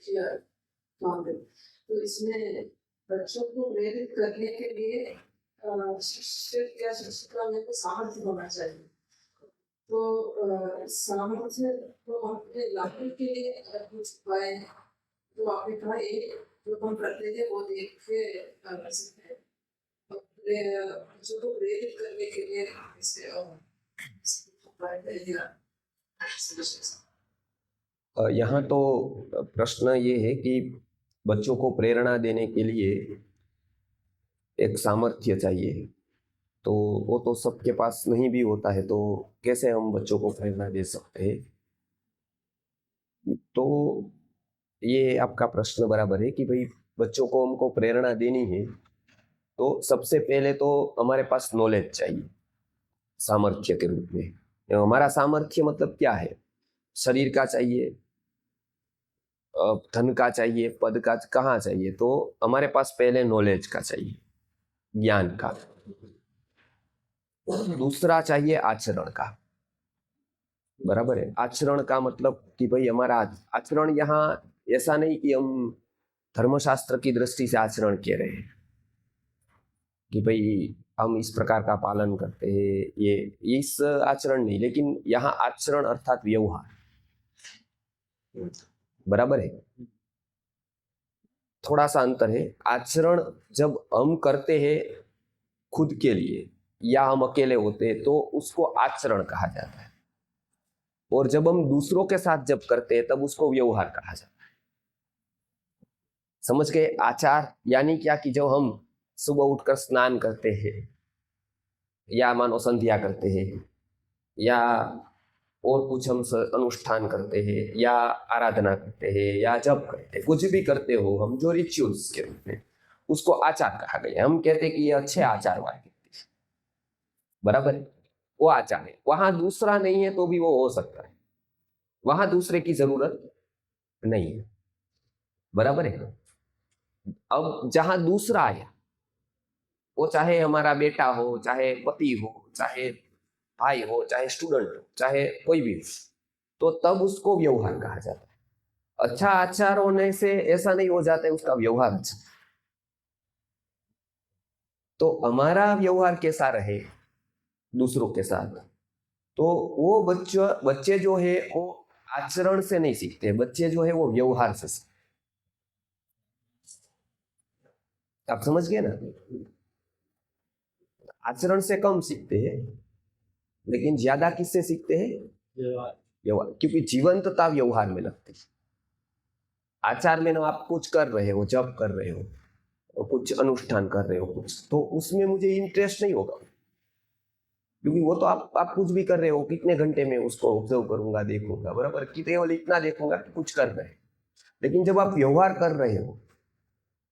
किया काम है। तो इसमें बच्चों को प्रेरित करने के लिए शिक्षक या शिक्षिका में कुछ सामर्थ्य होना चाहिए। तो सामर्थ्य को अपने लाने के लिए अगर कुछ उपाय हैं, तो आपने कहा एक जो हम करते हैं वो देख के कर सकते हैं। अपने बच्चों को प्रेरित करने के लिए इसे उपाय करिएगा। यहाँ तो प्रश्न ये है कि बच्चों को प्रेरणा देने के लिए एक सामर्थ्य चाहिए, तो वो तो सबके पास नहीं भी होता है, तो कैसे हम बच्चों को प्रेरणा दे सकते हैं? तो ये आपका प्रश्न बराबर है कि भाई बच्चों को हमको प्रेरणा देनी है, तो सबसे पहले तो हमारे पास नॉलेज चाहिए सामर्थ्य के रूप में। हमारा सामर्थ्य मतलब क्या है? शरीर का चाहिए, धन का चाहिए, पद का कहाँ चाहिए? तो हमारे पास पहले नॉलेज का चाहिए, ज्ञान का। दूसरा चाहिए आचरण का। बराबर है? आचरण का मतलब कि भाई हमारा आचरण यहाँ ऐसा नहीं कि हम धर्मशास्त्र की दृष्टि से आचरण कह रहे हैं कि भाई हम इस प्रकार का पालन करते हैं, ये इस आचरण नहीं, लेकिन यहाँ आचरण अर्थात व्यवहार। बराबर है? थोड़ा सा अंतर है। आचरण जब हम करते हैं खुद के लिए या हम अकेले होते हैं तो उसको आचरण कहा जाता है, और जब हम दूसरों के साथ जब करते हैं तब उसको व्यवहार कहा जाता है। समझ गए? आचार यानी क्या कि जब हम सुबह उठकर स्नान करते हैं या मानो संध्या करते हैं या और कुछ हम अनुष्ठान करते हैं या आराधना करते हैं या जप करते हैं, कुछ भी करते हो हम जो रिचुअल्स के रूप में, उसको आचार कहा गया। हम कहते हैं कि ये अच्छे आचार वाले व्यक्ति, बराबर है, वो आचार है। वहां दूसरा नहीं है तो भी वो हो सकता है, वहां दूसरे की जरूरत नहीं है। बराबर है? अब जहां दूसरा आया, वो चाहे हमारा बेटा हो, चाहे पति हो, चाहे भाई हो, चाहे स्टूडेंट हो, चाहे कोई भी हो, तो तब उसको व्यवहार कहा जाता है। अच्छा आचार होने से ऐसा नहीं हो जाता है उसका व्यवहार अच्छा। तो हमारा व्यवहार कैसा रहे दूसरों के साथ, तो वो बच्चे जो है वो आचरण से नहीं सीखते, बच्चे जो है वो व्यवहार से सीखते। आप समझ गए ना? आचरण से कम सीखते हैं, लेकिन ज्यादा किससे सीखते हैं? व्यवहार। क्योंकि जीवंतता व्यवहार में लगती है। आचार में ना आप कुछ कर रहे हो, जब कर रहे हो, कुछ अनुष्ठान कर रहे हो कुछ, तो उसमें मुझे इंटरेस्ट नहीं होगा, क्योंकि वो तो आप कुछ भी कर रहे हो, कितने घंटे में उसको ऑब्जर्व करूंगा, देखूंगा, बराबर, केवल इतना देखूंगा कि कुछ कर रहे हैं। लेकिन जब आप व्यवहार कर रहे हो,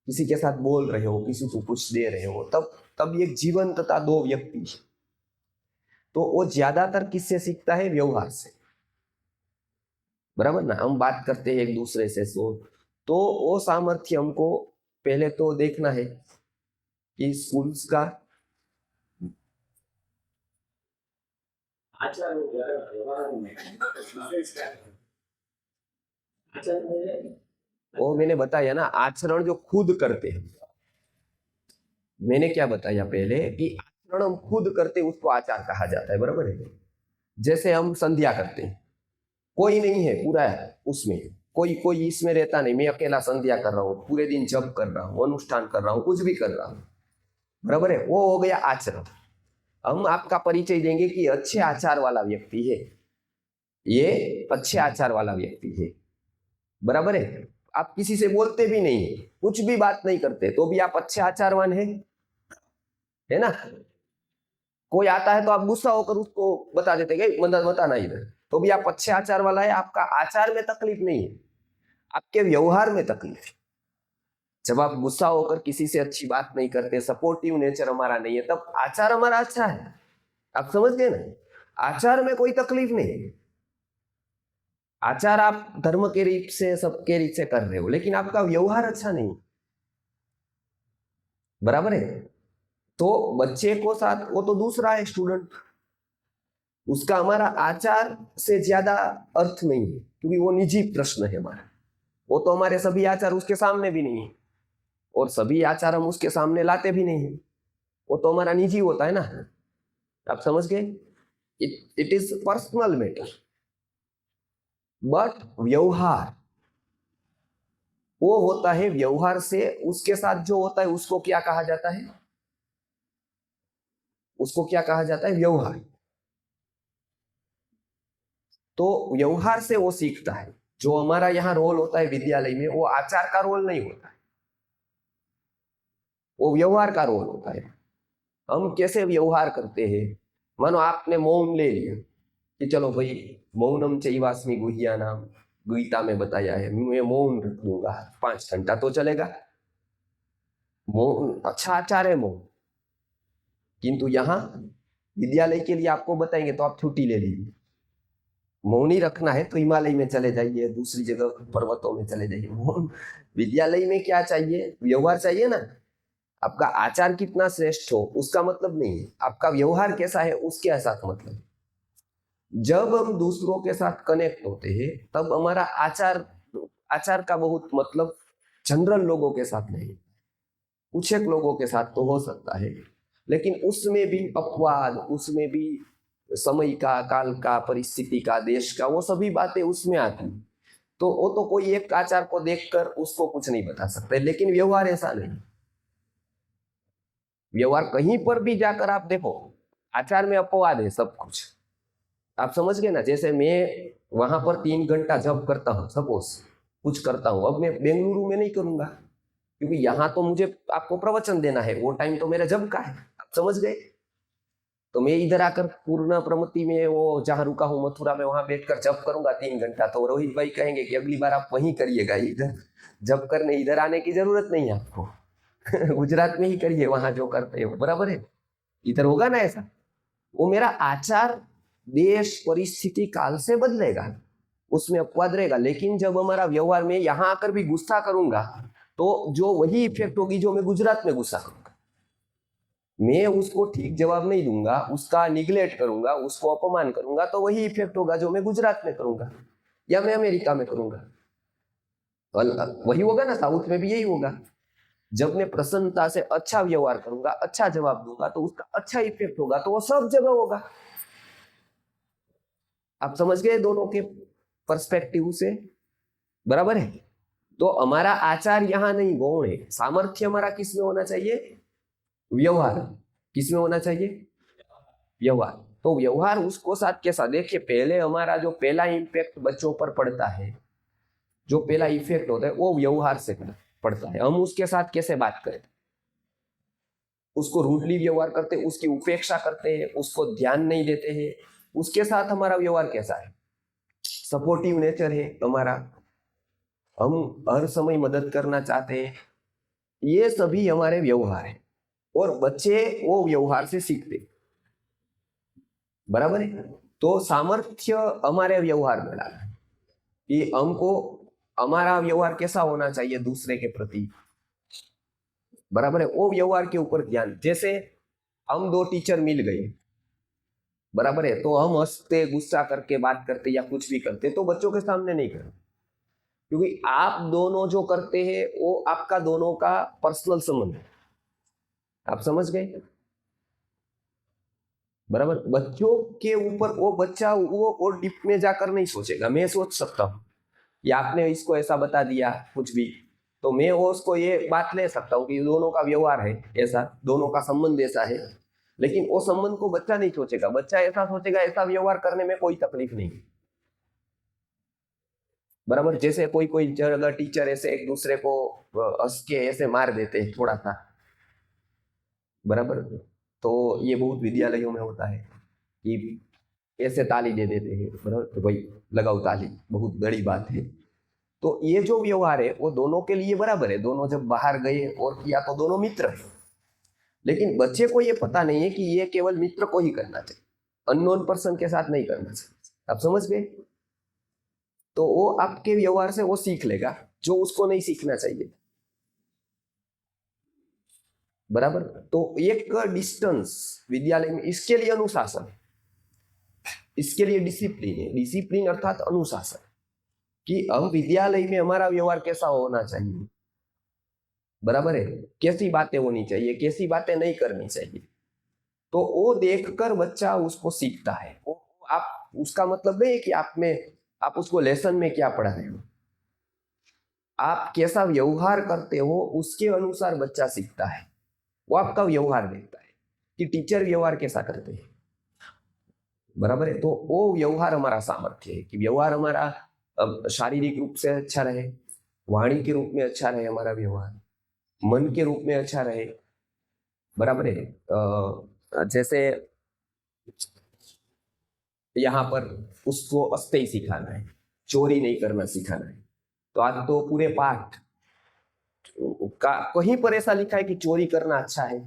किसी के साथ बोल रहे हो, किसी को कुछ दे रहे हो, तब एक जीवंतता, दो व्यक्ति, तो वो ज्यादातर किससे सीखता है? व्यवहार से। बराबर ना? हम बात करते हैं एक दूसरे से, तो वो सामर्थ्य हमको पहले तो देखना है कि स्कूल्स का आचार हो गया, व्यवहार में वो मैंने बताया ना, आचरण जो खुद करते हैं। मैंने क्या बताया पहले कि आचरण हम खुद करते हैं उसको आचार कहा जाता है। बराबर है? जैसे हम संध्या करते हैं, कोई नहीं है पूरा है उसमें, कोई इसमें रहता नहीं, मैं अकेला संध्या कर रहा हूँ, पूरे दिन जप कर रहा हूँ, अनुष्ठान कर रहा हूँ, कुछ भी कर रहा हूँ। बराबर है? वो हो गया आचरण। हम आपका परिचय देंगे कि अच्छे आचार वाला व्यक्ति है, ये अच्छे आचार वाला व्यक्ति है। बराबर है? आप किसी से बोलते भी नहीं है, कुछ भी बात नहीं करते, तो भी आप अच्छे आचारवान है ना? कोई आता है तो आप गुस्सा होकर उसको बता देते कि मदद बताना इधर, तो भी आप अच्छे आचार वाला है। आपका आचार में तकलीफ नहीं है, आपके व्यवहार में तकलीफ है। जब आप गुस्सा होकर किसी से अच्छी बात नहीं करते, सपोर्टिव नेचर हमारा नहीं है, तब आचार हमारा अच्छा है। आप समझ गए ना? आचार में कोई तकलीफ नहीं है। आचार आप धर्म के रीत से, सबके रीत से कर रहे हो, लेकिन आपका व्यवहार अच्छा नहीं। बराबर है? तो बच्चे को साथ, वो तो दूसरा है स्टूडेंट, उसका हमारा आचार से ज्यादा अर्थ नहीं है, क्योंकि वो निजी प्रश्न है हमारा। वो तो हमारे सभी आचार उसके सामने भी नहीं है, और सभी आचार हम उसके सामने लाते भी नहीं है। वो तो हमारा निजी होता है ना, आप समझ गए? It is personal matter. But व्यवहार वो होता है, व्यवहार से उसके साथ जो होता है उसको क्या कहा जाता है? उसको क्या कहा जाता है? व्यवहार। तो व्यवहार से वो सीखता है। जो हमारा यहाँ रोल होता है विद्यालय में, वो आचार का रोल नहीं होता है, वो व्यवहार का रोल होता है। हम कैसे व्यवहार करते हैं? मानो आपने मौन ले लिया कि चलो भाई, मौनम चैवास्मि गुह्यानाम, गीता में बताया है, मैं मौन रख दूंगा 5 घंटा तो चलेगा। मौन अच्छा आचार है मौन, किंतु यहाँ विद्यालय के लिए आपको बताएंगे तो आप छुट्टी ले लीजिए। मौन ही रखना है तो हिमालय में चले जाइए, दूसरी जगह पर्वतों में चले जाइए। मौन विद्यालय में क्या चाहिए? व्यवहार चाहिए ना। आपका आचार कितना श्रेष्ठ हो उसका मतलब नहीं है, आपका व्यवहार कैसा है उसके साथ मतलब। जब हम दूसरों के साथ कनेक्ट होते हैं तब हमारा आचार का बहुत मतलब जनरल लोगों के साथ नहीं, कुछ एक लोगों के साथ तो हो सकता है, लेकिन उसमें भी अपवाद, उसमें भी समय का, काल का, परिस्थिति का, देश का, वो सभी बातें उसमें आती। तो वो तो कोई एक आचार को देखकर उसको कुछ नहीं बता सकते, लेकिन व्यवहार ऐसा नहीं। व्यवहार कहीं पर भी जाकर आप देखो, आचार में अपवाद है सब कुछ। आप समझ गए ना? जैसे मैं वहां पर 3 घंटा जब करता हूँ, सपोज कुछ करता हूँ, अब मैं बेंगलुरु में नहीं करूंगा, क्योंकि यहाँ तो मुझे आपको प्रवचन देना है, वो टाइम तो मेरा जब का है। आप समझ गए? तो मैं इधर आकर पूर्ण प्रमति में, वो जहाँ रुका हूँ मथुरा में, वहां बैठकर जब करूंगा 3 घंटा, तो रोहित भाई कहेंगे कि अगली बार आप वहीं करिएगा, इधर जब करने इधर आने की जरूरत नहीं है आपको। गुजरात में ही करिए, वहां जो करते हो बराबर है, इधर होगा ना ऐसा। वो मेरा आचार देश, परिस्थिति, काल से बदलेगा, उसमें अपवाद रहेगा। लेकिन जब हमारा व्यवहार में यहाँ आकर भी गुस्सा करूंगा तो जो वही इफेक्ट होगी जो मैं गुजरात में गुस्सा करूंगा। मैं उसको ठीक जवाब नहीं दूंगा, उसका निग्लेक्ट करूंगा, उसको अपमान करूंगा, तो वही इफेक्ट होगा जो मैं गुजरात में करूंगा या मैं अमेरिका में करूंगा। वही होगा ना, साउथ में भी यही होगा। जब मैं प्रसन्नता से अच्छा व्यवहार करूंगा, अच्छा जवाब दूंगा, तो उसका अच्छा इफेक्ट होगा, तो वो सब जगह होगा। आप समझ गए दोनों के पर्सपेक्टिव से? बराबर है। तो हमारा आचार यहाँ नहीं गौण है, सामर्थ्य हमारा किस में होना चाहिए? व्यवहार। किस में होना चाहिए? व्यवहार। तो व्यवहार उसको साथ कैसा? देखिए, पहले हमारा जो पहला इम्पैक्ट बच्चों पर पड़ता है, जो पहला इफेक्ट होता है वो व्यवहार से पड़ता है। हम उसके साथ कैसे बात करें? उसको रूडली व्यवहार करते हैं, उसकी उपेक्षा करते हैं, उसको ध्यान नहीं देते हैं, उसके साथ हमारा व्यवहार कैसा है? सपोर्टिव नेचर है हमारा, हम हर समय मदद करना चाहते हैं, ये सभी हमारे व्यवहार है। और बच्चे वो व्यवहार से सीखते, बराबर है। तो सामर्थ्य हमारे व्यवहार में लाना है कि हमको हमारा व्यवहार कैसा होना चाहिए दूसरे के प्रति, बराबर है। वो व्यवहार के ऊपर ध्यान। जैसे हम 2 टीचर मिल गए, बराबर है, तो हम हंसते, गुस्सा करके बात करते या कुछ भी करते, तो बच्चों के सामने नहीं करते, क्योंकि आप दोनों जो करते हैं वो आपका दोनों का पर्सनल संबंध है। आप समझ गए? बराबर। बच्चों के ऊपर वो बच्चा वो डीप में जाकर नहीं सोचेगा। मैं सोच सकता हूँ कि आपने इसको ऐसा बता दिया कुछ भी, तो मैं वो उसको ये बात ले सकता हूँ कि दोनों का व्यवहार है ऐसा, दोनों का संबंध ऐसा है, लेकिन वो संबंध को बच्चा नहीं सोचेगा। बच्चा ऐसा सोचेगा, ऐसा व्यवहार करने में कोई तकलीफ नहीं, बराबर। जैसे कोई कोई जगह टीचर ऐसे एक दूसरे को हंस के ऐसे मार देते हैं थोड़ा सा, बराबर। तो ये बहुत विद्यालयों में होता है कि ऐसे ताली दे देते हैं, बराबर, तो भाई लगाओ ताली, बहुत बड़ी बात है। तो ये जो व्यवहार है वो दोनों के लिए बराबर है, दोनों जब बाहर गए और किया तो दोनों मित्र है। लेकिन बच्चे को ये पता नहीं है कि ये केवल मित्र को ही करना चाहिए, अननोन पर्सन के साथ नहीं करना चाहिए। आप समझ गए? तो वो आपके व्यवहार से वो सीख लेगा जो उसको नहीं सीखना चाहिए, बराबर। तो एक डिस्टेंस विद्यालय में, इसके लिए अनुशासन, इसके लिए डिसिप्लिन है। डिसिप्लिन अर्थात अनुशासन। कि हम विद्यालय में हमारा व्यवहार कैसा होना चाहिए, बराबर है, कैसी बातें होनी चाहिए, कैसी बातें नहीं करनी चाहिए। तो वो देखकर बच्चा उसको सीखता है। वो आप उसका मतलब नहीं है कि आप उसको लेसन में क्या पढ़ा रहे हो, आप कैसा व्यवहार करते हो उसके अनुसार बच्चा सीखता है। वो आपका व्यवहार देखता है कि टीचर व्यवहार कैसा करते हैं, बराबर है। तो वो व्यवहार हमारा सामर्थ्य है कि व्यवहार हमारा शारीरिक रूप से अच्छा रहे, वाणी के रूप में अच्छा रहे, हमारा व्यवहार मन के रूप में अच्छा रहे, बराबर है। जैसे यहाँ पर उसको अस्तेय सिखाना है, चोरी नहीं करना सिखाना है। तो आज तो पूरे पाठ का कहीं पर ऐसा लिखा है कि चोरी करना अच्छा है?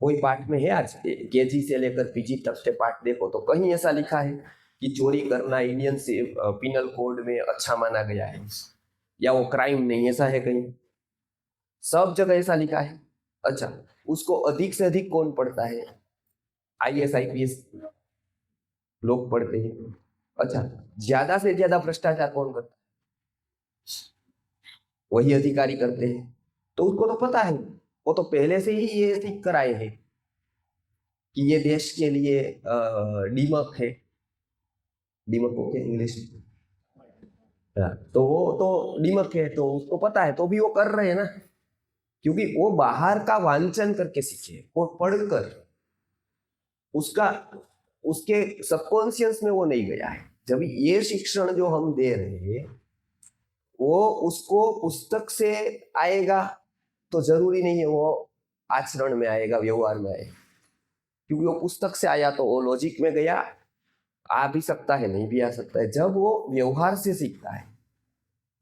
कोई पाठ में है? आज केजी से लेकर पीजी तक के पाठ देखो तो कहीं ऐसा लिखा है कि चोरी करना इंडियन से पिनल कोड में अच्छा माना गया है या वो क्राइम नहीं, ऐसा है कहीं? सब जगह ऐसा लिखा है। अच्छा, उसको अधिक से अधिक कौन पढ़ता है? आईएएस आईपीएस लोग पढ़ते हैं। अच्छा, ज्यादा से ज्यादा भ्रष्टाचार कौन करता है? वही अधिकारी करते हैं। तो उसको तो पता है, वो तो पहले से ही ये सीख कर आए हैं कि ये देश के लिए डीमक है। डीमक को क्या इंग्लिश में? हाँ, तो वो तो डीमक है, तो उसको पता है, तो भी वो कर रहे हैं ना, क्योंकि वो बाहर का वांचन करके सीखे, वो पढ़कर उसका उसके सबकॉन्शियस में वो नहीं गया है। जब ये शिक्षण जो हम दे रहे हैं वो उसको पुस्तक से आएगा तो जरूरी नहीं है वो आचरण में आएगा, व्यवहार में आएगा। क्योंकि वो पुस्तक से आया तो वो लॉजिक में गया, आ भी सकता है, नहीं भी आ सकता है। जब वो व्यवहार से सीखता है,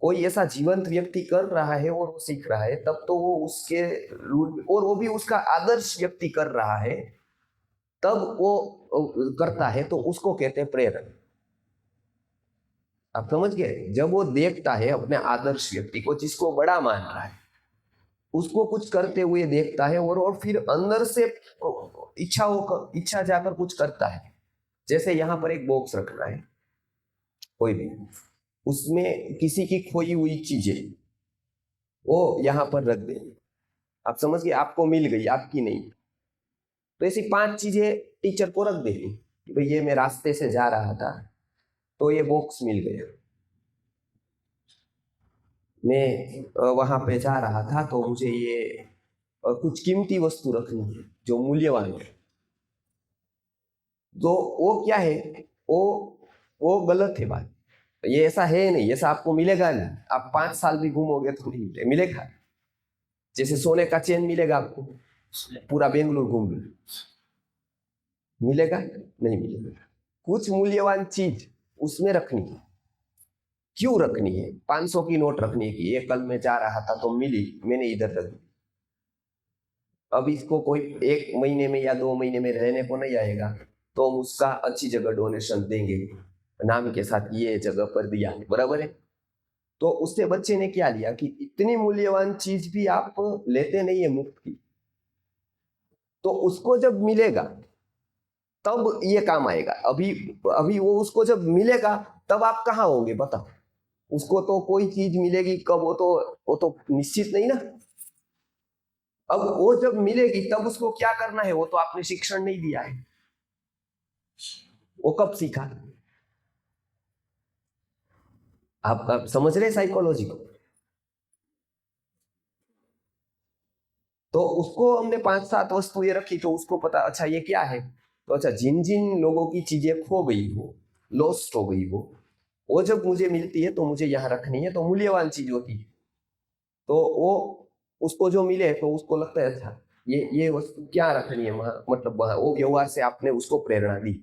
कोई ऐसा जीवंत व्यक्ति कर रहा है और वो सीख रहा है, तब तो वो उसके रूप, और वो भी उसका आदर्श व्यक्ति कर रहा है, तब वो करता है, तो उसको कहते हैं प्रेरण। आप समझ गए? जब वो देखता है अपने आदर्श व्यक्ति को जिसको बड़ा मान रहा है, उसको कुछ करते हुए देखता है और फिर अंदर से इच्छा जाकर कुछ करता है। जैसे यहाँ पर एक बॉक्स रखना है, कोई भी, उसमें किसी की खोई हुई चीजें वो यहाँ पर रख देंगे। आप समझ गए? आपको मिल गई, आपकी नहीं। तो ऐसी 5 चीजें टीचर को रख देगी कि भाई ये मैं रास्ते से जा रहा था तो ये बॉक्स मिल गया, मैं वहां पे जा रहा था तो मुझे ये कुछ कीमती वस्तु रखनी है जो मूल्यवान है। तो वो क्या है, वो गलत है बात। ये ऐसा है नहीं, ऐसा आपको मिलेगा नहीं। आप 5 साल भी घूमोगे तो नहीं मिलेगा। जैसे सोने का चेन मिलेगा आपको, पूरा बेंगलुरु घूम लो, मिलेगा? नहीं मिलेगा। कुछ मूल्यवान चीज उसमें रखनी है। क्यों रखनी है? 500 की नोट रखनी है कि ये कल मैं जा रहा था तो मिली, मैंने इधर रख दी। अब इसको कोई 1 महीने में या 2 महीने में रहने को नहीं आएगा, तो हम उसका अच्छी जगह डोनेशन देंगे नाम के साथ, ये जगह पर दिया है, बराबर है। तो उससे बच्चे ने क्या लिया कि इतनी मूल्यवान चीज भी आप लेते नहीं है मुफ्त की, तो उसको जब मिलेगा तब ये काम आएगा। अभी अभी वो उसको जब मिलेगा तब आप कहाँ होंगे बताओ? उसको तो कोई चीज मिलेगी कब, वो तो निश्चित नहीं ना। अब वो जब मिलेगी तब उसको क्या करना है, वो तो आपने शिक्षण नहीं दिया है। वो कब सीखा? आप समझ रहे साइकोलॉजी को? तो उसको हमने 5-7 वस्तुएं रखी तो उसको पता, अच्छा ये क्या है। तो अच्छा, जिन जिन लोगों की चीजें खो गई हो, लॉस्ट हो गई वो जब मुझे मिलती है तो मुझे यहाँ रखनी है, तो मूल्यवान चीज होती है। तो वो उसको जो मिले तो उसको लगता है अच्छा ये वस्तु क्या रखनी है वहां, मतलब वहां वो व्यवहार से आपने उसको प्रेरणा दी।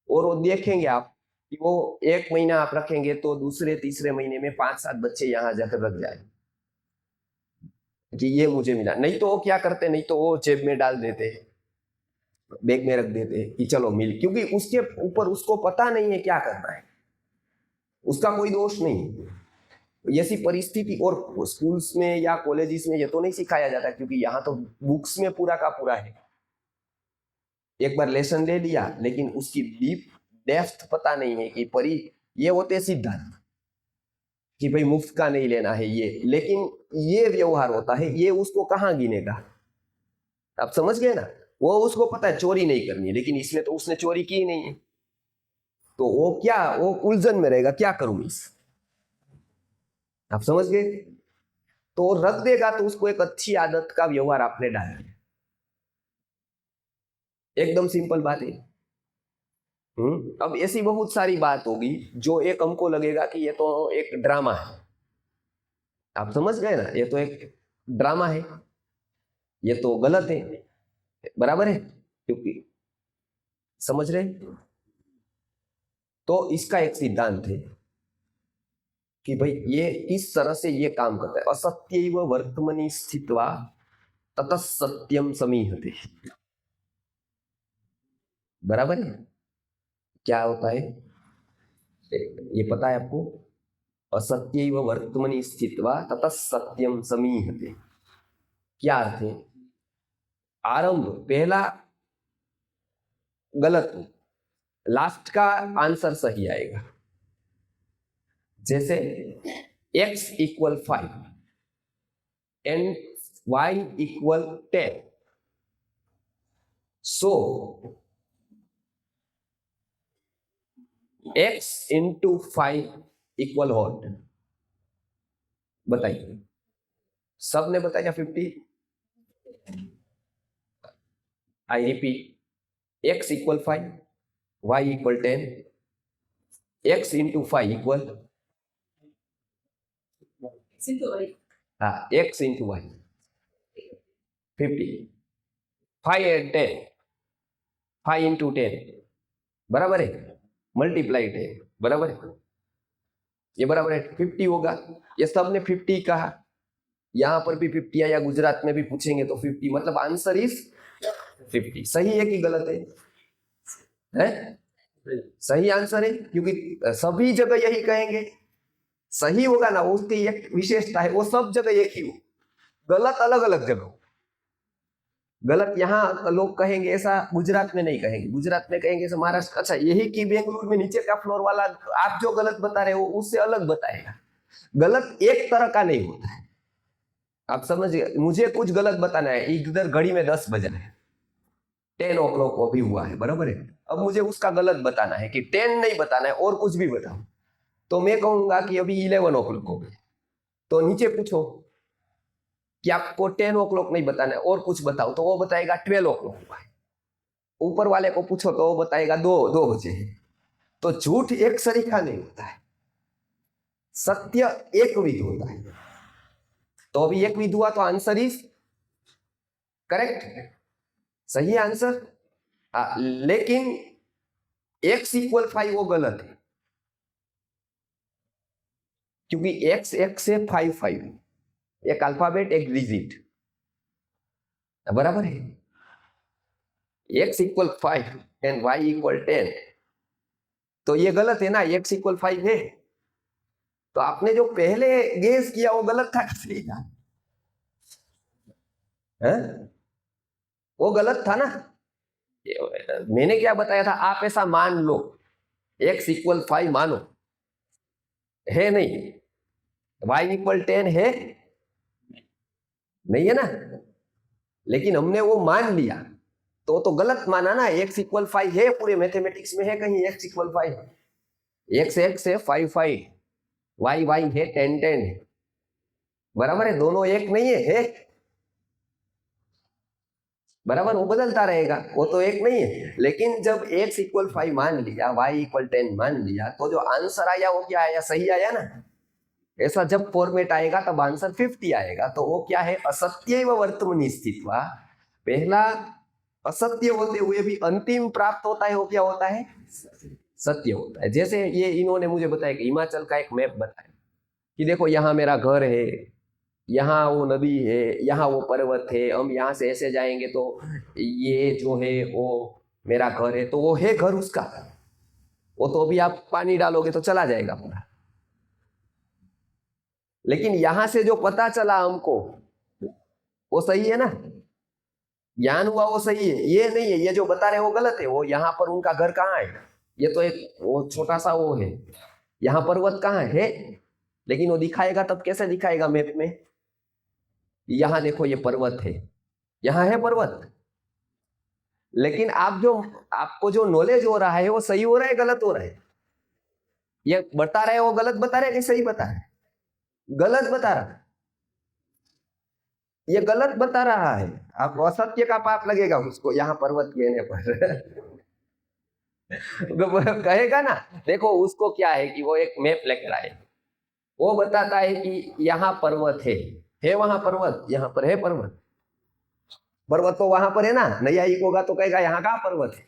और वो देखेंगे आप कि वो 1 महीना आप रखेंगे तो दूसरे तीसरे महीने में 5-7 बच्चे यहाँ जाकर रख जाए कि ये मुझे मिला। नहीं तो वो क्या करते, नहीं तो वो जेब में डाल देते, बैग में रख देते कि चलो मिल, क्योंकि उसके ऊपर उसको पता नहीं है क्या करना है, उसका कोई दोष नहीं। ऐसी परिस्थिति, और स्कूल्स में या कॉलेजेस में ये तो नहीं सिखाया जाता, क्योंकि यहाँ तो बुक्स में पूरा का पूरा है। एक बार लेसन ले लिया लेकिन उसकी डीप डेप्थ पता नहीं है कि ये होते सिद्धांत कि भाई मुफ्त का नहीं लेना है ये, लेकिन ये व्यवहार होता है, ये उसको कहाँ गिनेगा? आप समझ गए ना? वो उसको पता है चोरी नहीं करनी है, लेकिन इसमें तो उसने चोरी की नहीं है, तो वो क्या, वो उलझन में रहेगा, क्या करूं इस, आप समझ गए? तो रख देगा तो उसको एक अच्छी आदत का व्यवहार आपने डाल दिया। एकदम सिंपल बात है। अब ऐसी बहुत सारी बात होगी जो एक हमको लगेगा कि ये तो एक ड्रामा है, आप समझ गए ना? ये तो एक ड्रामा है, ये तो गलत है, बराबर है, क्योंकि समझ रहे? तो इसका एक सिद्धांत है कि भाई ये इस तरह से ये काम करता है। असत्यैव वर्तमनि स्थित्वा ततः सत्यम समीहते, बराबर है? क्या होता है ये पता है आपको? असत्यैव वर्तमनि स्थित्वा ततः सत्यम समीहते, क्या अर्थ है? आरंभ पहला गलत, लास्ट का आंसर सही आएगा। जैसे x equal 5 and y equal 10, so x into 5 equal what? बताइए, सबने बताया 50। I repeat, x equal 5, y equal 10, x into 5 equal x into y 50, 5 and 10, 5 into 10, बराबर है, मल्टीप्लाई 10, बराबर है, ये बराबर है 50 होगा। ये सबने 50 कहा, यहां पर भी 50 आया, गुजरात में भी पूछेंगे तो 50, मतलब आंसर इज 50। सही है कि गलत है? सही आंसर है, क्योंकि सभी जगह यही कहेंगे, सही होगा ना, उसकी एक विशेषता है, वो सब जगह एक ही हो, गलत अलग अलग जगह हो। गलत यहाँ लोग कहेंगे ऐसा, गुजरात में नहीं कहेंगे, गुजरात में कहेंगे ऐसा, महाराष्ट्र, अच्छा यही कि बेंगलुरु में नीचे का फ्लोर वाला आप जो गलत बता रहे हो उससे अलग बताएगा। गलत एक तरह का नहीं होता है, आप समझिए। मुझे कुछ गलत बताना है, इधर घड़ी में 10 बज रहे हैं, 10 ओ क्लॉक अभी हुआ है, बराबर है, अब मुझे उसका गलत बताना है कि 10 नहीं बताना है और कुछ भी बताओ, तो मैं कहूंगा कि अभी 11 ओ क्लॉक हो गए, तो नीचे पूछो कि आपको 10 ओ क्लॉक नहीं बताना है और कुछ बताओ, तो वो बताएगा 12 ओ क्लॉक हुआ है। ऊपर वाले को पूछो तो वो बताएगा 2 बजे है। तो झूठ एक सरीखा नहीं होता है, सत्य एक विध होता है। तो अभी एक विध हुआ तो आंसर इज करेक्ट, सही आंसर। लेकिन x इक्वल 5 वो गलत है, क्योंकि x है 5 एक अल्फाबेट एक डिजिट, बराबर है। x equal 5 and y equal 10, तो ये गलत है ना, x इक्वल 5 है, तो आपने जो पहले गेस किया वो गलत था कि सही था? वो गलत था ना। मैंने क्या बताया था, आप ऐसा मान लो, x इक्वल 5 मानो, है नहीं, y इक्वल 10 है नहीं, है ना, लेकिन हमने वो मान लिया तो गलत माना ना। x इक्वल 5 है, पूरे मैथमेटिक्स में है कहीं x इक्वल 5? x है 5 y है 10 है, बराबर है, दोनों एक नहीं है, बराबर, वो बदलता रहेगा, वो तो एक नहीं है। लेकिन जब x इक्वल 5 मान लिया, y इक्वल 10 मान लिया, तो जो आंसर आया वो क्या आया? सही आया ना। ऐसा जब फॉर्मेट आएगा तब आंसर 50 आएगा। तो वो क्या है? असत्यैव वर्तमनि स्थित्वा, पहला असत्य होते हुए भी अंतिम प्राप्त होता है, वो क्या होता है? सत्य होता है। जैसे ये इन्होंने मुझे बताया कि हिमाचल का एक मैप बताया कि देखो यहाँ मेरा घर है, यहाँ वो नदी है, यहाँ वो पर्वत है, हम यहाँ से ऐसे जाएंगे तो ये जो है वो मेरा घर है, तो वो है घर उसका, वो तो अभी आप पानी डालोगे तो चला जाएगा पूरा। लेकिन यहां से जो पता चला हमको वो सही है ना, ज्ञान हुआ वो सही है, ये नहीं है, ये जो बता रहे वो गलत है। वो यहाँ पर उनका घर कहाँ है? ये तो एक वो छोटा सा वो है, यहाँ पर्वत कहाँ है, लेकिन वो दिखाएगा तब कैसे दिखाएगा मैप में? यहाँ देखो ये पर्वत है, यहाँ है पर्वत, लेकिन आपको जो नॉलेज हो रहा है वो सही हो रहा है गलत हो रहा है? ये बता रहे हैं वो गलत बता रहे हैं कि सही बता रहे हैं? गलत बता रहा है, ये गलत बता रहा है। आप असत्य का पाप लगेगा उसको यहाँ पर्वत कहने पर। कहेगा ना, देखो उसको क्या है कि वो एक मैप लेकर आए, वो बताता है कि यहाँ पर्वत है वहां पर्वत, यहाँ पर है पर्वत, पर्वत तो वहां पर है ना। न्यायिक होगा तो कहेगा यहाँ का पर्वत है,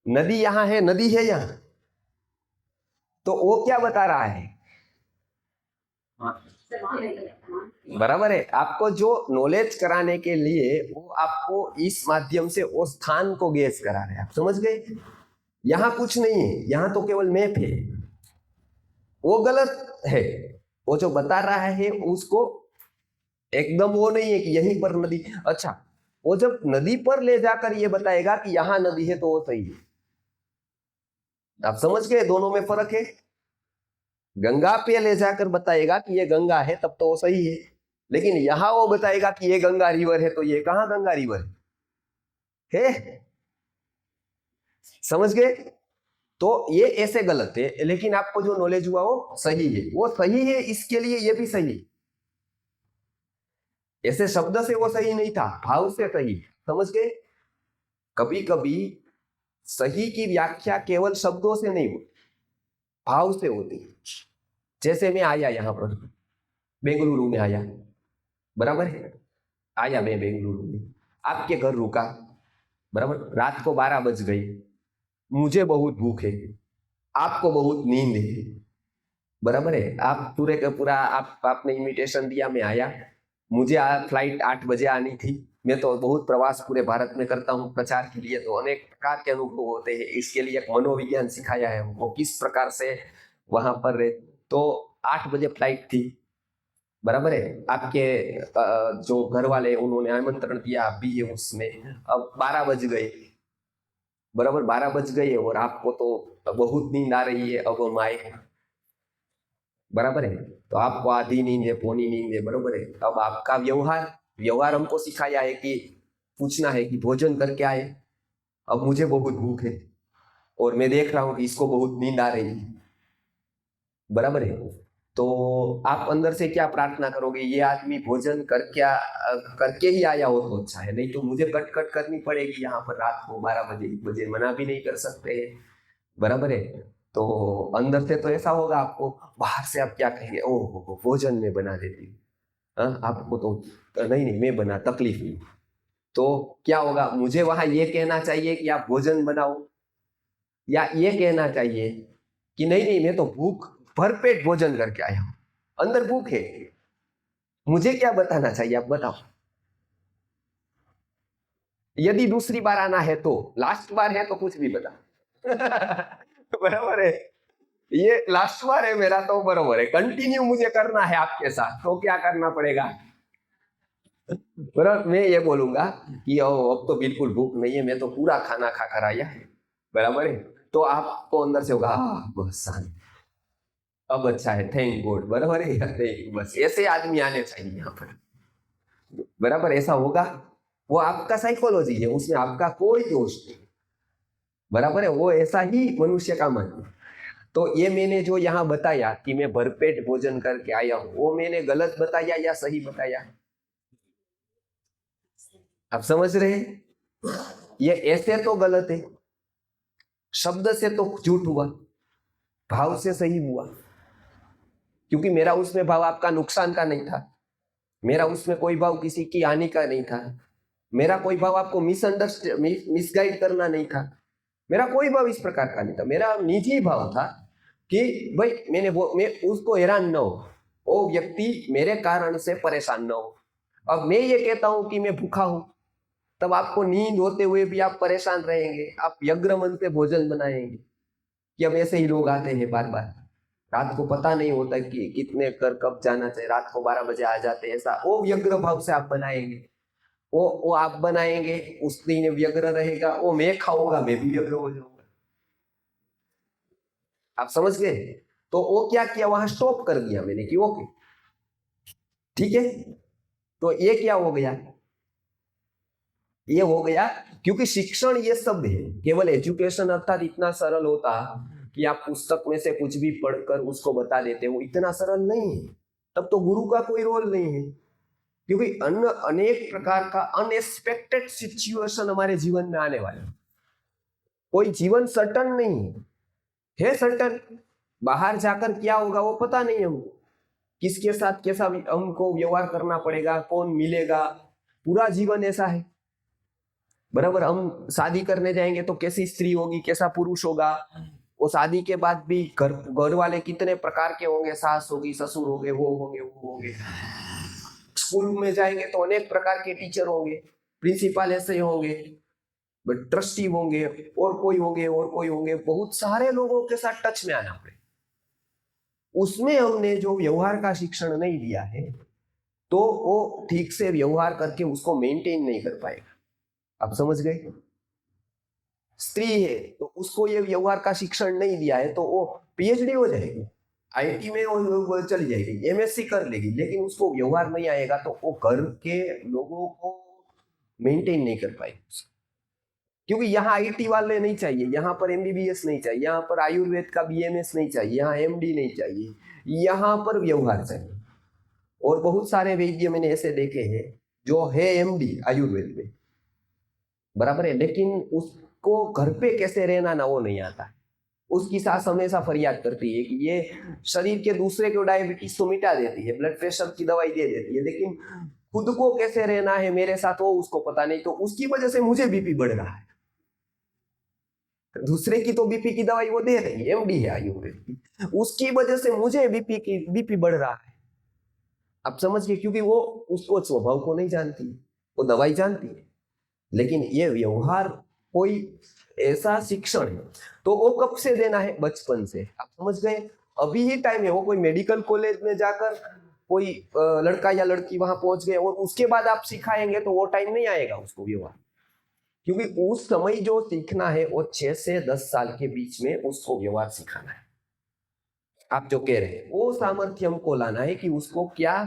नदी यहाँ है, नदी है यहाँ, तो वो क्या बता रहा है? बराबर है। आपको जो नॉलेज कराने के लिए वो आपको इस माध्यम से वो स्थान को गेस करा रहे हैं, आप समझ गए? यहाँ कुछ नहीं है, यहाँ तो केवल मैप है, वो गलत है। वो जो बता रहा है उसको एकदम वो नहीं है कि यहीं पर नदी। अच्छा, वो जब नदी पर ले जाकर ये बताएगा कि यहाँ नदी है तो वो सही है। आप समझ गए दोनों में फर्क है? गंगा पे ले जाकर बताएगा कि ये गंगा है तब तो वो सही है, लेकिन यहां वो बताएगा कि ये गंगा रिवर है तो ये कहां गंगा रिवर है? समझ गए? तो ये ऐसे गलत है, लेकिन आपको जो नॉलेज हुआ वो सही है, वो सही है इसके लिए ये भी सही है। ऐसे शब्द से वो सही नहीं था, भाव से सही। समझ गए? कभी कभी सही की व्याख्या केवल शब्दों से नहीं होती, भाव से होती है। जैसे मैं आया यहाँ पर, बेंगलुरु में आया, बराबर है, आया मैं बेंगलुरु में, आपके घर रुका, बराबर, रात को 12 बज गए, मुझे बहुत भूख है, आपको बहुत नींद है, बराबर है, आप पूरे का पूरा आपने इनविटेशन दिया, मैं आया, मुझे फ्लाइट 8 बजे आनी थी। मैं तो बहुत प्रवास पूरे भारत में करता हूँ प्रचार के लिए, तो अनेक प्रकार के अनुभव होते हैं। इसके लिए एक मनोविज्ञान सिखाया है वो किस प्रकार से वहां पर रहे। तो 8 बजे फ्लाइट थी, बराबर है, आपके जो घर वाले उन्होंने आमंत्रण दिया, आप भी है उसमें। अब 12 बज गए, बराबर 12 बज गए और आपको तो बहुत नींद आ रही है। अब हम आए, बराबर है, तो आपको आधी नींद है, पौनी नींद है, बराबर है। अब आपका व्यवहार हमको सिखाया है कि पूछना है कि भोजन करके आए। अब मुझे बहुत भूख है और मैं देख रहा हूं कि इसको बहुत नींद आ रही है, बराबर है, तो आप अंदर से क्या प्रार्थना करोगे? ये आदमी भोजन करके ही आया हो तो अच्छा है, नहीं तो मुझे कट करनी पड़ेगी यहाँ पर रात को 12 बजे 1 बजे, मना भी नहीं कर सकते, बराबर है। तो अंदर से तो ऐसा होगा आपको, बाहर से आप क्या कहेंगे? ओह भोजन में बना देती हूँ, आपको तो नहीं मैं बना, तकलीफ नहीं। तो क्या होगा? मुझे वहां ये कहना चाहिए कि आप भोजन बनाओ, या ये कहना चाहिए कि नहीं मैं तो भरपेट भोजन करके आया हूं, अंदर भूख है? मुझे क्या बताना चाहिए, आप बताओ। यदि दूसरी बार आना है तो, लास्ट बार है तो कुछ भी बता। बराबर है, ये लास्ट बार है मेरा तो, बराबर है, कंटिन्यू मुझे करना है आपके साथ, तो क्या करना पड़ेगा? बराबर, मैं ये बोलूंगा कि अब तो बिल्कुल भूख नहीं है, मैं तो पूरा खाना खा कर आया है, बराबर है, तो आपको अंदर से होगा बस शांति, अब अच्छा है, थैंक गॉड, बराबर है, बस ऐसे आदमी आने चाहिए यहाँ पर, बराबर, ऐसा होगा। वो आपका साइकोलॉजी है, उसमें आपका कोई दोष नहीं, बराबर है, वो ऐसा ही मनुष्य का मन है। तो ये मैंने जो यहाँ बताया कि मैं भरपेट भोजन करके आया हूं, वो मैंने गलत बताया या सही बताया? आप समझ रहे हैं? ये ऐसे तो गलत है, शब्द से तो झूठ हुआ, भाव से सही हुआ, क्योंकि मेरा उसमें भाव आपका नुकसान का नहीं था, मेरा उसमें कोई भाव किसी की हानि का नहीं था, मेरा कोई भाव आपको मिसगाइड करना नहीं था, मेरा कोई भाव इस प्रकार का नहीं था। मेरा निजी भाव था कि भाई मैं उसको हैरान न हो, वो व्यक्ति मेरे कारण से परेशान न हो। अब मैं ये कहता हूं कि मैं भूखा हूं, तब आपको नींद होते हुए भी आप परेशान रहेंगे, आप व्यग्र मन से भोजन बनाएंगे। कि अब ऐसे ही लोग आते हैं बार बार, रात को पता नहीं होता कि कितने कर कब जाना चाहिए, रात को 12 बजे आ जाते हैं, ऐसा वो व्यग्र भाव से आप बनाएंगे, वो आप बनाएंगे, उस दिन व्यग्र रहेगा, वो मैं खाऊंगा, मैं भी व्यग्र हो जाऊंगा। आप समझ गए? तो वो क्या किया, वहां स्टॉप कर दिया मैंने कि ओके ठीक है। तो ये क्या हो गया, ये हो गया क्योंकि शिक्षण ये शब्द है, केवल एजुकेशन अर्थात इतना सरल होता कि आप पुस्तक में से कुछ भी पढ़कर उसको बता देते, वो इतना सरल नहीं है। तब तो गुरु का कोई रोल नहीं है, क्योंकि अन्य अनेक प्रकार का अनएक्सपेक्टेड सिचुएशन हमारे जीवन में आने वाले। कोई जीवन सर्टन नहीं है सर्टन, बाहर जाकर क्या होगा वो पता नहीं हमको, किसके साथ कैसा हमको व्यवहार करना पड़ेगा, कौन मिलेगा, पूरा जीवन ऐसा है। बराबर, हम शादी करने जाएंगे तो कैसी स्त्री होगी, कैसा पुरुष होगा, वो शादी के बाद भी घर वाले कितने प्रकार के होंगे, सास होगी, ससुर होंगे, वो होंगे वो होंगे। स्कूल में जाएंगे तो अनेक प्रकार के टीचर होंगे, प्रिंसिपल ऐसे होंगे, ट्रस्टी होंगे, और कोई होंगे और कोई होंगे, बहुत सारे लोगों के साथ टच में आना पड़े। उसमें हमने जो व्यवहार का शिक्षण नहीं दिया है तो वो ठीक से व्यवहार करके उसको मेंटेन नहीं कर पाएगा। आप समझ गए? स्त्री है तो उसको ये व्यवहार का शिक्षण नहीं दिया है तो वो पीएचडी हो जाएगी, आईटी में वो चली जाएगी, एमएससी कर लेगी, लेकिन उसको व्यवहार नहीं आएगा तो वो घर के लोगों को मेंटेन नहीं कर पाएगी। क्योंकि यहाँ आईटी वाले नहीं चाहिए, यहाँ पर एमबीबीएस नहीं चाहिए, यहाँ पर आयुर्वेद का बीएमएस नहीं चाहिए, यहाँ एमडी नहीं चाहिए, यहाँ पर व्यवहार चाहिए। और बहुत सारे वैद्य मैंने ऐसे देखे हैं जो है एमडी आयुर्वेद में, बराबर है, लेकिन उसको घर पे कैसे रहना ना वो नहीं आता। उसकी सास हमेशा फरियाद करती है कि ये शरीर के दूसरे को डायबिटीज तो मिटा देती है, ब्लड प्रेशर की दवाई दे देती है, लेकिन खुद को कैसे रहना है मेरे साथ वो उसको पता नहीं, तो उसकी वजह से मुझे बीपी बढ़ रहा है। दूसरे की तो बीपी की दवाई वो दे रही है, एमडी है आयुर्वेद की, उसकी वजह से मुझे बीपी बढ़ रहा है। आप समझ गए? क्योंकि वो उसको स्वभाव को नहीं जानती, वो दवाई जानती है, लेकिन ये व्यवहार कोई ऐसा शिक्षण है तो वो कब से देना है? बचपन से। आप समझ गए? अभी ही टाइम है, वो कोई मेडिकल कॉलेज में जाकर कोई लड़का या लड़की वहां पहुंच गए और उसके बाद आप सिखाएंगे तो वो टाइम नहीं आएगा उसको व्यवहार, क्योंकि उस समय जो सीखना है वो 6 से 10 साल के बीच में उसको व्यवहार सिखाना है। आप जो कह रहे हैं वो सामर्थ्य हमको लाना है कि उसको क्या,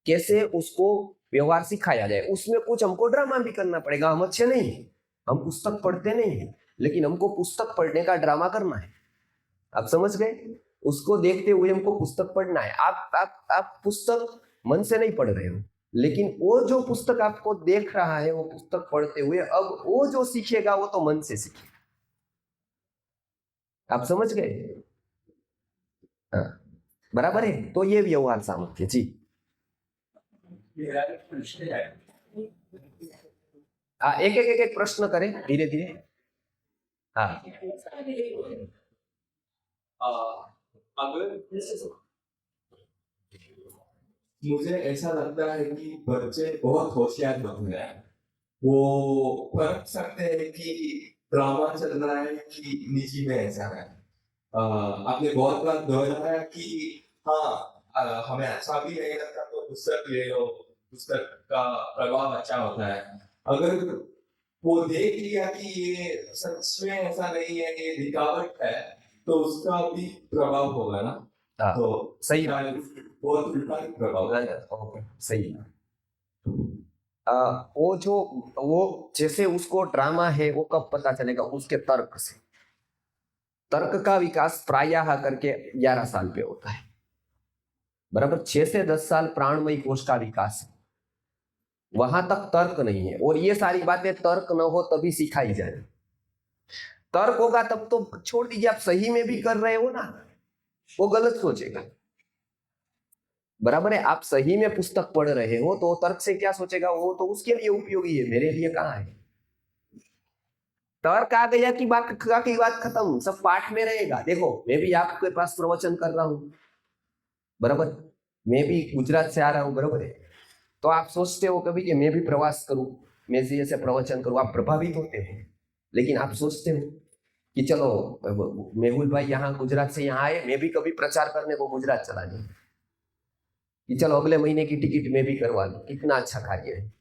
कैसे उसको व्यवहार सिखाया जाए। उसमें कुछ हमको ड्रामा भी करना पड़ेगा, हम अच्छे नहीं हैं, हम पुस्तक पढ़ते नहीं हैं, लेकिन हमको पुस्तक पढ़ने का ड्रामा करना है। आप समझ गए? उसको देखते हुए हमको पुस्तक पढ़ना है। आप पुस्तक मन से नहीं पढ़ रहे हो, लेकिन वो जो पुस्तक आपको देख रहा है वो पुस्तक पढ़ते हुए अब वो जो सीखेगा वो तो मन से सीखेगा। आप समझ गए? हाँ, बराबर है। तो ये व्यवहार सामर्थ्य जी। हाँ, एक प्रश्न करें धीरे धीरे। हाँ, अगर मुझे ऐसा लगता है कि बच्चे बहुत होशियार होते हैं, वो परख सकते हैं कि ड्रामा चल रहा है कि निजी में ऐसा है। आपने बहुत बार दोहराया कि हाँ, हमें अच्छा भी नहीं लगता तो पुस्तक ले लो, पुस्तक का प्रभाव अच्छा होता है। अगर वो देख लिया कि ये सच में ऐसा नहीं है, ये दिखावट है, तो उसका भी प्रभाव होगा ना। हाँ, तो सही बहुत उल्टा प्रभाव ओके, सही। वो जैसे उसको ड्रामा है वो कब पता चलेगा? उसके तर्क से। तर्क का विकास प्रायः करके 11 साल पे होता है, बराबर। 6 से 10 साल प्राणमयी कोश का विकास है, वहां तक तर्क नहीं है। और ये सारी बातें तर्क न हो तभी सिखाई जाए। तर्क होगा तब तो छोड़ दीजिए, आप सही में भी कर रहे हो ना, वो गलत सोचेगा, बराबर है। आप सही में पुस्तक पढ़ रहे हो तो तर्क से क्या सोचेगा? वो तो उसके लिए उपयोगी है, मेरे लिए कहाँ है। तर्क आ गया कि बात खत्म, सब पाठ में रहेगा। देखो, मैं भी आपके पास प्रवचन कर रहा हूं, बराबर, मैं भी गुजरात से आ रहा हूं, बराबर है। तो आप सोचते हो कभी कि मैं भी प्रवास करूं, मैं जैसे प्रवचन करूं, आप प्रभावित होते हो। लेकिन आप सोचते हो कि चलो मेहुल भाई यहाँ गुजरात से यहाँ आए, मैं भी कभी प्रचार करने को गुजरात चला जाऊं, कि चलो अगले महीने की टिकट मैं भी करवा लूं, कितना अच्छा कार्य है।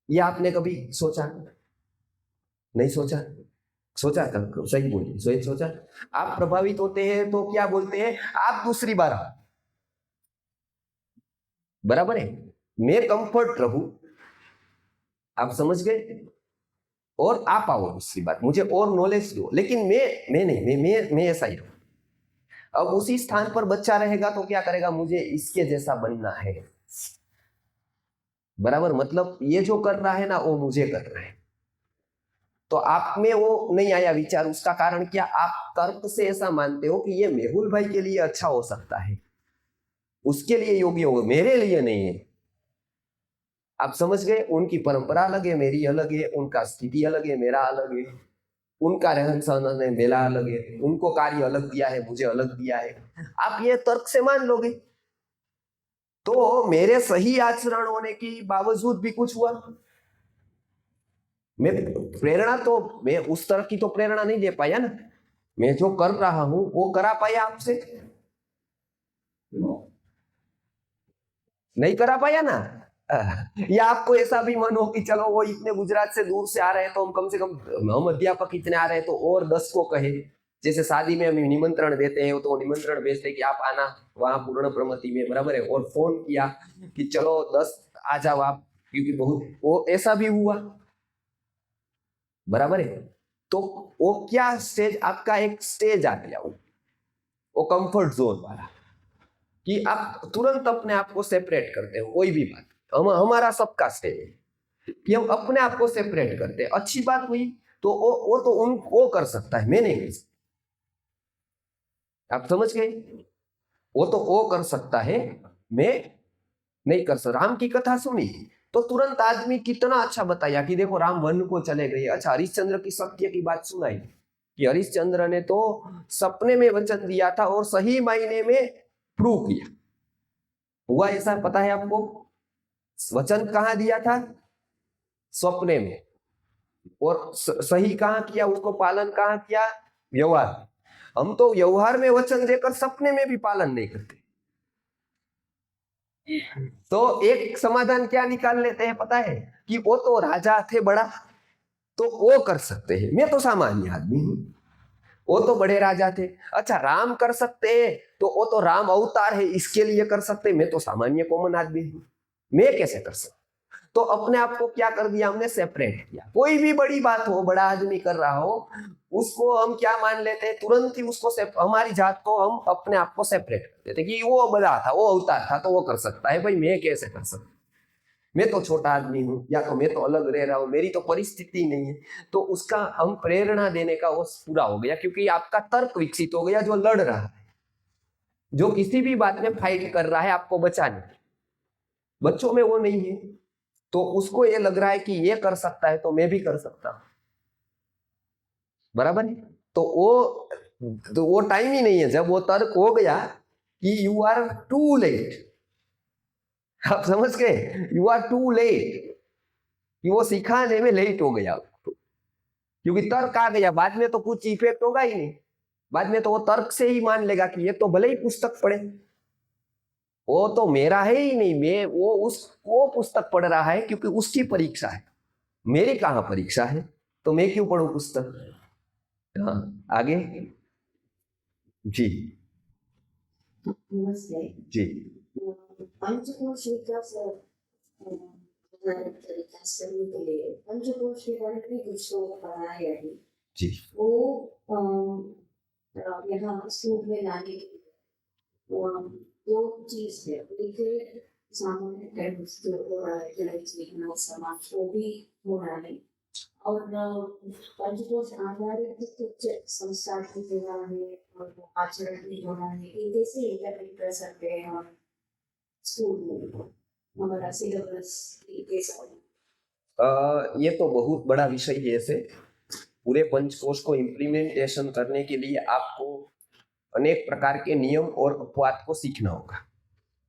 ये आपने कभी सोचा? नहीं सोचा। सोचा कर, सही बोलिए, सही सोचा। आप प्रभावित होते हैं तो क्या बोलते हैं, आप दूसरी बार आओ, बराबर है। मैं कंफर्ट रहूं, आप समझ गए, और आप आओ दूसरी बार, मुझे और नॉलेज दो, लेकिन मैं नहीं, मैं ऐसा ही रहूं। अब उसी स्थान पर बच्चा रहेगा तो क्या करेगा, मुझे इसके जैसा बनना है, बराबर। मतलब ये जो कर रहा है ना वो मुझे कर रहा है, तो आप में वो नहीं आया विचार। उसका कारण क्या, आप तर्क से ऐसा मानते हो कि ये मेहुल भाई के लिए अच्छा हो सकता है, उसके लिए योग्य होगा, मेरे लिए नहीं है। आप समझ गए, उनकी परंपरा अलग है, मेरी अलग है, उनका स्थिति अलग है, मेरा अलग है, उनका रहन सहन है, मेरा अलग है, उनको कार्य अलग दिया है, मुझे अलग दिया है। आप ये तर्क से मान लोगे तो मेरे सही आचरण होने के बावजूद भी कुछ हुआ, मैं प्रेरणा तो मैं उस तरह की तो प्रेरणा नहीं दे पाया ना, मैं जो कर रहा हूं वो करा पाया आपसे, नहीं करा पाया ना। या आपको ऐसा भी मन हो कि चलो वो इतने गुजरात से दूर से आ रहे हैं तो हम कम से कम, हम अध्यापक इतने आ रहे हैं तो और 10 को कहे, जैसे शादी में हम निमंत्रण देते हैं तो निमंत्रण भेजते कि आप आना वहां पूर्ण प्रमति में, बराबर है, और फोन किया कि चलो 10 आ जाओ आप, क्योंकि बहुत वो ऐसा भी हुआ, बराबर है। तो वो क्या स्टेज, आपका एक स्टेज आ गया, वो कंफर्ट जोन वाला, कि आप तुरंत अपने आप को सेपरेट करते हो। कोई भी बात, हमारा सबका स्टेज है कि हम अपने आप को सेपरेट करते हैं। अच्छी बात हुई तो वो तो वो कर सकता है, मैं नहीं कर सकता, आप समझ गए, वो तो वो कर सकता है, मैं नहीं कर सकता। राम की कथा सुनी तो तुरंत आदमी कितना अच्छा बताया कि देखो राम वन को चले गए। अच्छा, हरिश्चंद्र की सत्य की बात सुनाई कि हरिश्चंद्र ने तो सपने में वचन दिया था और सही मायने में प्रूव किया, हुआ ऐसा पता है आपको? वचन कहाँ दिया था, स्वप्ने में, और सही कहाँ किया, उसको पालन कहाँ किया, व्यवहार। हम तो व्यवहार में वचन देकर सपने में भी पालन नहीं करते। तो एक समाधान क्या निकाल लेते हैं पता है, कि वो तो राजा थे बड़ा, तो वो कर सकते हैं, मैं तो सामान्य आदमी हूं, वो तो बड़े राजा थे। अच्छा, राम कर सकते हैं तो वो तो राम अवतार है, इसके लिए कर सकते, मैं तो सामान्य कॉमन आदमी हूं, मैं कैसे कर सकता? तो अपने आप को क्या कर दिया हमने, सेपरेट किया। कोई भी बड़ी बात हो, बड़ा आदमी कर रहा हो, उसको हम क्या मान लेते हैं, तुरंत ही उसको हमारी जात को हम अपने आप को सेपरेट कर देते कि वो बड़ा था, वो अवतार था तो वो कर सकता है, भाई मैं कैसे कर सकता, मैं तो छोटा आदमी हूं, या तो मैं तो अलग रह रहा हूं, मेरी तो परिस्थिति नहीं है। तो उसका हम प्रेरणा देने का वो पूरा हो गया, क्योंकि आपका तर्क विकसित हो गया, जो लड़ रहा है, जो किसी भी बात में फाइट कर रहा है आपको बचाने। बच्चों में वो नहीं है, तो उसको ये लग रहा है कि ये कर सकता है तो मैं भी कर सकता हूं, बराबर है। तो वो टाइम ही नहीं है जब वो तर्क हो गया कि यू आर टू लेट, आप समझ गए, यू आर टू लेट, कि वो सिखाने में लेट हो गया, क्योंकि तर्क आ गया, बाद में तो कुछ इफेक्ट होगा ही नहीं, बाद में तो वो तर्क से ही मान लेगा कि ये तो भले ही पुस्तक पढ़े, वो तो मेरा है ही नहीं, मैं वो पुस्तक पढ़ रहा है क्योंकि उसकी परीक्षा है, मेरी कहाँ परीक्षा है, तो मैं क्यों पढ़ूं पुस्तक। हाँ, आगे जी नमस्ते जी पंचकोश विकास तरीका से के लिए पंचकोश के बारे में कुछ तो पढ़ा है अभी, जी वो यहाँ स्कूल में लाने के लिए दो चीज है, एक सामान्य टेक्स्ट जो हो रहा है, लिखना समाज को भी हो रहा है, और पंचकोश आधारित कुछ संस्कार भी हो रहा है और आचरण भी हो रहा है, ये कैसे इंटरप्रेट कर सकते हैं हम स्कूल में, हमारा सिलेबस कैसा? ये तो बहुत बड़ा विषय है। ऐसे पूरे पंचकोश को इम्प्लीमेंटेशन करने के लिए आपको अनेक प्रकार के नियम और अपवाद को सीखना होगा।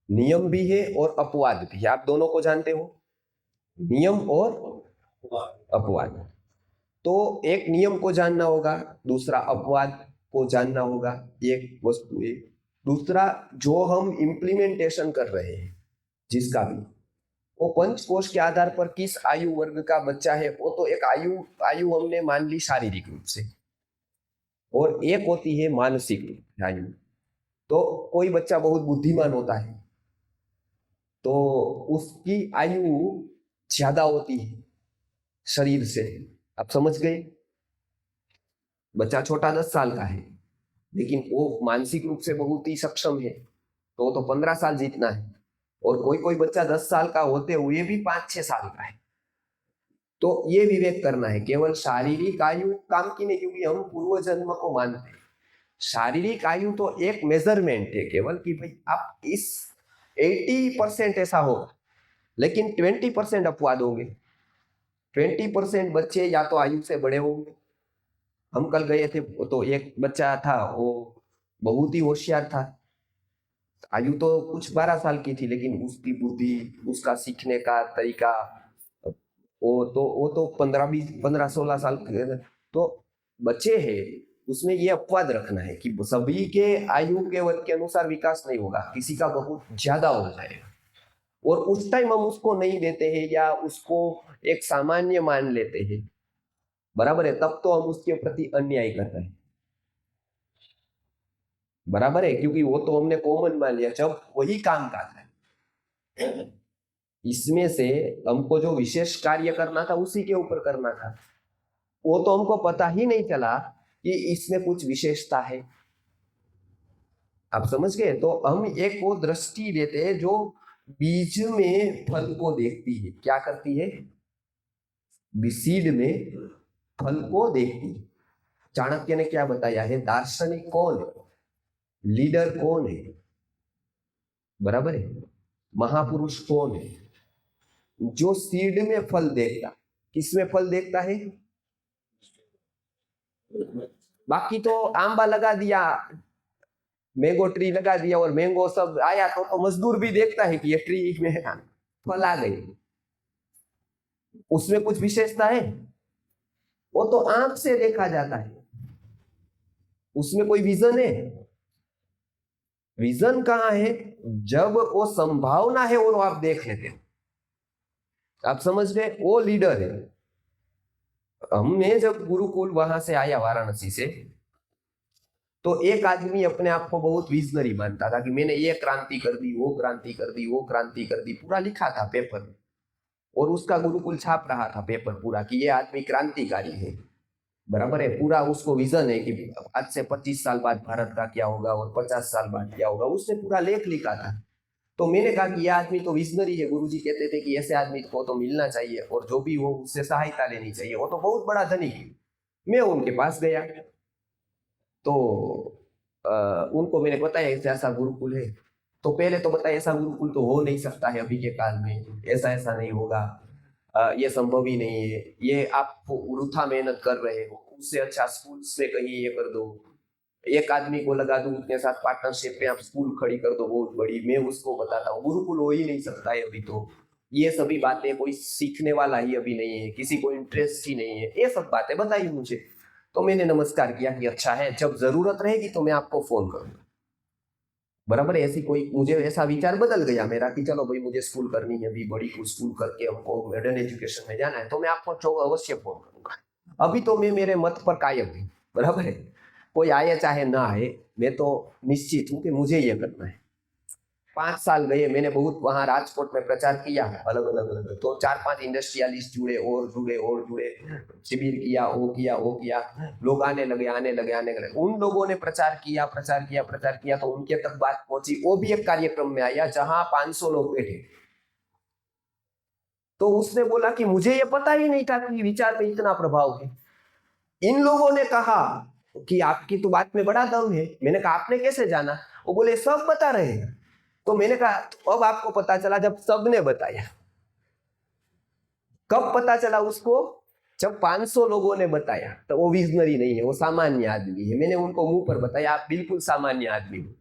नियम भी है और अपवाद भी है, आप दोनों को जानते हो, नियम और अपवाद। तो एक नियम को जानना होगा, दूसरा अपवाद को जानना होगा, एक वस्तु है। दूसरा, जो हम इम्प्लीमेंटेशन कर रहे हैं जिसका भी, वो पंचकोश के आधार पर किस आयु वर्ग का बच्चा है, वो तो एक आयु हमने मान ली शारीरिक रूप से, और एक होती है मानसिक आयु। तो कोई बच्चा बहुत बुद्धिमान होता है तो उसकी आयु ज्यादा होती है शरीर से, आप समझ गए। बच्चा छोटा 10 साल का है लेकिन वो मानसिक रूप से बहुत ही सक्षम है तो 15 साल जीतना है। और कोई कोई बच्चा 10 साल का होते हुए भी 5-6 साल का है। तो ये विवेक करना है, केवल शारीरिक आयु काम की नहीं, क्योंकि हम पूर्व जन्म को मानते हैं। शारीरिक आयु तो एक मेजरमेंट है केवल कि भाई आप इस 80% ऐसा होगा, लेकिन 20% अपवाद होंगे। 20% बच्चे या तो आयु से बड़े होंगे। हम कल गए थे तो एक बच्चा था, वो बहुत ही होशियार था। आयु तो कुछ 12 साल की थी लेकिन उसकी बुद्धि, उसका सीखने का तरीका, वो तो 15-16 साल के। तो बच्चे हैं, उसमें ये अपवाद रखना है कि सभी के आयु के वर्ग के अनुसार विकास नहीं होगा, किसी का बहुत ज्यादा हो जाएगा और उस टाइम हम उसको नहीं देते हैं या उसको एक सामान्य मान लेते हैं, बराबर है, तब तो हम उसके प्रति अन्याय कर रहे हैं, बराबर है, क्योंकि वो तो हमने कॉमन मान लिया जब वही काम का था। इसमें से हमको जो विशेष कार्य करना था उसी के ऊपर करना था, वो तो हमको पता ही नहीं चला कि इसमें कुछ विशेषता है, आप समझ गए। तो हम एक वो दृष्टि देते हैं जो बीज में फल को देखती है। क्या करती है? सीड में फल को देखती है। चाणक्य ने क्या बताया है? दार्शनिक कौन है, लीडर कौन है, बराबर है, महापुरुष कौन है? जो सीड में फल देखता। किसमें फल देखता है? बाकी तो आंबा लगा दिया, मैंगो ट्री लगा दिया और मैंगो सब आया तो मजदूर भी देखता है कि ये ट्री में फल आ गए, उसमें कुछ विशेषता है? वो तो आंख से देखा जाता है, उसमें कोई विजन है? विजन कहाँ है? जब वो संभावना है और आप देख लेते हैं, आप समझ गए, वो लीडर है। हमने जब गुरुकुल वहां से आया वाराणसी से, तो एक आदमी अपने आप को बहुत विजनरी मानता था कि मैंने ये क्रांति कर दी, वो क्रांति कर दी, वो क्रांति कर दी, पूरा लिखा था पेपर में और उसका गुरुकुल छाप रहा था पेपर पूरा कि ये आदमी क्रांतिकारी है, बराबर है, पूरा उसको विजन है कि आज से 25 साल बाद भारत का क्या होगा और 50 साल बाद क्या होगा, उसने पूरा लेख लिखा था। तो मैंने कहा कि यह आदमी तो विजनरी है, गुरुजी कहते थे कि ऐसे आदमी को तो मिलना चाहिए और जो भी हो उससे सहायता लेनी चाहिए, वो तो बहुत बड़ा धनी है। मैं उनके पास गया तो उनको मैंने बताया ऐसा ऐसा गुरुकुल है। तो पहले तो बताया ऐसा गुरुकुल तो हो नहीं सकता है अभी के काल में, ऐसा ऐसा नहीं होगा, ये संभव ही नहीं है, ये आप वृथा मेहनत कर रहे हो, उससे अच्छा स्कूल में कहीं ये कर दो, एक आदमी को लगा दूं उसके साथ पार्टनरशिप में आप स्कूल खड़ी कर दो बहुत बड़ी, मैं उसको बताता हूँ गुरुकुल हो ही नहीं सकता है अभी, तो ये सभी बातें, कोई सीखने वाला ही अभी नहीं है, किसी को इंटरेस्ट ही नहीं है, ये सब बातें बताई मुझे। तो मैंने नमस्कार किया कि अच्छा है, जब जरूरत रहेगी तो मैं आपको फोन करूंगा, बराबर है। ऐसी कोई मुझे ऐसा विचार बदल गया मेरा कि चलो भाई मुझे स्कूल करनी है, अभी बड़ी स्कूल करके हमको मॉडर्न एजुकेशन में जाना है, तो मैं आपको अवश्य फोन करूंगा। अभी तो मैं मेरे मत पर कायम हूँ, बराबर है, कोई आए चाहे ना आए, मैं तो निश्चित हूँ कि मुझे ये करना है। 5 साल गए, मैंने बहुत वहां राजकोट में प्रचार किया अलग अलग, तो 4-5 इंडस्ट्रियलिस्ट जुड़े और जुड़े, शिविर किया, वो किया, लोग आने लगे। उन लोगों ने प्रचार किया तो उनके तक बात पहुंची, वो भी एक कार्यक्रम में आया जहां 500 लोग बैठे। तो उसने बोला कि मुझे ये पता ही नहीं था कि विचार में इतना प्रभाव है। इन लोगों ने कहा कि आपकी तो बात में बड़ा दम है। मैंने कहा आपने कैसे जाना? वो बोले सब बता रहे हैं। तो मैंने कहा अब आपको पता चला जब सबने बताया। कब पता चला उसको? जब 500 लोगों ने बताया। तो वो विजनरी नहीं है, वो सामान्य आदमी है। मैंने उनको मुंह पर बताया आप बिल्कुल सामान्य आदमी हो,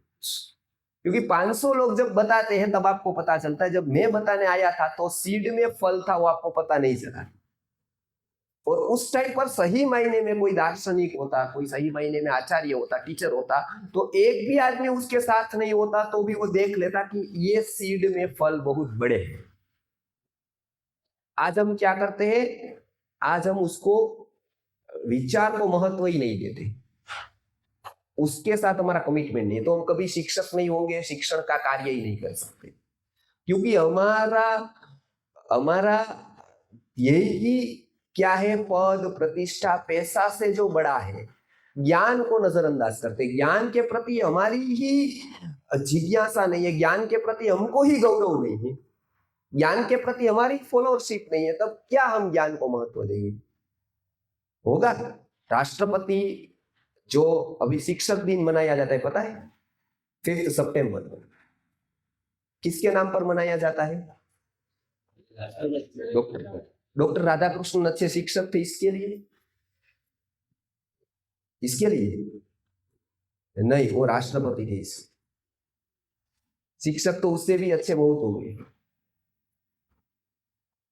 क्योंकि 500 लोग जब बताते हैं तब आपको पता चलता है। जब मैं बताने आया था तो सीड में फल था, वो आपको पता नहीं चला। और उस टाइम पर सही मायने में कोई दार्शनिक होता, कोई सही मायने में आचार्य होता, टीचर होता, तो एक भी आदमी उसके साथ नहीं होता तो भी वो देख लेता कि ये सीड में फल बहुत बड़े हैं। आज हम क्या करते हैं? आज हम उसको विचार को महत्व ही नहीं देते। उसके साथ हमारा कमिटमेंट नहीं है, तो हम कभी शिक्षक नहीं होंगे, शिक्षण का कार्य ही नहीं कर सकते, क्योंकि हमारा हमारा यही क्या है, पद प्रतिष्ठा पैसा से जो बड़ा है, ज्ञान को नजरअंदाज करते। ज्ञान के प्रति हमारी ही जिज्ञासा नहीं है, ज्ञान के प्रति हमको ही गौरव नहीं है, ज्ञान के प्रति हमारी फॉलोअरशिप नहीं है, तब क्या हम ज्ञान को महत्व देंगे? होगा। राष्ट्रपति जो अभी शिक्षक दिन मनाया जाता है, पता है 5 सितंबर किसके नाम पर मनाया जाता है? डॉक्टर राधाकृष्णन अच्छे शिक्षक थे, इसके लिए नहीं, वो राष्ट्रपति थे। शिक्षक तो उससे भी अच्छे बहुत हो गए।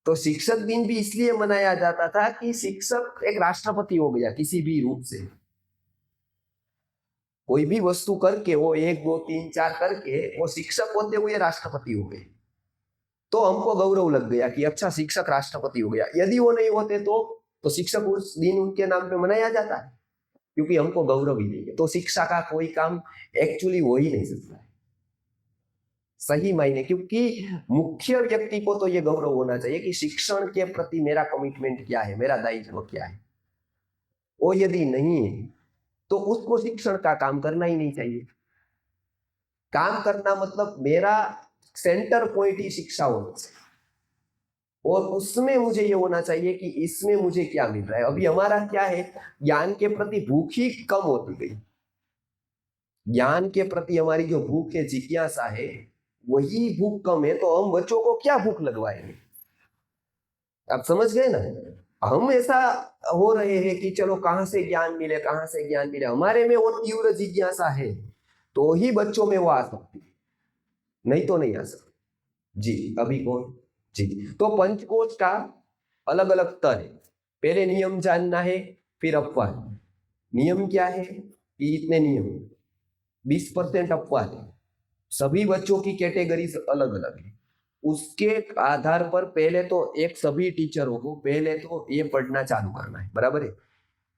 तो शिक्षक दिन भी इसलिए मनाया जाता था कि शिक्षक एक राष्ट्रपति हो गया किसी भी रूप से, कोई भी वस्तु करके वो 1 2 3 4 करके वो शिक्षक होते हुए राष्ट्रपति हो गए, तो हमको गौरव लग गया कि अच्छा शिक्षक राष्ट्रपति हो गया। यदि वो नहीं होते तो शिक्षक उस दिन उनके नाम पे मनाया जाता है, क्योंकि हमको गौरव ही नहीं है। तो शिक्षा का कोई काम एक्चुअली हो ही नहीं सकता है सही मायने, क्योंकि मुख्य व्यक्ति को तो ये गौरव होना चाहिए कि शिक्षण के प्रति मेरा कमिटमेंट क्या है, मेरा दायित्व क्या है। वो यदि नहीं है तो उसको शिक्षण का काम करना ही नहीं चाहिए। काम करना मतलब मेरा सेंटर पॉइंट ही शिक्षा होना चाहिए, और उसमें मुझे ये होना चाहिए कि इसमें मुझे क्या मिल रहा है। अभी हमारा क्या है, ज्ञान के प्रति भूख ही कम होती गई। ज्ञान के प्रति हमारी जो भूख है, जिज्ञासा है, वही भूख कम है, तो हम बच्चों को क्या भूख लगवाएंगे? आप समझ गए ना? हम ऐसा हो रहे हैं कि चलो कहां से ज्ञान मिले, कहां से ज्ञान मिले। हमारे में वो तीव्र जिज्ञासा है तो ही बच्चों में वो आ सकती है, नहीं तो नहीं आ सकती। जी अभी कौन जी, तो पंचकोश का अलग अलग स्तर है। पहले नियम जानना है, फिर अपवाद। नियम क्या है कि इतने नियम, 20% अपवाद है। सभी बच्चों की कैटेगरीज अलग अलग है। उसके आधार पर पहले तो एक सभी टीचरों को पहले तो ये पढ़ना चालू करना है, बराबर है।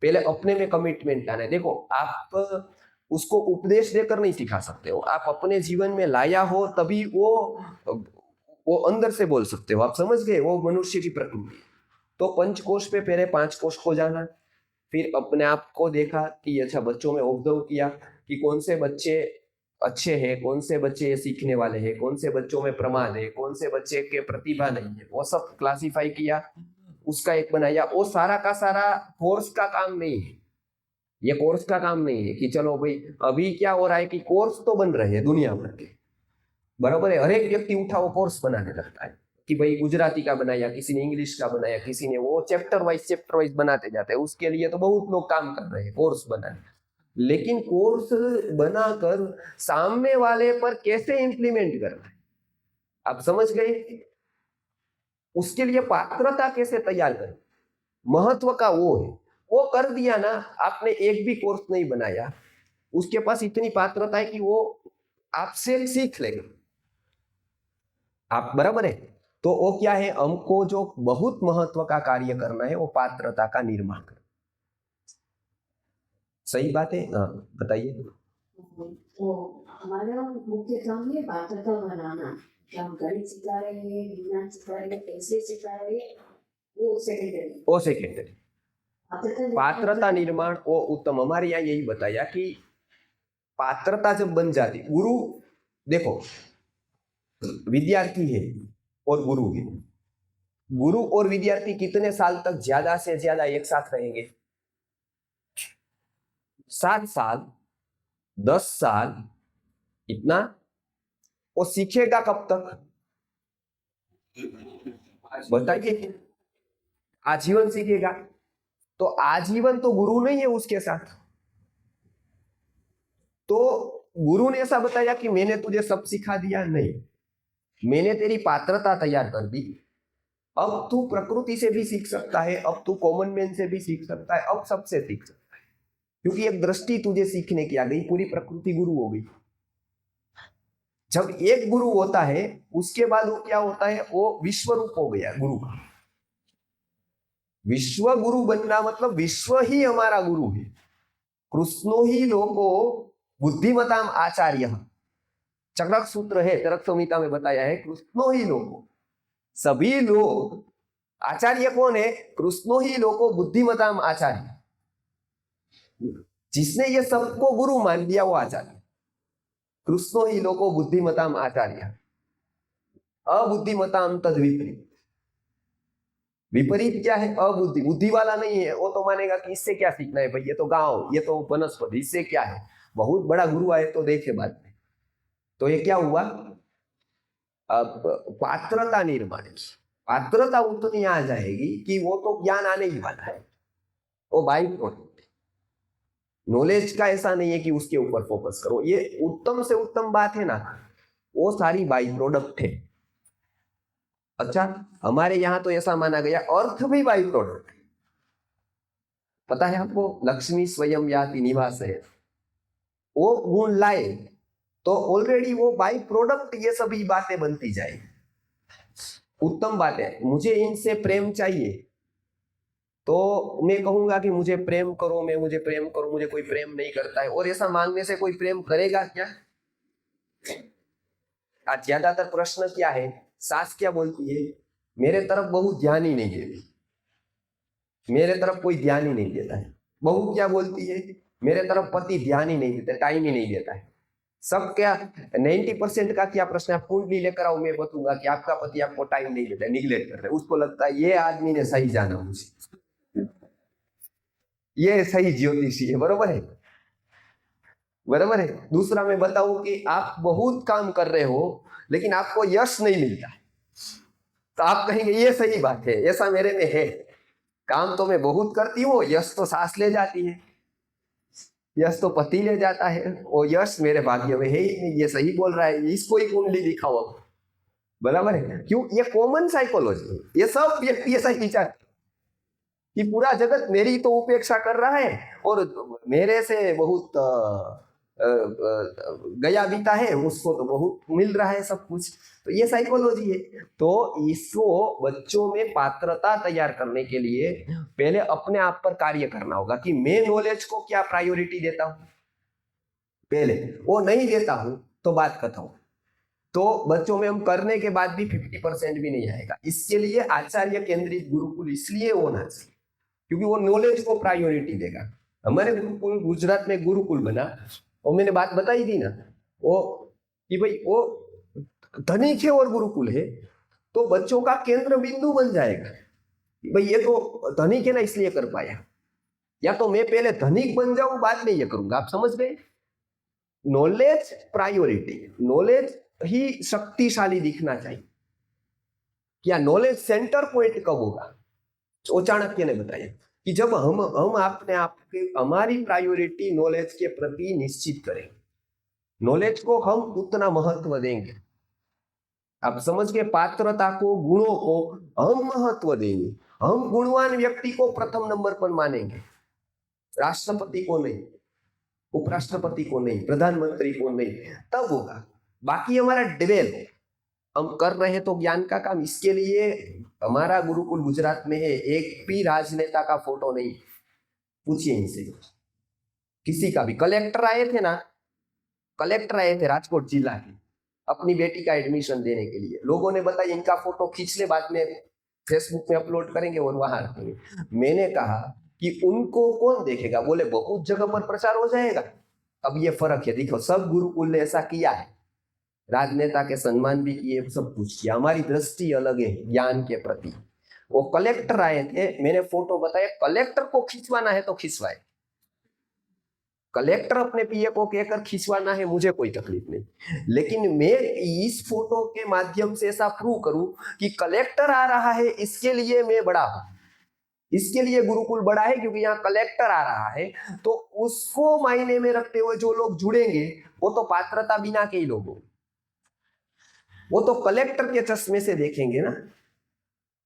पहले अपने में कमिटमेंट लाना है। देखो, आप उसको उपदेश देकर नहीं सिखा सकते हो, आप अपने जीवन में लाया हो तभी वो अंदर से बोल सकते हो। आप समझ गए? वो मनुष्य की प्रकृति है। तो पंचकोश पे पहले 5 कोश को जाना, फिर अपने आप को देखा कि अच्छा, बच्चों में ऑब्जर्व किया कि कौन से बच्चे अच्छे हैं, कौन से बच्चे ये सीखने वाले हैं, कौन से बच्चों में प्रमाद है, कौन से बच्चे के प्रतिभा नहीं है, वो सब क्लासिफाई किया, उसका एक बनाया। वो सारा का सारा कोर्स का काम नहीं है, ये कोर्स का काम नहीं है कि चलो भाई अभी क्या हो रहा है कि कोर्स तो बन रहे हैं दुनिया भर के, बराबर है। हर एक व्यक्ति उठा वो कोर्स बनाने लगता है कि भाई गुजराती का बनाया, किसी ने इंग्लिश का बनाया, किसी ने वो चैप्टर वाइज बनाते जाते हैं। उसके लिए तो बहुत लोग काम कर रहे हैं कोर्स बनाने, लेकिन कोर्स बनाकर सामने वाले पर कैसे इंप्लीमेंट करना है, आप समझ गए? उसके लिए पात्रता कैसे तैयार करें, महत्व का वो है। वो कर दिया ना, आपने एक भी कोर्स नहीं बनाया, उसके पास इतनी पात्रता है कि वो आपसे सीख लेगा, आप बराबर है। तो वो क्या है, हमको जो बहुत महत्व का कार्य करना है वो पात्रता का निर्माण करना। सही बात है? हाँ बताइए। तो हमारा मुख्य काम है पात्रता बनाना। क्या हम गणित सिखा रहे हैं, विज्ञान सिखा रहे हैं, कैसे सिखा रहे हैं, वो सेकेंडरी। पात्रता निर्माण वो उत्तम। हमारे यहाँ यही बताया कि पात्रता जब बन जाती, गुरु देखो, विद्यार्थी है और गुरु है। गुरु और विद्यार्थी कितने साल तक ज्यादा से ज्यादा एक साथ रहेंगे? 7 साल, 10 साल, इतना। वो सीखेगा कब तक बताइए? आजीवन सीखेगा। तो आजीवन तो गुरु नहीं है उसके साथ। तो गुरु ने ऐसा बताया कि मैंने तुझे सब सिखा दिया, नहीं, मैंने तेरी पात्रता तैयार कर दी। अब तू प्रकृति से भी सीख सकता है, अब तू कॉमन मैन से भी सीख सकता है, अब सबसे सीख सकता है, क्योंकि एक दृष्टि तुझे सीखने की आ गई, पूरी प्रकृति गुरु हो गई। जब एक गुरु होता है उसके बाद वो क्या होता है, वो विश्व रूप हो गया गुरु का। विश्व गुरु बनना मतलब विश्व ही हमारा गुरु है। कृष्णो ही लोको बुद्धिमताम आचार्य, चरक सूत्र है, चरक संहिता में बताया है, कृष्णो ही लोको, सभी लोग, आचार्य कौन है? कृष्णो ही लोको बुद्धिमताम आचार्य, जिसने ये सबको गुरु मान लिया वो आचार्य। कृष्णो ही लोको बुद्धिमताम आचार्य, अबुद्धिमताम तद विपरीत। विपरीत क्या है? अबुद्धि। बुद्धि वाला नहीं है, वो तो मानेगा कि इससे क्या सीखना है भाई, ये तो गांव, ये तो वनस्पति, इससे क्या है, बहुत बड़ा गुरु आए तो देखे बाद में। तो ये क्या हुआ? अब पात्रता निर्माण की, पात्रता उतनी आ जाएगी कि वो तो ज्ञान आने ही वाला है, वो बाई प्रोडक्ट। नॉलेज का ऐसा नहीं है कि उसके ऊपर फोकस करो, ये उत्तम से उत्तम बात है ना, वो सारी बाई प्रोडक्ट है। अच्छा, हमारे यहां तो ऐसा माना गया अर्थ भी बाई प्रोडक्ट। पता है आपको, लक्ष्मी स्वयं याति निवास है, वो गुण लाए तो ऑलरेडी वो बाई प्रोडक्ट ये सभी बातें बनती जाए। उत्तम बात है, मुझे इनसे प्रेम चाहिए तो मैं कहूंगा कि मुझे प्रेम करो, मैं मुझे प्रेम करो, मुझे कोई प्रेम नहीं करता है, और ऐसा मांगने से कोई प्रेम करेगा क्या? आज ज्यादातर प्रश्न क्या है, सास क्या बोलती है, मेरे तरफ बहू ध्यान ही नहीं देती, मेरे तरफ कोई ध्यान ही नहीं देता है। बहू क्या बोलती है, मेरे तरफ पति ध्यान ही नहीं देता, टाइम ही नहीं देता है। सब क्या 90% का क्या प्रश्न है, आप कुंडली लेकर आओ, मैं बताऊंगा कि आपका पति आपको टाइम नहीं देता है, निगलेक्ट कर रहा है। उसको लगता है ये आदमी ने सही जाना मुझे, ये सही ज्योतिषी है, बरोबर है, बराबर है। दूसरा मैं बताऊं कि आप बहुत काम कर रहे हो लेकिन आपको यश नहीं मिलता, तो आप कहेंगे ये सही बात है, ऐसा मेरे में है, काम तो मैं बहुत करती हूँ, यश तो सास ले जाती है, यश तो पति ले जाता है, वो यश मेरे भाग्य में है ही नहीं, ये सही बोल रहा है, इसको ही कुंडली दिखाओ अब, बराबर है। क्यों? ये कॉमन साइकोलॉजी है, ये सब व्यक्ति ऐसा ही विचार कि पूरा जगत मेरी तो उपेक्षा कर रहा है और मेरे से बहुत गया बीता है, उसको तो बहुत मिल रहा है सब कुछ, तो ये साइकोलॉजी है। तो इसको बच्चों में पात्रता तैयार करने के लिए पहले अपने आप पर कार्य करना होगा कि मैं नॉलेज को क्या प्रायोरिटी देता हूं, पहले वो नहीं देता हूं तो बात खत्म। तो बच्चों में हम करने के बाद भी 50% भी नहीं आएगा। इसके लिए आचार्य केंद्रित गुरुकुल इसलिए होना चाहिए क्योंकि वो नॉलेज को प्रायोरिटी देगा। हमारे गुरुकुल गुजरात में गुरुकुल बना और मैंने बात बताई थी ना, वो कि भाई वो धनिक है और गुरुकुल है तो बच्चों का केंद्र बिंदु बन जाएगा। भाई ये तो धनिक है ना इसलिए कर पाया, या तो मैं पहले धनिक बन जाऊं बाद में ये करूंगा। आप समझ गए? नॉलेज प्रायोरिटी, नॉलेज ही शक्तिशाली दिखना चाहिए। क्या नॉलेज सेंटर पॉइंट कब होगा? तो चाणक्य ने बताया कि जब हम अपने आप के हमारी प्रायोरिटी नॉलेज के प्रति निश्चित करें, नॉलेज को हम उतना महत्व देंगे। आप समझ के पात्रता को, गुणों को हम महत्व देंगे, हम गुणवान व्यक्ति को प्रथम नंबर पर मानेंगे, राष्ट्रपति को नहीं, उपराष्ट्रपति को नहीं, प्रधानमंत्री को नहीं, तब होगा। बाकी हमारा डिवेल हम कर रहे हैं तो ज्ञान का काम, इसके लिए हमारा गुरुकुल गुजरात में है, एक भी राजनेता का फोटो नहीं, पूछिए इनसे किसी का भी। कलेक्टर आए थे ना, कलेक्टर आए थे राजकोट जिला के अपनी बेटी का एडमिशन देने के लिए, लोगों ने बताया इनका फोटो खींच ले, बाद में फेसबुक में अपलोड करेंगे और वहां रखेंगे। मैंने कहा कि उनको कौन देखेगा? बोले बहुत जगह पर प्रचार हो जाएगा। अब ये फर्क है, देखो सब गुरुकुल ने ऐसा किया है, राजनेता के सम्मान भी किए, सब कुछ किया, हमारी दृष्टि अलग है ज्ञान के प्रति। वो कलेक्टर आए थे, मैंने फोटो बताया, कलेक्टर को खिंचवाना है तो खिंचवाए, कलेक्टर अपने पीए को कहकर खिंचवाना है, मुझे कोई तकलीफ नहीं, लेकिन मैं इस फोटो के माध्यम से ऐसा प्रूव करूं कि कलेक्टर आ रहा है, इसके लिए मैं बड़ा हूं, इसके लिए गुरुकुल बड़ा है क्योंकि यहाँ कलेक्टर आ रहा है। तो उसको मायने में रखते हुए जो लोग जुड़ेंगे वो तो पात्रता बिना के ही लोग होंगे, वो तो कलेक्टर के चश्मे से देखेंगे ना।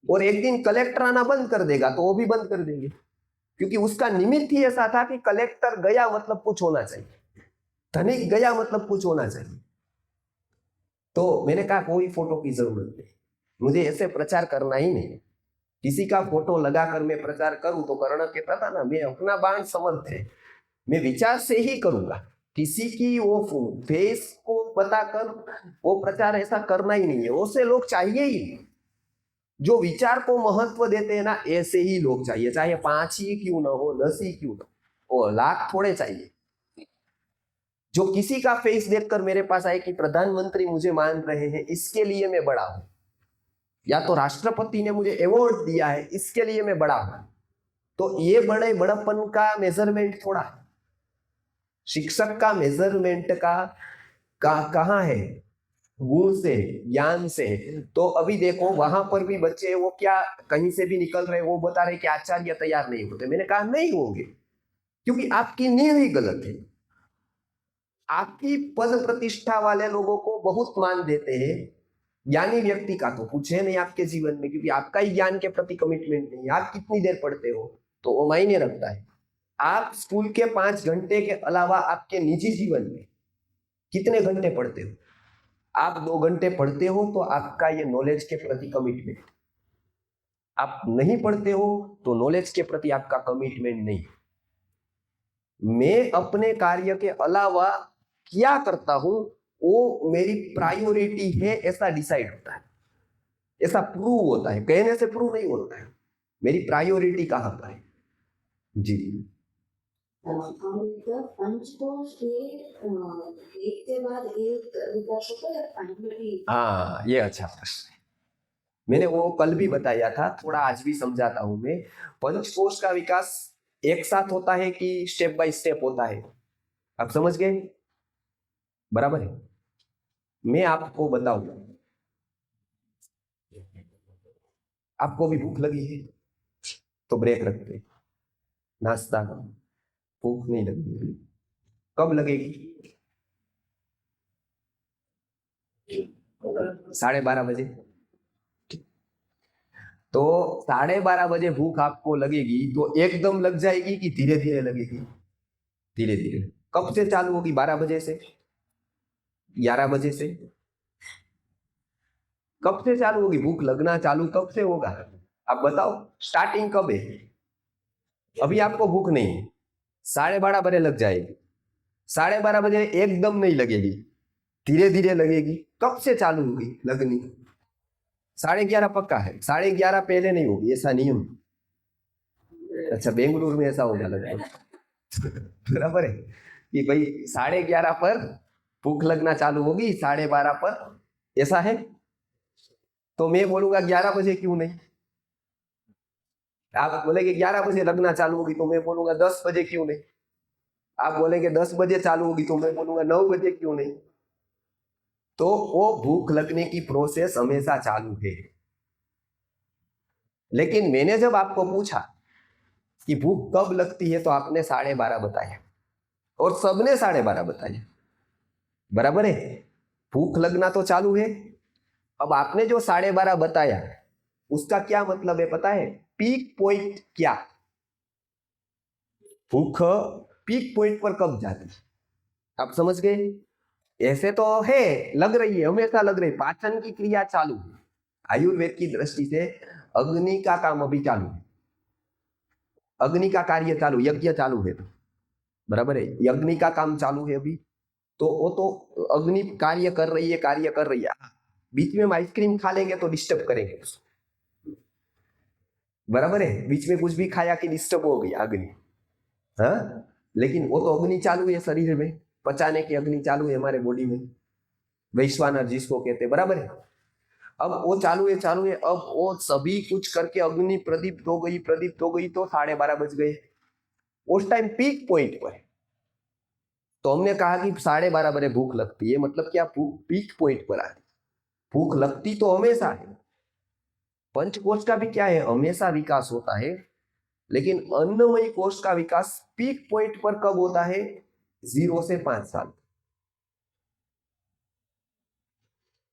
और एक दिन कलेक्टर आना बंद कर देगा तो वो भी बंद कर देंगे, क्योंकि उसका निमित्त ही ऐसा था कि कलेक्टर गया मतलब कुछ होना चाहिए, धनिक गया मतलब कुछ होना चाहिए। तो मैंने कहा कोई फोटो की जरूरत नहीं, मुझे ऐसे प्रचार करना ही नहीं। किसी का फोटो लगाकर मैं प्रचार करूं तो कर्ण कहता था ना, मैं अपना बाण समर्थ है, मैं विचार से ही करूंगा, किसी की वो फेस को बताकर वो प्रचार ऐसा करना ही नहीं है, उससे लोग चाहिए ही नहीं। जो विचार को महत्व देते हैं ना, ऐसे ही लोग चाहिए, चाहे 5 ही क्यों ना हो, 10 ही क्यों ना हो, वो लाख थोड़े चाहिए। जो किसी का फेस देखकर मेरे पास आए कि प्रधानमंत्री मुझे मान रहे हैं, इसके लिए मैं बड़ा हूं, या तो राष्ट्रपति ने मुझे अवार्ड दिया है, इसके लिए मैं बड़ा हूं, तो ये बड़े बड़प्पन का मेजरमेंट थोड़ा है। शिक्षक का मेजरमेंट कहाँ है? गुण से, ज्ञान से। तो अभी देखो वहां पर भी बच्चे वो क्या कहीं से भी निकल रहे, वो बता रहे कि आचार्य तैयार नहीं होते। मैंने कहा नहीं होंगे, क्योंकि आपकी नींव ही गलत है। आपकी पद प्रतिष्ठा वाले लोगों को बहुत मान देते हैं, ज्ञानी व्यक्ति का तो कुछ है नहीं आपके जीवन में, क्योंकि आपका ही ज्ञान के प्रति कमिटमेंट नहीं है। आप कितनी देर पढ़ते हो तो वो मायने रखता है। आप स्कूल के 5 घंटे के अलावा आपके निजी जीवन में कितने घंटे पढ़ते हो? आप 2 घंटे पढ़ते हो तो आपका ये नॉलेज के प्रति कमिटमेंट। आप नहीं पढ़ते हो तो नॉलेज के प्रति आपका कमिटमेंट नहीं। मैं अपने कार्य के अलावा क्या करता हूं वो मेरी प्रायोरिटी है, ऐसा डिसाइड होता है, ऐसा प्रूव होता है। कहने से प्रूव नहीं होता है, मेरी प्रायोरिटी कहां पर है। जी पंचकोश के एक के बाद एक विकास होता है प्राइमरी। हाँ, ये अच्छा प्रश्न है। मैंने वो कल भी बताया था, थोड़ा आज भी समझाता हूं मैं। पंचकोश का विकास एक साथ होता है कि स्टेप बाय स्टेप होता है? आप समझ गए? बराबर है। मैं आपको बताऊंगा, आपको भी भूख लगी है तो ब्रेक रखते, नाश्ता, भूख नहीं लगी, कब लगेगी? 12:30 बजे। तो 12:30 बजे भूख आपको लगेगी तो एकदम लग जाएगी कि धीरे धीरे लगेगी? धीरे धीरे। कब से चालू होगी? 12 बजे से, 11 बजे से? कब से चालू होगी भूख लगना? चालू कब से होगा? आप बताओ, स्टार्टिंग कब है? अभी आपको भूख नहीं है, 12:30 बजे लग जाएगी। 12:30 बजे एकदम नहीं लगेगी, धीरे धीरे लगेगी। कब से चालू होगी लगनी? 11:30 पक्का है, 11:30 पहले नहीं होगी, ऐसा नियम। अच्छा, बेंगलुरु में ऐसा होगा लगभग। बराबर है कि भाई 11:30 पर भूख लगना चालू होगी, 12:30 पर, ऐसा है। तो मैं बोलूंगा 11 बजे क्यों नहीं? आप बोलेंगे 11 बजे लगना चालू होगी, तो मैं बोलूंगा 10 बजे क्यों नहीं? आप बोलेंगे 10 बजे चालू होगी, तो मैं बोलूंगा 9 बजे क्यों नहीं? तो वो भूख लगने की प्रोसेस हमेशा चालू है। लेकिन मैंने जब आपको पूछा कि भूख कब लगती है, तो आपने 12:30 बताया, और सबने 12:30 बताया। बराबर है, भूख लगना तो चालू है। अब आपने जो 12:30 बताया, उसका क्या मतलब है पता है? पीक पॉइंट क्या? भूख पीक पॉइंट पर कब जाती? आप समझ गए? ऐसे तो है, लग रही है, हमेशा लग रही है, पाचन की क्रिया चालू है। आयुर्वेद की दृष्टि से अग्नि का काम अभी चालू है, अग्नि का कार्य चालू, यज्ञ चालू है, बराबर है, अग्नि का काम चालू है अभी। तो वो तो अग्नि कार्य कर रही है, कार्य कर रही है। बीच में हम आइसक्रीम खा लेंगे तो डिस्टर्ब करेंगे उसको, बराबर है, बीच में कुछ भी खाया कि डिस्टर्ब हो गई अग्नि। हाँ, लेकिन वो तो अग्नि चालू है शरीर में, पचाने की अग्नि चालू है हमारे बॉडी में, वैश्वानर जिसको कहते हैं, बराबर है। अब वो चालू है, चालू है, अब वो सभी कुछ करके अग्नि प्रदीप्त हो गई, प्रदीप्त हो गई, तो 12:30 बज गए। उस टाइम पीक पॉइंट पर है। तो हमने कहा कि 12:30 बजे भूख लगती है, मतलब क्या? भूख पीक पॉइंट पर आती। भूख लगती तो हमेशा है। पंचकोश का भी क्या है? हमेशा विकास होता है। लेकिन अन्नमयी कोश का विकास पीक पॉइंट पर कब होता है? 0 से 5 साल।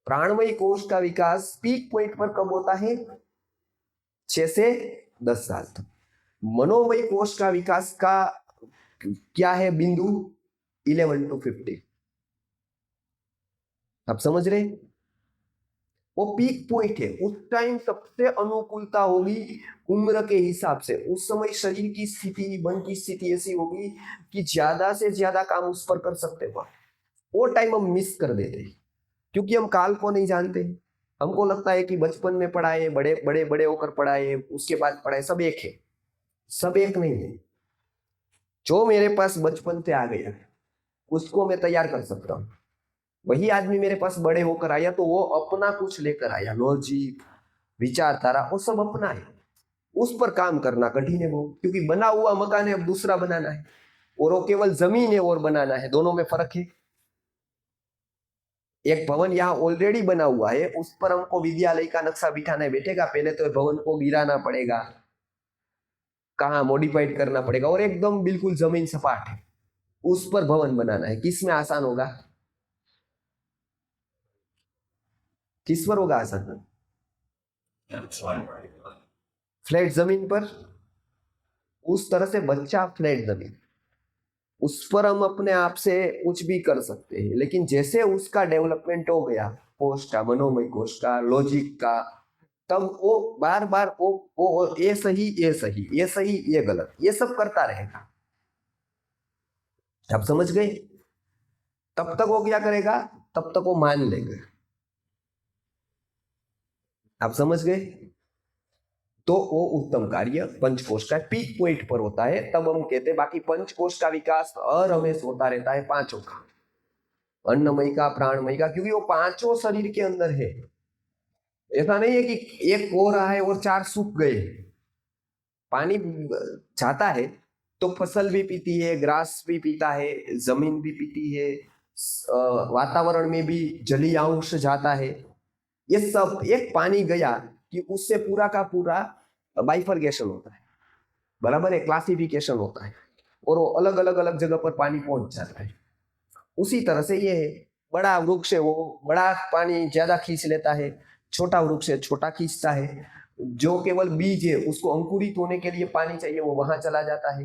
प्राणमयी कोश का विकास पीक पॉइंट पर कब होता है? 6 से 10 साल तक। मनोमयी कोश का विकास का क्या है बिंदु? 11 to 15। आप समझ रहे? वो पीक पॉइंट है, उस टाइम सबसे अनुकूलता होगी उम्र के हिसाब से। उस समय शरीर की स्थिति, मन की स्थिति ऐसी होगी कि ज्यादा से ज्यादा काम उस पर कर सकते हो। वो टाइम हम मिस कर देते हैं क्योंकि हम काल को नहीं जानते। हमको लगता है कि बचपन में पढ़ाए, बड़े बड़े बड़े होकर पढ़ाए, उसके बाद पढ़ाए, सब एक है। सब एक नहीं है। जो मेरे पास बचपन से आ गया उसको मैं तैयार कर सकता हूँ। वही आदमी मेरे पास बड़े होकर आया तो वो अपना कुछ लेकर आया, लॉजिक, विचारधारा, वो सब अपना है। उस पर काम करना कठिन है बहुत, क्योंकि बना हुआ मकान है, अब दूसरा बनाना है, और वो केवल जमीन है और बनाना है, दोनों में फर्क है। एक भवन यहाँ ऑलरेडी बना हुआ है, उस पर हमको विद्यालय का नक्शा बिठाना है, बैठेगा पहले तो भवन को गिराना पड़ेगा, कहाँ मॉडिफाइड करना पड़ेगा, और एकदम बिल्कुल जमीन सपाट है, उस पर भवन बनाना है। किस में आसान होगा? किस पर होगा आसान? फ्लैट जमीन पर। उस तरह से बच्चा फ्लैट जमीन, उस पर हम अपने आप से कुछ भी कर सकते हैं। लेकिन जैसे उसका डेवलपमेंट हो गया, कोश का, मनोमय कोश का, लॉजिक का, तब वो बार बार वो ये सही, ये सही, ये सही, ये गलत, ये सब करता रहेगा। आप समझ गए? तब तक वो क्या करेगा? तब तक वो मान लेगा। आप समझ गए? तो वो उत्तम कार्य पंचकोश का पीक पॉइंट पर होता है, तब हम कहते हैं। बाकी पंचकोश का विकास हमेश होता रहता है, पांचों का, अन्नमय का, प्राणमय का, क्योंकि वो पांचों शरीर के अंदर है। ऐसा नहीं है कि एक हो रहा है और चार सूख गए। पानी जाता है तो फसल भी पीती है, ग्रास भी पीता है, जमीन भी पीती है, वातावरण में भी जलीय अंश जाता है। ये सब एक पानी गया कि उससे पूरा का पूरा बाइफर्गेशन होता है, बराबर है, क्लासिफिकेशन होता है, और वो अलग अलग अलग जगह पर पानी पहुंच जाता है। उसी तरह से ये है, बड़ा वृक्ष है वो बड़ा पानी ज्यादा खींच लेता है, छोटा वृक्ष है छोटा खींचता है। जो केवल बीज है उसको अंकुरित होने के लिए पानी चाहिए, वो वहां चला जाता है।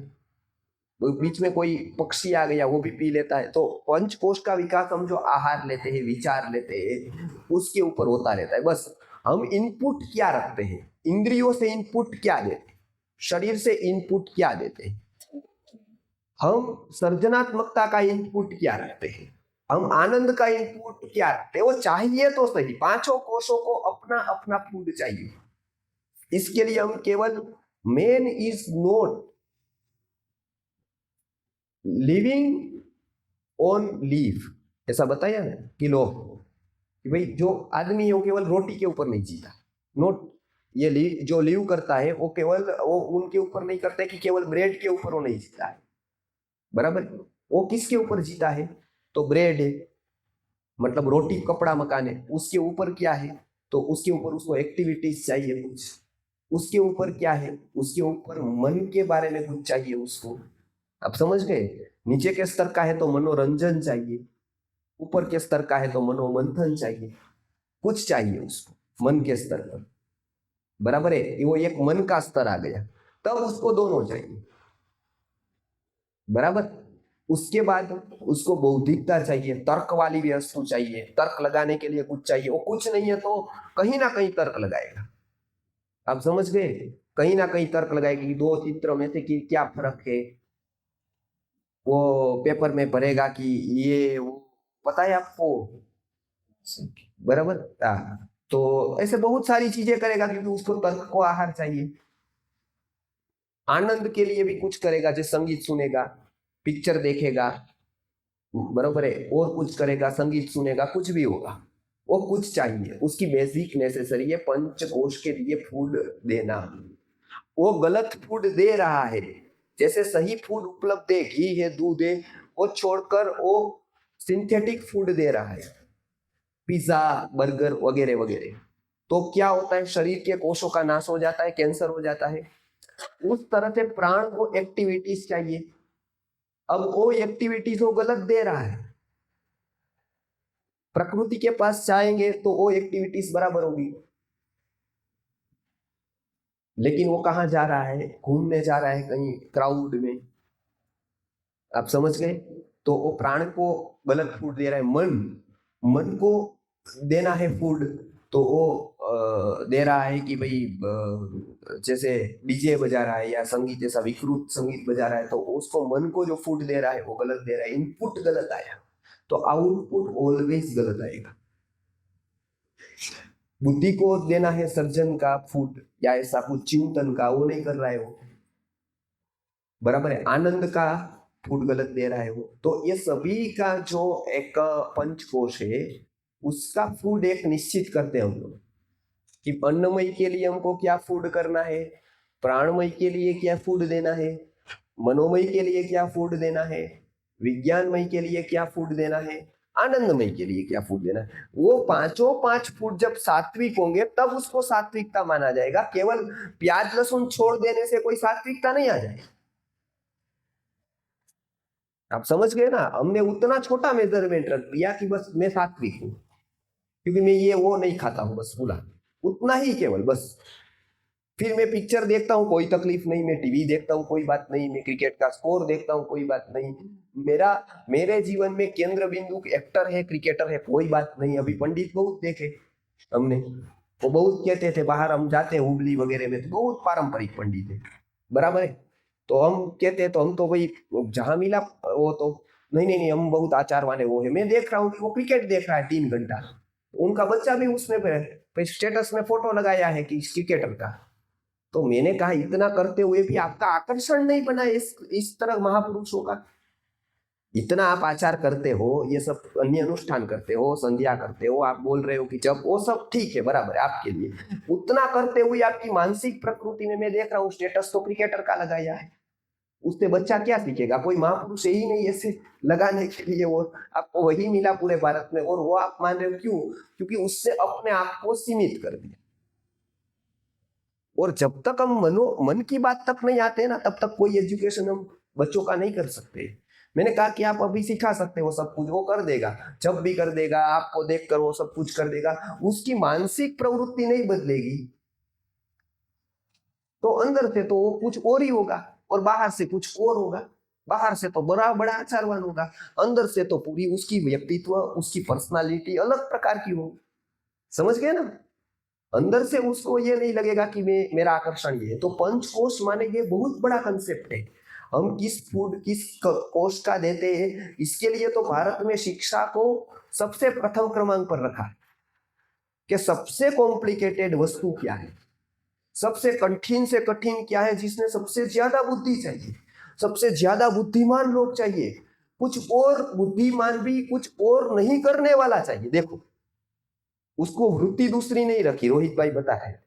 बीच में कोई पक्षी आ गया, वो भी पी लेता है। तो पंचकोश का विकास हम जो आहार लेते हैं, विचार लेते हैं, उसके ऊपर होता रहता है। बस हम इनपुट क्या रखते हैं, इंद्रियों से इनपुट क्या देते हैं, शरीर से इनपुट क्या देते हैं, हम सर्जनात्मकता का इनपुट क्या रखते हैं, हम आनंद का इनपुट क्या रखते हैं। वो चाहिए तो सही, पांचों कोशों को अपना अपना फूड चाहिए। इसके लिए हम केवल man is not living on leaf, ऐसा बताया ना कि लोग, कि भाई जो आदमी है वो केवल रोटी के ऊपर नहीं जीता। नोट, ये जो लिव करता है वो केवल वो उनके ऊपर नहीं करता है कि केवल ब्रेड के ऊपर वो नहीं जीता है, बराबर। वो किसके ऊपर जीता है? तो ब्रेड है, मतलब रोटी, कपड़ा, मकान है, उसके ऊपर क्या है? तो उसके ऊपर उसको एक्टिविटीज चाहिए कुछ। उसके ऊपर क्या है? उसके ऊपर मन के बारे में कुछ चाहिए उसको। आप समझ गए? नीचे के स्तर का है तो मनोरंजन चाहिए, ऊपर के स्तर का है तो मनोमंथन चाहिए, कुछ चाहिए उसको मन के स्तर पर, बराबर है। वो एक मन का स्तर आ गया, तब उसको दोनों चाहिए, बराबर। उसके बाद उसको बौद्धिकता चाहिए, तर्क वाली भी वस्तु चाहिए, तर्क लगाने के लिए कुछ चाहिए। वो कुछ नहीं है तो कहीं ना कहीं तर्क लगाएगा। आप समझ गए? कहीं ना कहीं तर्क लगाएगा कि दो चित्रों में से कि क्या फर्क है। वो पेपर में भरेगा कि ये वो, पता है आपको, बराबर। तो ऐसे बहुत सारी चीजें करेगा क्योंकि उसको तर्क को आहार चाहिए। आनंद के लिए भी कुछ करेगा, जैसे संगीत सुनेगा, पिक्चर देखेगा, बराबर है, और कुछ करेगा, संगीत सुनेगा, कुछ भी होगा, वो कुछ चाहिए। उसकी बेसिक नेसेसरी है पंचकोश के लिए फूड देना। वो गलत फूड दे रहा है, जैसे सही फूड उपलब्ध है, घी है, दूध है, वो छोड़कर वो सिंथेटिक फूड दे रहा है, पिज्जा, बर्गर वगैरह वगैरह। तो क्या होता है? शरीर के कोशों का नाश हो जाता है, कैंसर हो जाता है। उस तरह से प्राण को एक्टिविटीज चाहिए। अब वो एक्टिविटीज वो गलत दे रहा है, प्रकृति के पास जाएंगे तो वो एक्टिविटीज बराबर होगी। लेकिन वो कहाँ जा रहा है? घूमने जा रहा है कहीं क्राउड में। आप समझ गए? तो वो प्राण को गलत फूड दे रहा है। मन को देना है फूड, तो वो दे रहा है कि भाई जैसे डीजे बजा रहा है या संगीत ऐसा विकृत संगीत बजा रहा है, तो उसको मन को जो फूड दे रहा है वो गलत दे रहा है, इनपुट गलत आया तो आउटपुट ऑलवेज गलत आएगा। बुद्धि को देना है सर्जन का फूड या ऐसा कुछ चिंतन का, वो नहीं कर रहा है वो, बराबर है। आनंद का फूड गलत दे रहा है वो। तो ये सभी का जो एक पंचकोश है उसका फूड एक निश्चित करते हैं हम लोग कि अन्नमय के लिए हमको क्या फूड करना है, प्राणमय के लिए क्या फूड देना है, मनोमय के लिए क्या फूड देना है, विज्ञानमय के लिए क्या फूड देना है, आनंदमय के लिए क्या फूड देना है। वो पांचों पांच फूड जब सात्विक होंगे तब उसको सात्विकता माना जाएगा। केवल प्याज लहसुन छोड़ देने से कोई सात्विकता नहीं आ जाएगी। आप समझ गए ना, हमने उतना छोटा मेजरमेंट रख दिया कि बस मैं सात्विक हूं क्योंकि मैं ये वो नहीं खाता हूं, बस पूरा उतना ही केवल बस। फिर मैं पिक्चर देखता हूँ कोई तकलीफ नहीं, मैं टीवी देखता हूँ कोई बात नहीं, मैं क्रिकेट का स्कोर देखता हूँ कोई बात नहीं, मेरे जीवन में केंद्र बिंदु एक्टर है क्रिकेटर है कोई बात नहीं। अभी पंडित बहुत देखे हमने, वो बहुत कहते थे, बाहर हम जाते हैं हुबली वगैरह में तो बहुत पारंपरिक पंडित है, बराबर है। तो हम कहते हैं तो हम तो भाई जहां मिला वो तो नहीं नहीं नहीं हम बहुत आचारवान है वो है। मैं देख रहा हूँ कि वो क्रिकेट देख रहा है 3 घंटा, उनका बच्चा भी उसमें स्टेटस में फोटो लगाया है कि क्रिकेटर का। तो मैंने कहा इतना करते हुए भी आपका आकर्षण नहीं बना इस तरह महापुरुषों का। इतना आप आचार करते हो, ये सब अन्य अनुष्ठान करते हो, संध्या करते हो, आप बोल रहे हो कि जब वो सब ठीक है बराबर है आपके लिए, उतना करते हुए आपकी मानसिक प्रकृति में मैं देख रहा हूँ स्टेटस तो क्रिकेटर का लगाया है। उससे बच्चा क्या सीखेगा? कोई महापुरुष ही नहीं ऐसे लगाने के लिए, वो आपको वही मिला पूरे भारत में और वो आप मान रहे हो। क्यों? क्योंकि उससे अपने आप को सीमित कर दिया। और जब तक हम मन की बात तक नहीं आते ना तब तक कोई एजुकेशन हम बच्चों का नहीं कर सकते। मैंने कहा कि आप अभी सिखा सकते हो सब कुछ, वो कर देगा, जब भी कर देगा, आपको देखकर वो सब कुछ कर देगा, उसकी मानसिक प्रवृत्ति नहीं बदलेगी तो अंदर से तो वो कुछ और ही होगा और बाहर से कुछ और होगा। बाहर से तो बड़ा बड़ा आचारवान होगा, अंदर से तो पूरी उसकी व्यक्तित्व उसकी पर्सनालिटी अलग प्रकार की होगी। समझ गए ना? अंदर से उसको ये नहीं लगेगा कि मेरा आकर्षण ये है। तो पंचकोश माने ये बहुत बड़ा कंसेप्ट है। हम किस फूड किस कोश का देते हैं, इसके लिए तो भारत में शिक्षा को सबसे प्रथम क्रमांक पर रखा है कि सबसे कॉम्प्लिकेटेड वस्तु क्या है, सबसे कठिन से कठिन क्या है, जिसने सबसे ज्यादा बुद्धि चाहिए, सबसे ज्यादा बुद्धिमान लोग चाहिए, कुछ और बुद्धिमान भी कुछ और नहीं करने वाला चाहिए। देखो उसको वृत्ति दूसरी नहीं रखी, रोहित भाई बता है,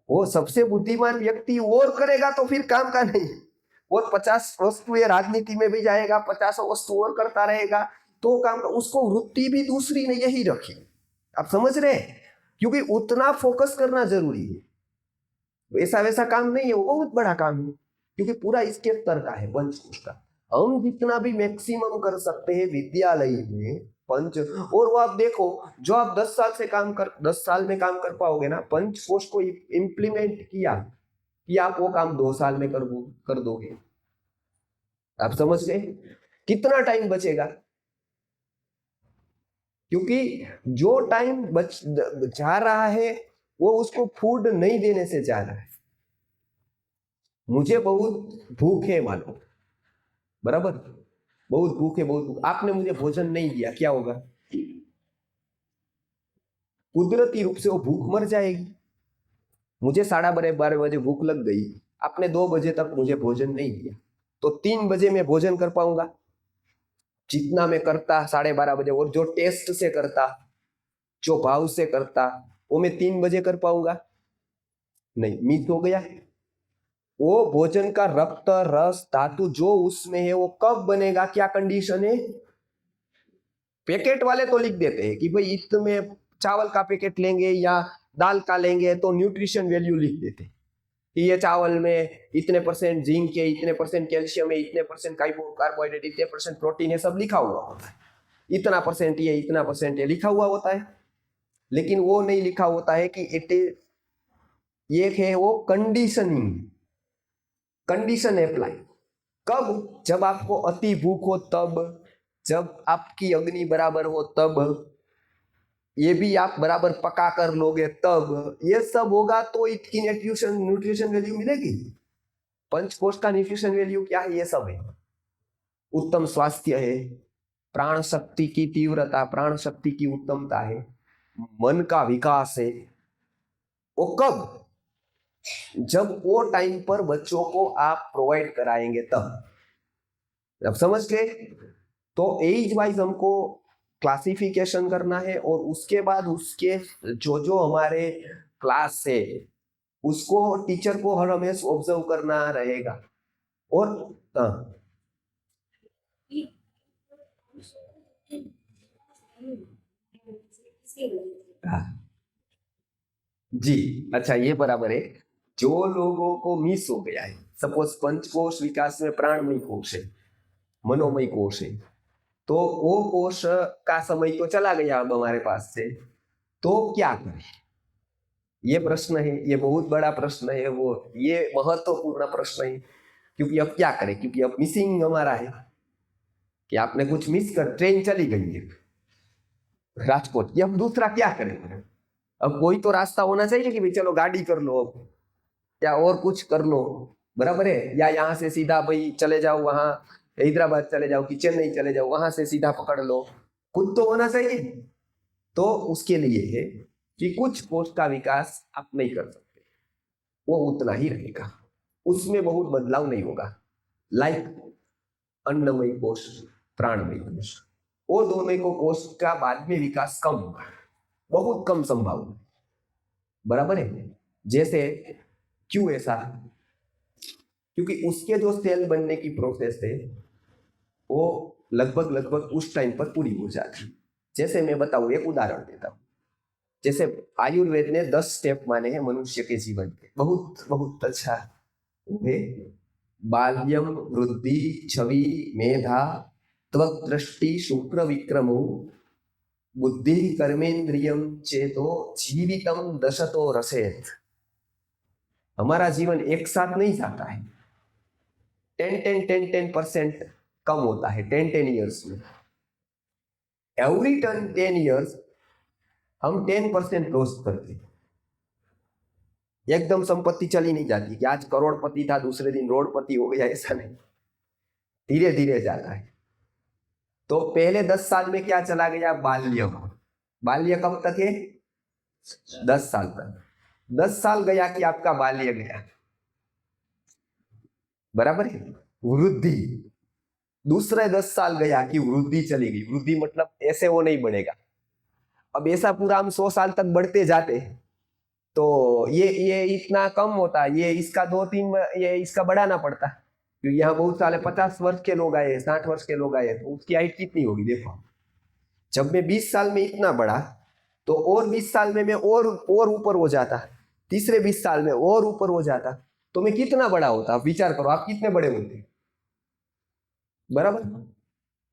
वो सबसे बुद्धिमान व्यक्ति और करेगा तो फिर काम का नहीं। और 50 वस्तु ये राजनीति में भी जाएगा, 50 वस्तु और करता रहेगा तो काम का। उसको वृत्ति भी दूसरी ने यही रखी। आप समझ रहे हैं? क्योंकि उतना फोकस करना जरूरी है। ऐसा वैसा काम नहीं है, वो बहुत बड़ा काम है क्योंकि पूरा इसके स्तर का है पंचकोश का। हम जितना भी मैक्सिमम कर सकते हैं विद्यालय में पंच, और वो आप देखो जो आप 10 साल में काम कर पाओगे ना, पंचकोश को इम्प्लीमेंट किया कि आप वो काम 2 साल में कर दोगे। आप समझ गए? कितना टाइम बचेगा? क्योंकि जो टाइम जा रहा है वो उसको फूड नहीं देने से जा रहा है। मुझे बहुत भूख है मानो, बराबर, बहुत भूख है, बहुत भूख, आपने मुझे भोजन नहीं दिया, क्या होगा? कुदरती रूप से वो भूख मर जाएगी। मुझे 12:30 बजे भूख लग गई, आपने 2 बजे तक मुझे भोजन नहीं दिया, तो 3 बजे मैं भोजन कर पाऊंगा? जितना मैं करता 12:30 बजे, और जो टेस्ट से करता, जो भाव से करता, वो मैं 3 बजे कर पाऊंगा? नहीं, मिस हो गया। वो भोजन का रक्त रस धातु जो उसमें है वो कब बनेगा, क्या कंडीशन है? पैकेट वाले तो लिख देते हैं कि भाई इसमें चावल का पैकेट लेंगे या दाल का लेंगे तो न्यूट्रिशन वैल्यू लिख देते हैं कि ये चावल में इतने % जिंक है, इतने % कैल्शियम है, इतने % कार्बोहाइड्रेट, इतने % प्रोटीन है, सब लिखा हुआ होता है। इतना % ये, इतना % ये लिखा हुआ होता है। लेकिन वो नहीं लिखा होता है कि ये है वो कंडीशनिंग, कंडीशन अप्लाई। कब? जब आपको अति भूख हो तब, जब आपकी अग्नि बराबर हो तब, ये भी आप बराबर पका कर लोगे तब ये सब होगा तो इसकी न्यूट्रिशन वैल्यू मिलेगी। पंचकोश का न्यूट्रिशन वैल्यू क्या है? ये सब है। उत्तम स्वास्थ्य है, प्राण शक्ति की तीव्रता, प्राण शक्ति की उत्तमता है, मन का विकास है। वो कब? जब वो टाइम पर बच्चों को आप प्रोवाइड कराएंगे तब। अब समझ गए? तो एज वाइज हमको क्लासिफिकेशन करना है और उसके बाद उसके जो जो हमारे क्लास है उसको टीचर को हर हमेशा ऑब्जर्व करना रहेगा। और जी अच्छा, ये बराबर है। जो लोगों को मिस हो गया है, सपोज पंचकोश विकास में प्राणमय कोश है, मनोमय कोश है, तो वो कोश का समय तो चला गया अब हमारे पास से, तो क्या करें? ये प्रश्न है, ये बहुत बड़ा प्रश्न है, वो ये महत्वपूर्ण प्रश्न है। क्योंकि अब क्या करें? क्योंकि अब मिसिंग हमारा है कि आपने कुछ मिस कर, ट्रेन चली गई है राजकोट की, अब दूसरा क्या करें? अब कोई तो रास्ता होना चाहिए कि भाई चलो गाड़ी कर लो अब, या और कुछ कर लो, बराबर है? या यहाँ से सीधा भाई चले जाओ, वहां हैदराबाद चले जाओ कि चेन्नई चले जाओ, वहां से सीधा पकड़ लो, कुछ तो होना चाहिए। तो उसके लिए है कि कुछ कोश का विकास आप नहीं कर सकते, वो उतना ही रहेगा, उसमें बहुत बदलाव नहीं होगा। लाइक अन्नमय कोश, प्राणमय कोश, वो दोनों को कोश का बाद में विकास कम होगा, बहुत कम संभावना, बराबर है? जैसे क्यों ऐसा? क्योंकि उसके जो सेल बनने की प्रोसेस है वो लगभग उस टाइम पर पूरी हो जाती। जैसे मैं बताऊं, एक उदाहरण देता हूं। जैसे आयुर्वेद ने 10 स्टेप माने हैं मनुष्य के जीवन के, बहुत बहुत अच्छा है। बाल्यम, वृद्धि, छवि, मेधा, त्वक, दृष्टि, शुक्र विक्रमो, बुद्धि, कर्मेंद्रियम, चेतो, जीवितम दशतो रसेत। हमारा जीवन एक साथ नहीं जाता है, 10% कम होता है 10 ईयर्स में। एवरी 10 ईयर्स हम 10% लॉस करते हैं। एकदम संपत्ति चली नहीं जाती कि आज करोड़पति था दूसरे दिन रोडपति हो गया, ऐसा नहीं, धीरे धीरे जाता है। तो पहले 10 साल में क्या चला गया? बाल्य। बाल्य कब तक है? 10 साल तक। 10 साल गया कि आपका बाल्य गया, बराबर है? वृद्धि, दूसरे 10 साल गया कि वृद्धि चली गई। वृद्धि मतलब ऐसे वो नहीं बढ़ेगा। अब ऐसा पूरा हम 100 साल तक बढ़ते जाते हैं तो ये इतना कम होता, ये इसका 2-3 ये इसका बढ़ाना पड़ता, क्योंकि यहाँ बहुत सारे 50 वर्ष के लोग आए, 60 वर्ष के लोग आए, तो उसकी हाइट कितनी होगी? देखो, जब मैं 20 साल में इतना बढ़ा तो और 20 साल में मैं और ऊपर हो जाता, तीसरे 20 साल में और ऊपर हो जाता, तो मैं कितना बड़ा होता? आप विचार करो, आप कितने बड़े होते, बराबर?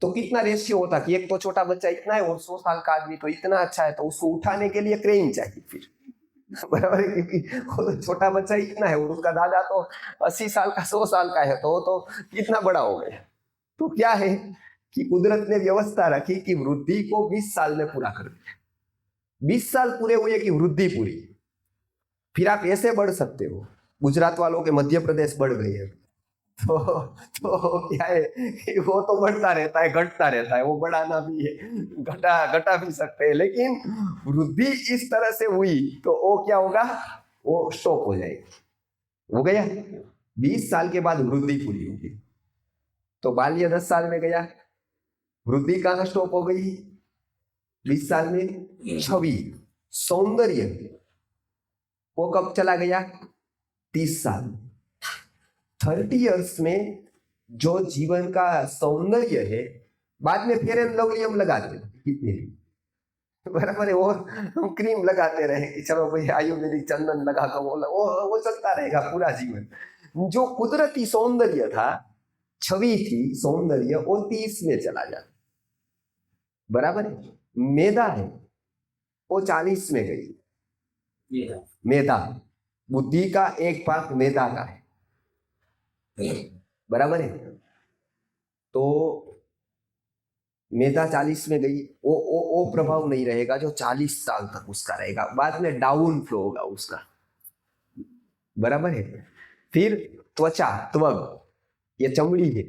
तो कितना रेशियो होता कि एक तो छोटा बच्चा इतना है और 100 साल का आदमी तो इतना अच्छा है, तो उसको उठाने के लिए क्रेन चाहिए फिर, बराबर है? क्योंकि छोटा बच्चा इतना है और उसका दादा तो 80 साल का, 100 साल का है, तो वो तो कितना बड़ा हो गया। तो क्या है कि कुदरत ने व्यवस्था रखी कि वृद्धि को 20 साल में पूरा कर दिया। 20 साल पूरे हुए कि वृद्धि पूरी, फिर आप ऐसे बढ़ सकते हो। गुजरात वालों के मध्य प्रदेश बढ़ गए हैं, तो क्या है कि वो तो बढ़ता रहता है, घटता रहता है, वो बढ़ाना भी है, घटा भी सकते हैं, लेकिन वृद्धि इस तरह से हुई तो वो क्या होगा? वो स्टॉप हो जाएगी। हो गया 20 साल के बाद वृद्धि पूरी होगी। तो बाल्य 10 साल में गया, वृद्धि कहाँ स्टॉप हो गई? 20 साल में। छवि, सौंदर्य, वो कब चला गया? 30 साल। 30 इयर्स में जो जीवन का सौंदर्य है, बाद में फेयर एंड लवली हम लगाते कितने भी, बराबर है? और हम क्रीम लगाते रहे कि चलो भाई आयुर्वेदिक चंदन लगा कर वो चलता रहेगा पूरा जीवन। जो कुदरती सौंदर्य था, छवि थी, सौंदर्य, वो 30 में चला जाता, बराबर है? मेधा है वो 40 में गई। मेधा, बुद्धि का एक भाग मेधा का है, बराबर है? तो मेधा 40 में गई, वो प्रभाव नहीं रहेगा जो 40 साल तक उसका रहेगा, बाद में डाउन फ्लो होगा उसका, बराबर है। फिर त्वचा, त्वग, ये चमड़ी है,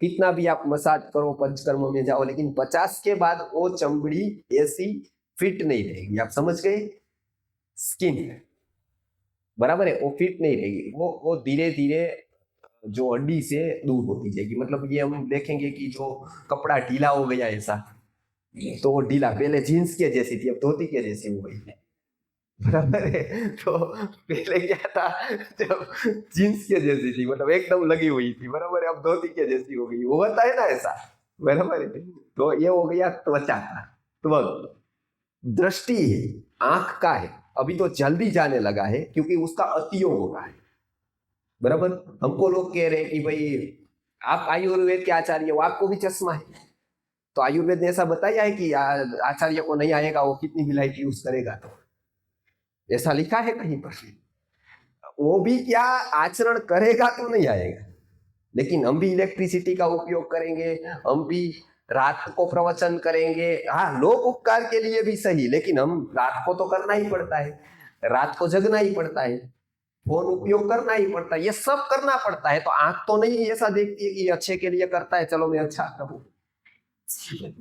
कितना भी आप मसाज करो, पंचकर्म में जाओ, लेकिन 50 के बाद वो चमड़ी ऐसी फिट नहीं रहेगी, आप समझ गए। स्किन, बराबर है, वो फिट नहीं रहेगी, वो धीरे धीरे जो हड्डी से दूर होती जाएगी। मतलब ये हम देखेंगे कि जो कपड़ा ढीला हो गया ऐसा, तो वो ढीला, पहले जीन्स के जैसी थी अब धोती के जैसी हो गई है, बराबर है। तो पहले क्या था, जब जीन्स के जैसी थी, मतलब एकदम लगी हुई थी, बराबर है, अब धोती के जैसी हो गई, वो होता है ना ऐसा, बराबर है। तो ये हो गया त्वचा का, त्वग। दृष्टि है, आंख का है, अभी तो जल्दी जाने लगा है क्योंकि उसका अतियोग हो रहा है, बराबर। हमको लोग कह रहे हैं कि भाई आप आयुर्वेद के आचार्य हो, आपको भी चश्मा है, तो आयुर्वेद ने ऐसा बताया है कि आचार्य को नहीं आएगा, वो कितनी भी लाइट यूज करेगा, तो ऐसा लिखा है कहीं पर। वो भी क्या आचरण करेगा तो नहीं आएगा, लेकिन हम भी इलेक्ट्रिसिटी का उपयोग करेंगे, हम भी रात को प्रवचन करेंगे, हाँ लोक उपकार के लिए भी सही, लेकिन हम रात को तो करना ही पड़ता है, रात को जगना ही पड़ता है, फोन उपयोग करना ही पड़ता है, ये सब करना पड़ता है। तो आंख तो नहीं ऐसा देखती है कि अच्छे के लिए करता है, चलो मैं अच्छा करूं,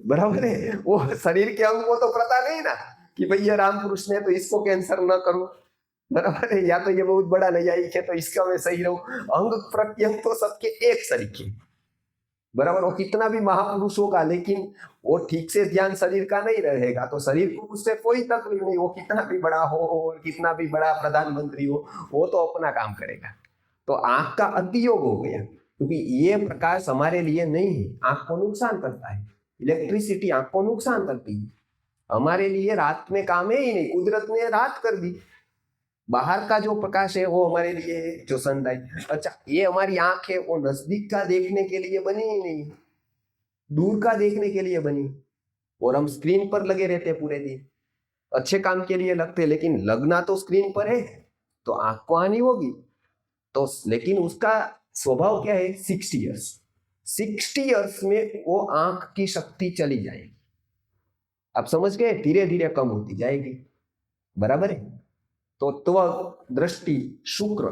बराबर है। वो शरीर के अंग को तो पता नहीं ना कि भाई ये राम पुरुष ने तो इसको कैंसर न करूं, बराबर है, या तो ये बहुत बड़ा न्यायिक है तो इसका मैं सही रहूं। अंग प्रत्यंग तो सबके एक सरीखे, बराबर। वो कितना भी महापुरुष होगा, लेकिन वो ठीक से ध्यान शरीर का नहीं रहेगा तो शरीर को उससे कोई तकलीफ नहीं, वो कितना भी बड़ा हो और कितना भी बड़ा प्रधानमंत्री हो, वो तो अपना काम करेगा। तो आंख का अतियोग हो गया, क्योंकि ये प्रकाश हमारे लिए नहीं है, आंख को नुकसान करता है, इलेक्ट्रिसिटी आंख को नुकसान करती है, हमारे लिए रात में काम है ही नहीं, कुदरत ने रात कर दी। बाहर का जो प्रकाश है वो हमारे लिए है, जो सनलाइट। अच्छा, ये हमारी आंख है, वो नजदीक का देखने के लिए बनी ही नहीं, दूर का देखने के लिए बनी। और हम स्क्रीन पर लगे रहते हैं पूरे दिन, अच्छे काम के लिए लगते, लेकिन लगना तो स्क्रीन पर है, तो आंख को हानि होगी। तो लेकिन उसका स्वभाव क्या है, 60 ईयर्स, 60 ईयर्स में वो आंख की शक्ति चली जाएगी, आप समझ गए, धीरे धीरे कम होती जाएगी, बराबर है। तो त्वक, दृष्टि, शुक्र,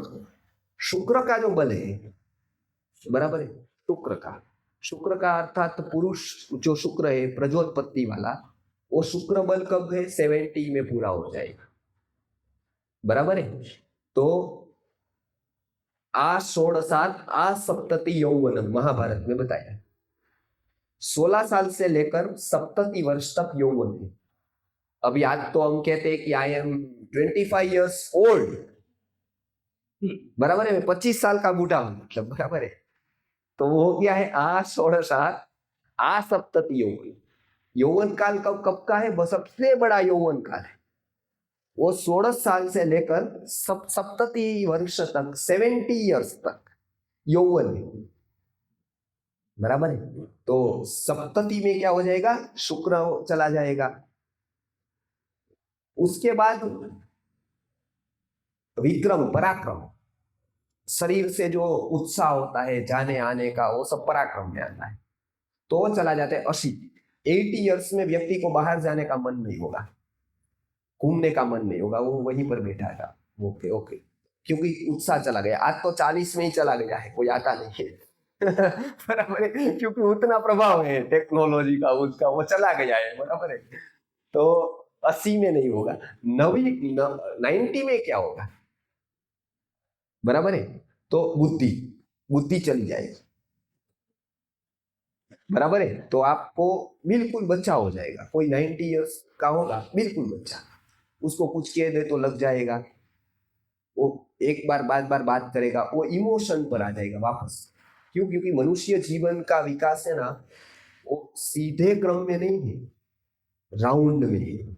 शुक्र का जो बल है, बराबर है, शुक्र का अर्थात पुरुष जो शुक्र है प्रजोत्पत्ति वाला, वो शुक्र बल कब है, 70 में पूरा हो जाएगा, बराबर है। तो आ षोडशात आ सप्तति यौवन, महाभारत में बताया 16 साल से लेकर 70 वर्ष तक यौवन है। अभी आज तो हम कहते हैं कि आई एम 25 ईयर्स ओल्ड, बराबर है, मैं 25 साल का बूढ़ा हूं, मतलब बराबर है। तो वो क्या है, आ षोडशात आ सप्तति यौवन। यौवन काल कब कब का है, वो सबसे बड़ा यौवन काल है, वो 16 साल से लेकर 70 वर्ष तक, 70 ईयर्स तक यौवन है, बराबर है। तो सप्तति में क्या हो जाएगा, शुक्र चला जाएगा। उसके बाद विक्रम, पराक्रम, शरीर से जो उत्साह होता है जाने आने का, वो सब पराक्रम में आता है, तो वो चला जाता है 80 ईयर्स में। व्यक्ति को बाहर जाने का मन नहीं होगा, घूमने का मन नहीं होगा, वो वहीं पर बैठा था, ओके ओके, क्योंकि उत्साह चला गया। आज तो 40 में ही चला गया है, कोई आता नहीं है बराबर है, क्योंकि उतना प्रभाव है टेक्नोलॉजी का, उसका, वो चला गया है, बराबर है। तो 80 में नहीं होगा, 90 में क्या होगा, बराबर है। तो बुद्धि चली जाएगी, बराबर है। तो आपको बिल्कुल बच्चा हो जाएगा, कोई 90 ईयर्स का होगा, बिल्कुल बच्चा, उसको कुछ कह दे तो लग जाएगा, वो एक बार बात करेगा, वो इमोशन पर आ जाएगा वापस। क्यों, क्योंकि मनुष्य जीवन का विकास है ना, वो सीधे क्रम में नहीं है, राउंड में है।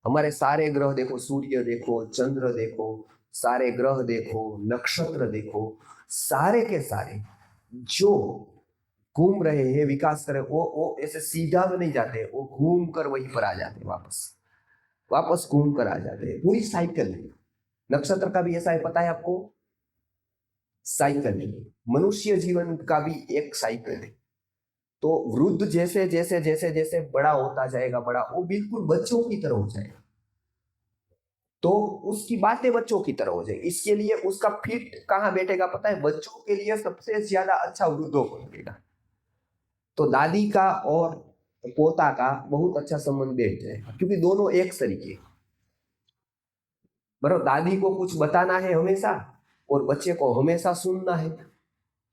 हमारे सारे ग्रह देखो, सूर्य देखो, चंद्र देखो, सारे ग्रह देखो, नक्षत्र देखो, सारे के सारे जो घूम रहे हैं, विकास कर रहे, वो ऐसे सीधा में नहीं जाते, वो घूम कर वहीं पर आ जाते, वापस घूम कर आ जाते हैं, पूरी साइकिल है। नक्षत्र का भी ऐसा है, पता है आपको, साइकिल है। मनुष्य जीवन का भी एक साइकिल है, तो वृद्ध जैसे जैसे जैसे जैसे बड़ा होता जाएगा, बड़ा, वो बिल्कुल बच्चों की तरह हो जाएगा, तो उसकी बातें बच्चों की तरह हो जाएगी। इसके लिए उसका फिट कहाँ बैठेगा पता है? बच्चों के लिए सबसे ज्यादा अच्छा वृद्धों को लगेगा। तो दादी का और पोता का बहुत अच्छा संबंध बैठ जाएगा, क्योंकि दोनों एक तरीके, बराबर। दादी को कुछ बताना है हमेशा और बच्चे को हमेशा सुनना है।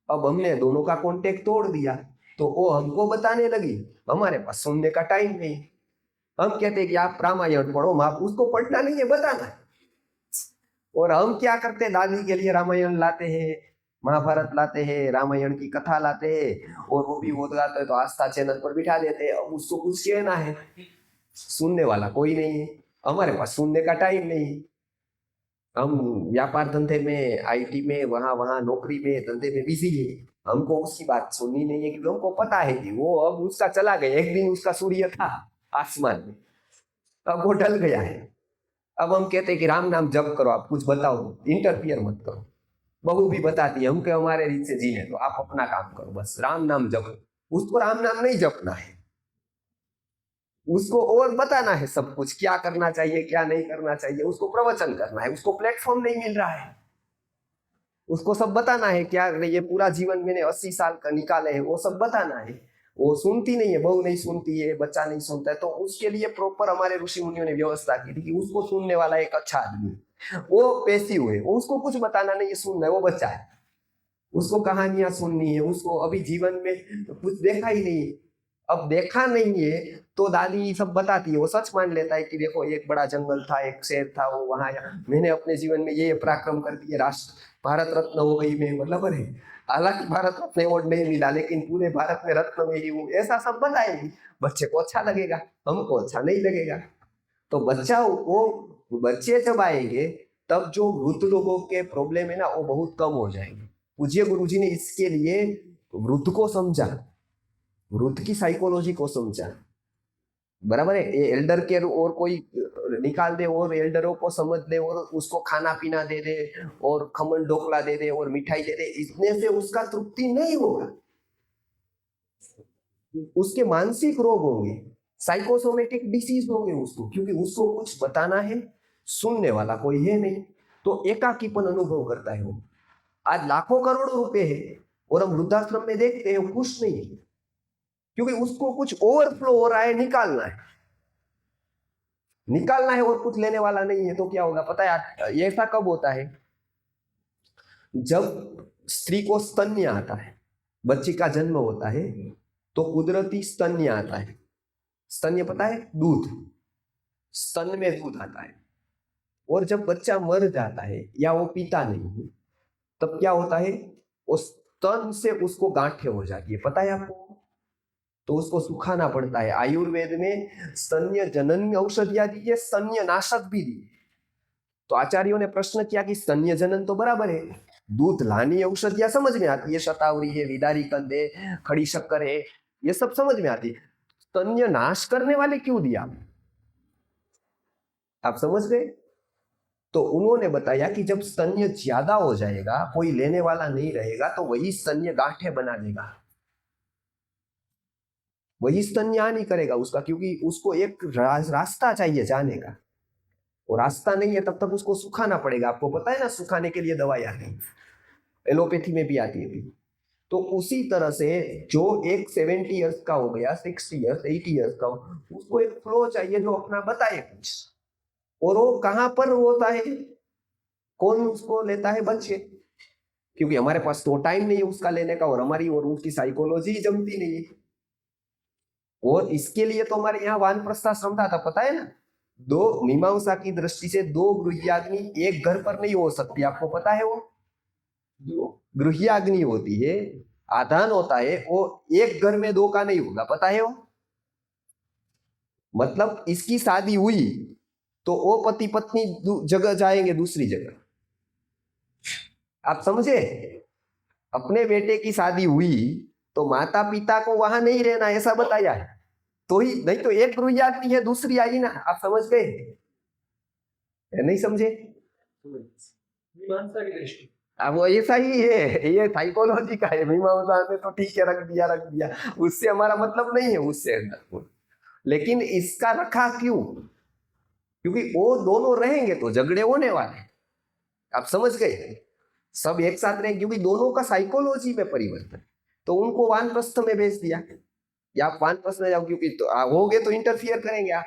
अब हमने दोनों का कांटेक्ट तोड़ दिया, तो वो हमको बताने लगी, हमारे पास सुनने का टाइम नहीं। हम कहते हैं कि आप रामायण पढ़ो, आप उसको पढ़ना नहीं है, बताना है। और हम क्या करते हैं, दादी के लिए रामायण लाते हैं, महाभारत लाते हैं, रामायण की कथा लाते हैं, और वो भी वो लाते हैं तो आस्था चैनल पर बिठा देते हैं। अब उसको कुछ कहना है, सुनने वाला कोई नहीं है, हमारे पास सुनने का टाइम नहीं। हम व्यापार धंधे में, आईटी में, वहां वहां नौकरी में, धंधे में बिजी है, हमको उसकी बात सुननी नहीं है, क्योंकि हमको पता है कि वो अब उसका चला गया। एक दिन उसका सूर्य था आसमान में, अब वो ढल गया है। अब हम कहते हैं कि राम नाम जप करो, आप कुछ बताओ, इंटरफियर मत करो। बहू भी बताती है, हम के हमारे रीत से जीने तो आप अपना काम करो, बस राम नाम जपो। उसको राम नाम नहीं जपना है, उसको और बताना है सब कुछ, क्या करना चाहिए क्या नहीं करना चाहिए, उसको प्रवचन करना है। उसको प्लेटफॉर्म नहीं मिल रहा है, उसको सब बताना है, क्या ये पूरा जीवन मैंने 80 साल का निकाले है, वो सब बताना है। वो सुनती नहीं है, बहू नहीं सुनती है, बच्चा नहीं सुनता है, तो उसके लिए प्रॉपर हमारे ऋषि मुनियों ने व्यवस्था की थी कि उसको सुनने वाला एक अच्छा आदमी, वो पैसिव है, वो उसको कुछ बताना नहीं है, सुनना है, वो बच्चा है, उसको कहानियां सुननी है, उसको अभी जीवन में कुछ देखा ही नहीं। अब देखा नहीं है तो दादी सब बताती है, वो सच मान लेता है कि देखो एक बड़ा जंगल था, एक शेर था, वो वहां, मैंने अपने जीवन में ये पराक्रम कर दिए, राष्ट्र भारत रत्न हो गई मैं, मतलब अरे हालांकि भारत रत्न अवार्ड नहीं मिला, लेकिन पूरे भारत में रत्न में ही हूँ, ऐसा सब बताएगी। बच्चे को अच्छा लगेगा, हमको अच्छा नहीं लगेगा। तो बच्चा वो, बच्चे जब आएंगे तब जो वृद्ध लोगों के प्रॉब्लम है ना, वो बहुत कम हो जाएंगे। पूज्य गुरुजी ने इसके लिए वृद्ध को समझा, वृद्ध की साइकोलॉजी को समझा, बराबर है। ये एल्डर केयर और कोई निकाल दे और एल्डरों को समझ ले और उसको खाना पीना दे दे और खमन ढोकला दे दे और मिठाई दे दे, इतने से उसका तृप्ति नहीं होगा। उसके मानसिक रोग होंगे, साइकोसोमेटिक डिसीज होंगे उसको, क्योंकि उसको कुछ बताना है, सुनने वाला कोई है नहीं, तो एकाकीपन अनुभव करता है वो। आज लाखों करोड़ों रुपए है और हम वृद्धाश्रम में देखते हैं खुश नहीं है, क्योंकि उसको कुछ ओवरफ्लो हो रहा है, निकालना है, निकालना है और कुछ लेने वाला नहीं है। तो क्या होगा पता है? ये ऐसा कब होता है? जब स्त्री को स्तन्य आता है, बच्चे का जन्म होता है, तो कुदरती स्तन्य आता है। स्तन्य पता है? दूध, स्तन में दूध आता है। और जब बच्चा मर जाता है या वो पीता नहीं है, तब क्या होता है? उस स्तन से उसको गांठें हो जाती है, पता है आपको? तो उसको सुखाना पड़ता है। आयुर्वेद में स्तन्य जनन औषधियां दी है, स्तन्य नाशक भी दी। तो आचार्यों ने प्रश्न किया कि स्तन्य जनन तो बराबर है, दूध लानी औषधियां समझ में आती है, शतावरी है, विदारी कंद है, खड़ी शक्कर है, ये सब समझ में आती है। स्तन्य नाश करने वाले क्यों दिया? आप समझ गए? तो उन्होंने बताया कि जब स्तन्य ज्यादा हो जाएगा, कोई लेने वाला नहीं रहेगा, तो वही स्तन्य गांठें बना देगा, वही स्तन्य नहीं करेगा उसका, क्योंकि उसको एक रास्ता चाहिए जाने का, और रास्ता नहीं है तब तक उसको सुखाना पड़ेगा। आपको पता है ना, सुखाने के लिए दवाई आती है, एलोपैथी में भी आती है। तो उसी तरह से जो एक 70 इयर्स का हो गया, 60 इयर्स, 80 इयर्स का हो, उसको एक फ्लो चाहिए जो अपना बताए कुछ। और वो कहाँ पर होता है, कौन उसको लेता है? बच्चे, क्योंकि हमारे पास तो टाइम नहीं है उसका लेने का, और हमारी और उसकी साइकोलॉजी जमती नहीं है। और इसके लिए तो हमारे यहाँ वानप्रस्थाश्रम था, पता है ना? दो मीमांसा की दृष्टि से दो गृह्याग्नि एक घर पर नहीं हो सकती, आपको पता है? वो जो गृह्याग्नि होती है, आधान होता है, वो एक घर में दो का नहीं होगा, पता है? वो मतलब इसकी शादी हुई तो वो पति पत्नी जगह जाएंगे, दूसरी जगह। आप समझे? अपने बेटे की शादी हुई तो माता पिता को वहां नहीं रहना, ऐसा बताया है। तो ही नहीं तो एक गृह्याग्नि है, दूसरी आई ना। आप समझ गए? नहीं समझे? मीमांसा की दृष्टि अब वो ऐसा ही है, ये साइकोलॉजी का है। मीमांसा ने तो ठीक है रख दिया, उससे हमारा मतलब नहीं है उससे। लेकिन इसका रखा क्यों? क्योंकि वो दोनों रहेंगे तो झगड़े होने वाले, आप समझ गए? सब एक साथ रहेंगे क्योंकि दोनों का साइकोलॉजी में परिवर्तन, तो उनको वानप्रस्थ में भेज दिया कि आप वानप्रस्थ में जाओ, क्योंकि तो होगे तो इंटरफियर करेंगे आप,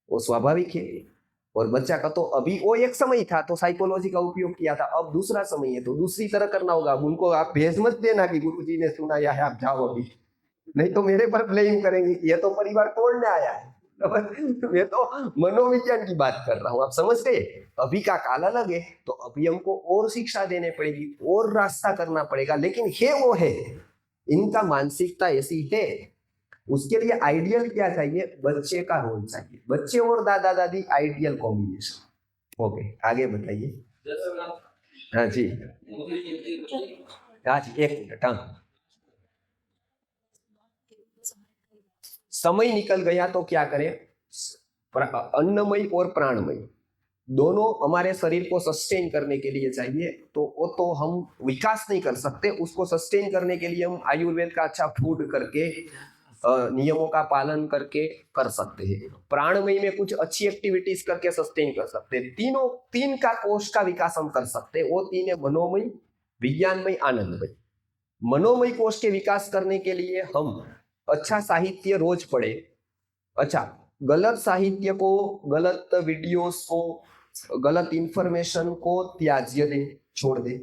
वो स्वाभाविक है। और बच्चा का तो अभी वो एक समय था तो साइकोलॉजी का उपयोग किया था, अब दूसरा समय है तो दूसरी तरह करना होगा। अब उनको आप भेज मत देना कि गुरुजी ने सुनाया है आप जाओ अभी, नहीं तो मेरे पर ब्लेम करेंगे कि ये तो परिवार तोड़ने आया है। मैं तो मनोविज्ञान की बात कर रहा हूँ, आप समझ गए? अभी का काल अलग है, तो अभी हमको और शिक्षा देने पड़ेगी और रास्ता करना पड़ेगा, लेकिन है वो है, इनका मानसिकता ऐसी है। उसके लिए आइडियल क्या चाहिए? बच्चे का रोल चाहिए, बच्चे और दादा दादी आइडियल कॉम्बिनेशन। ओके, आगे बताइए। हाँ जी, हाँ जी, एक मिनट। हाँ, समय निकल गया तो क्या करें? अन्नमय और प्राणमय दोनों हमारे शरीर को सस्टेन करने के लिए चाहिए, तो वो तो हम विकास नहीं कर सकते, उसको सस्टेन करने के लिए हम आयुर्वेद का अच्छा फूड करके नियमों का पालन करके कर सकते हैं। प्राणमय में कुछ अच्छी एक्टिविटीज करके सस्टेन कर सकते हैं। तीन का कोष का विकास हम कर सकते हैं, वो तीन है मनोमय, विज्ञानमय, आनंदमय। मनोमय कोष के विकास करने के लिए हम अच्छा साहित्य रोज पढ़े, अच्छा गलत साहित्य को, गलत वीडियोस को, गलत इंफॉर्मेशन को त्याज्य दे, छोड़ दे।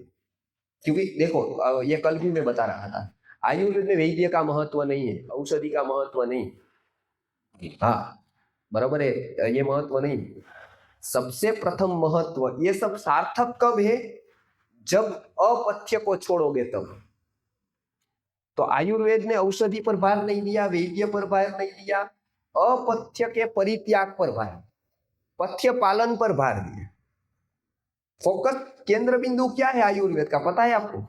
क्योंकि देखो ये कल भी मैं बता रहा था, आयुर्वेद में वैद्य का महत्व नहीं है, औषधि का महत्व नहीं, हाँ बराबर है, ये महत्व नहीं। सबसे प्रथम महत्व ये सब सार्थक कब है? जब अपथ्य को छोड़ोगे तब। तो आयुर्वेद ने औषधि पर भार नहीं दिया, वैद्य पर भार नहीं दिया, अपथ्य के परित्याग पर भार, पथ्य पालन पर भार दिया। फोकस केंद्र बिंदु क्या है आयुर्वेद का, पता है आपको?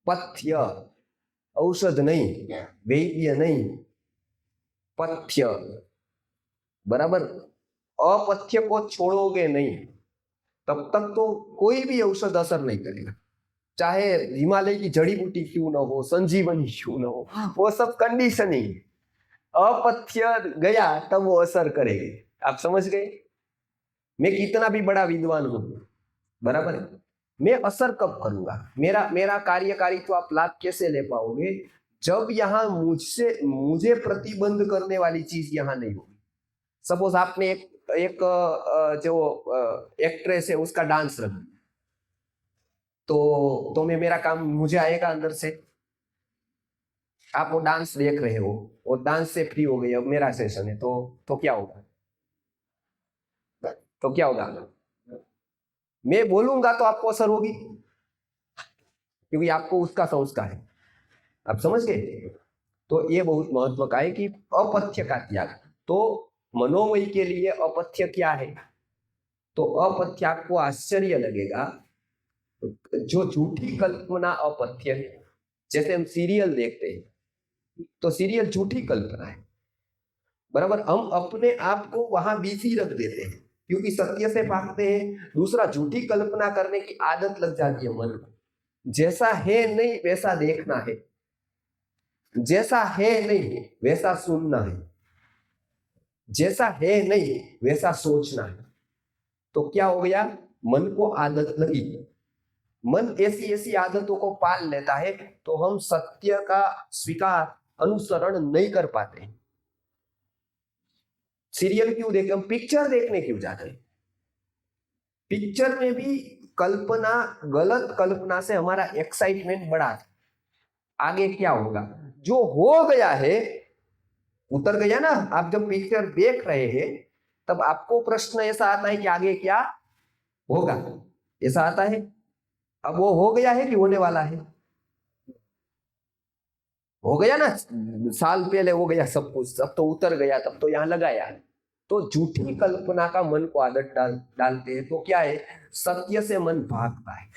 पथ्य, औषध नहीं, वैद्य नहीं, पथ्य, बराबर। अपथ्य को छोड़ोगे नहीं तब तक तो कोई भी औषध असर नहीं करेगा, चाहे हिमालय की जड़ी बूटी क्यों ना हो, संजीवनी क्यों ना हो, वो सब कंडीशनिंग। अपथ्य गया तब वो असर करेगी, आप समझ गए? मैं कितना भी बड़ा विद्वान हूं, बराबर है, मैं असर कब करूंगा? मेरा कार्यकारित्व आप लाभ कैसे ले पाओगे? जब यहां मुझे प्रतिबंध करने वाली चीज यहां नहीं होगी। सपोज आपने एक जो एक्ट्रेस है उसका डांस रख दिया, तो मैं मेरा काम मुझे आएगा अंदर से। आप वो डांस देख रहे हो और डांस से फ्री हो गई, अब मेरा सेशन है, तो क्या होगा? तो क्या होगा? मैं बोलूंगा तो आपको असर होगी, क्योंकि आपको उसका संस्कार है, आप समझ गए? तो ये बहुत महत्व का है कि अपथ्य का त्याग। तो मनोमय के लिए अपथ्य क्या है? तो अपथ्य आपको आश्चर्य लगेगा, जो झूठी कल्पना अपथ्य है। जैसे हम सीरियल देखते हैं तो सीरियल झूठी कल्पना है, बराबर। हम अपने आप को वहां बिजी रख देते हैं क्योंकि सत्य से भागते हैं। दूसरा, झूठी कल्पना करने की आदत लग जाती है मन को। जैसा है नहीं वैसा देखना है, जैसा है नहीं वैसा सुनना है, जैसा है नहीं वैसा सोचना है। तो क्या हो गया? मन को आदत लगी, मन ऐसी ऐसी आदतों को पाल लेता है तो हम सत्य का स्वीकार, अनुसरण नहीं कर पाते। सीरियल क्यों देखते? हम पिक्चर देखने क्यों जाते? पिक्चर में भी कल्पना, गलत कल्पना से हमारा एक्साइटमेंट बढ़ा, आगे क्या होगा? जो हो गया है उतर गया ना। आप जब पिक्चर देख रहे हैं तब आपको प्रश्न ऐसा आता है कि आगे क्या होगा, ऐसा आता है। अब वो हो गया है कि होने वाला है? हो गया ना, साल पहले हो गया सब कुछ, सब तो उतर गया, तब तो यहाँ लगाया। तो झूठी कल्पना का मन को आदत डालते हैं तो क्या है? सत्य से मन भागता है।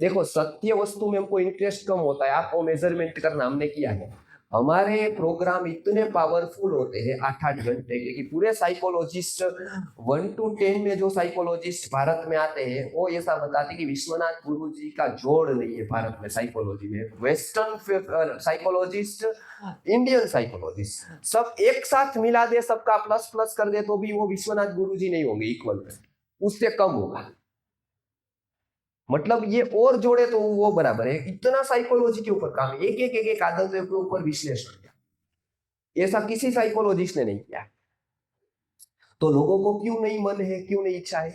देखो, सत्य वस्तु में हमको इंटरेस्ट कम होता है, आपको मेजरमेंट करना हमने किया है। हमारे प्रोग्राम इतने पावरफुल होते हैं 8-8 घंटे के कि पूरे साइकोलॉजिस्ट 1 to 10 में जो साइकोलॉजिस्ट भारत में आते हैं वो ऐसा बताते हैं कि विश्वनाथ गुरु जी का जोड़ नहीं है भारत में साइकोलॉजी में। वेस्टर्न साइकोलॉजिस्ट, इंडियन साइकोलॉजिस्ट सब एक साथ मिला दे, सबका प्लस प्लस कर दे तो भी वो विश्वनाथ गुरु जी नहीं होंगे इक्वल, उससे कम होगा। मतलब ये और जोड़े तो वो बराबर है। इतना साइकोलॉजी के ऊपर काम है, एक आदत के ऊपर विश्लेषण किया, ऐसा किसी साइकोलॉजिस्ट ने नहीं किया। तो लोगों को क्यों नहीं मन है, क्यों नहीं इच्छा है?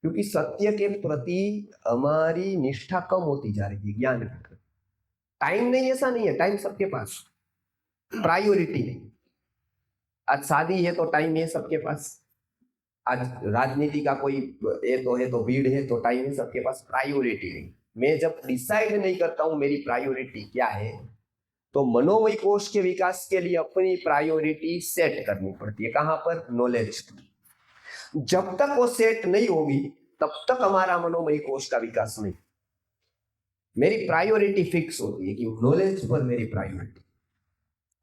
क्योंकि सत्य के प्रति हमारी निष्ठा कम होती जा रही है। ज्ञान टाइम नहीं, ऐसा नहीं है, टाइम सबके पास, प्रायोरिटी नहीं। आज शादी है तो टाइम है सबके पास, आज राजनीति का कोई है तो भीड़ है तो टाइम है सबके पास, प्रायोरिटी नहीं। मैं जब डिसाइड नहीं करता हूं मेरी प्रायोरिटी क्या है, तो मनोमय कोश के विकास के लिए अपनी प्रायोरिटी सेट करनी पड़ती है। कहां पर? नॉलेज। जब तक वो सेट नहीं होगी तब तक हमारा मनोमय कोश का विकास नहीं। मेरी प्रायोरिटी फिक्स होती है कि नॉलेज पर मेरी प्रायोरिटी,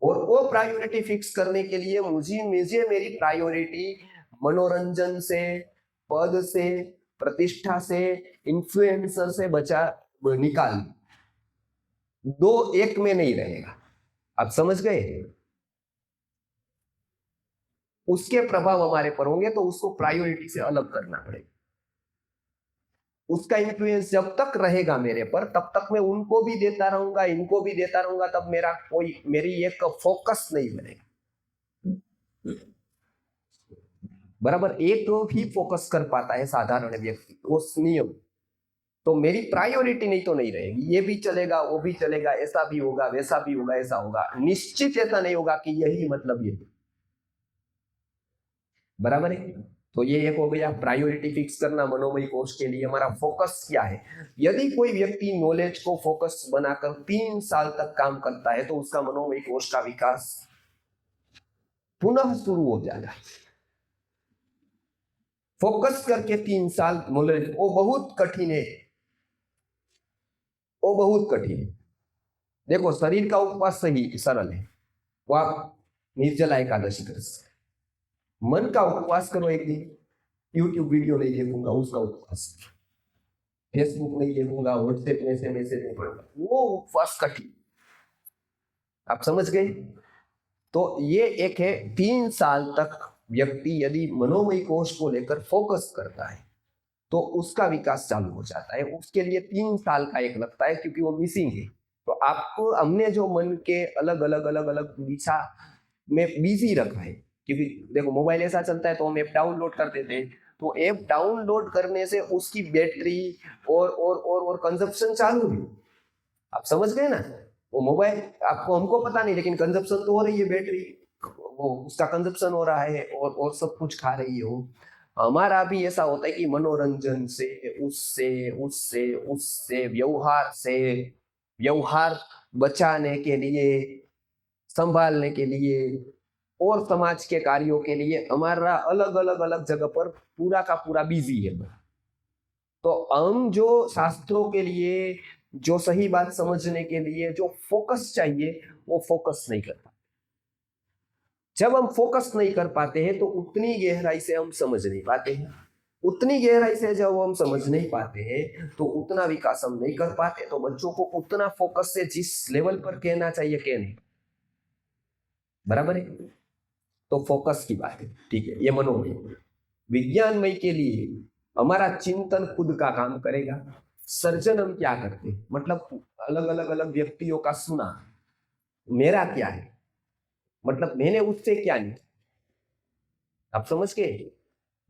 और वो प्रायोरिटी फिक्स करने के लिए मुझे मेरी प्रायोरिटी मनोरंजन से, पद से, प्रतिष्ठा से, इन्फ्लुएंसर से बचा निकाल, दो एक में नहीं रहेगा। आप समझ गए? उसके प्रभाव हमारे पर होंगे तो उसको प्रायोरिटी से अलग करना पड़ेगा। उसका इन्फ्लुएंस जब तक रहेगा मेरे पर तब तक मैं उनको भी देता रहूंगा, इनको भी देता रहूंगा, तब मेरी एक फोकस नहीं बनेगा। बराबर, एक ही फोकस कर पाता है साधारण व्यक्ति, उस नियम। तो मेरी प्रायोरिटी नहीं तो नहीं रहेगी, ये भी चलेगा वो भी चलेगा, ऐसा भी होगा वैसा भी होगा, ऐसा होगा, निश्चित ऐसा नहीं होगा कि यही मतलब ये। बराबर है? तो ये एक हो गया प्रायोरिटी फिक्स करना मनोमय कोश के लिए। हमारा फोकस क्या है? यदि कोई व्यक्ति नॉलेज को फोकस बनाकर 3 साल तक काम करता है तो उसका मनोमय कोश का विकास पुनः शुरू हो जाएगा। फोकस करके 3 साल नॉलेज, वो बहुत कठिन है, वो बहुत कठिन है। देखो, शरीर का उपवास सही सरल है, वो आप निर्जला एकादशी कर सकते। मन का उपवास करो, एक दिन यूट्यूब वीडियो नहीं देखूंगा, उसका उपवास, फेसबुक नहीं देखूंगा, व्हाट्सएप में से मैसेज नहीं पढ़ूंगा, वो उपवास कठिन। आप समझ गए? तो ये एक है, 3 साल तक व्यक्ति यदि मनोमय कोश को लेकर फोकस करता है तो उसका विकास चालू हो जाता है। उसके लिए 3 साल का एक लगता है, क्योंकि वो मिसिंग है। तो आपको हमने जो मन के अलग अलग दिशा में बिजी रखा है, क्योंकि देखो मोबाइल ऐसा चलता है तो हम ऐप डाउनलोड कर देते हैं, तो ऐप डाउनलोड करने से उसकी बैटरी और कंजप्शन चालू है। आप समझ गए ना? वो मोबाइल आपको, हमको पता नहीं, लेकिन कंजप्शन तो हो रही है, बैटरी वो उसका कंजप्शन हो रहा है और सब कुछ खा रही है वो। हमारा भी ऐसा होता है कि मनोरंजन से, उससे व्यवहार बचाने के लिए, संभालने के लिए और समाज के कार्यों के लिए हमारा अलग जगह पर पूरा का पूरा बिजी है। तो हम जो शास्त्रों के लिए, जो सही बात समझने के लिए जो फोकस चाहिए, वो फोकस नहीं कर पाते। जब हम फोकस नहीं कर पाते हैं तो उतनी गहराई से हम समझ नहीं पाते हैं। उतनी गहराई से जब हम समझ नहीं पाते हैं तो उतना विकास हम नहीं कर पाते। तो बच्चों को उतना फोकस से जिस लेवल पर कहना चाहिए कह नहीं। बराबर है? तो फोकस की बात है, ठीक है। ये मनोमय। विज्ञानमय के लिए हमारा चिंतन खुद का काम करेगा। सर्जन हम क्या करते हैं, मतलब अलग व्यक्तियों का सुना, मेरा क्या है, मतलब मैंने उससे क्या नहीं, आप समझ के,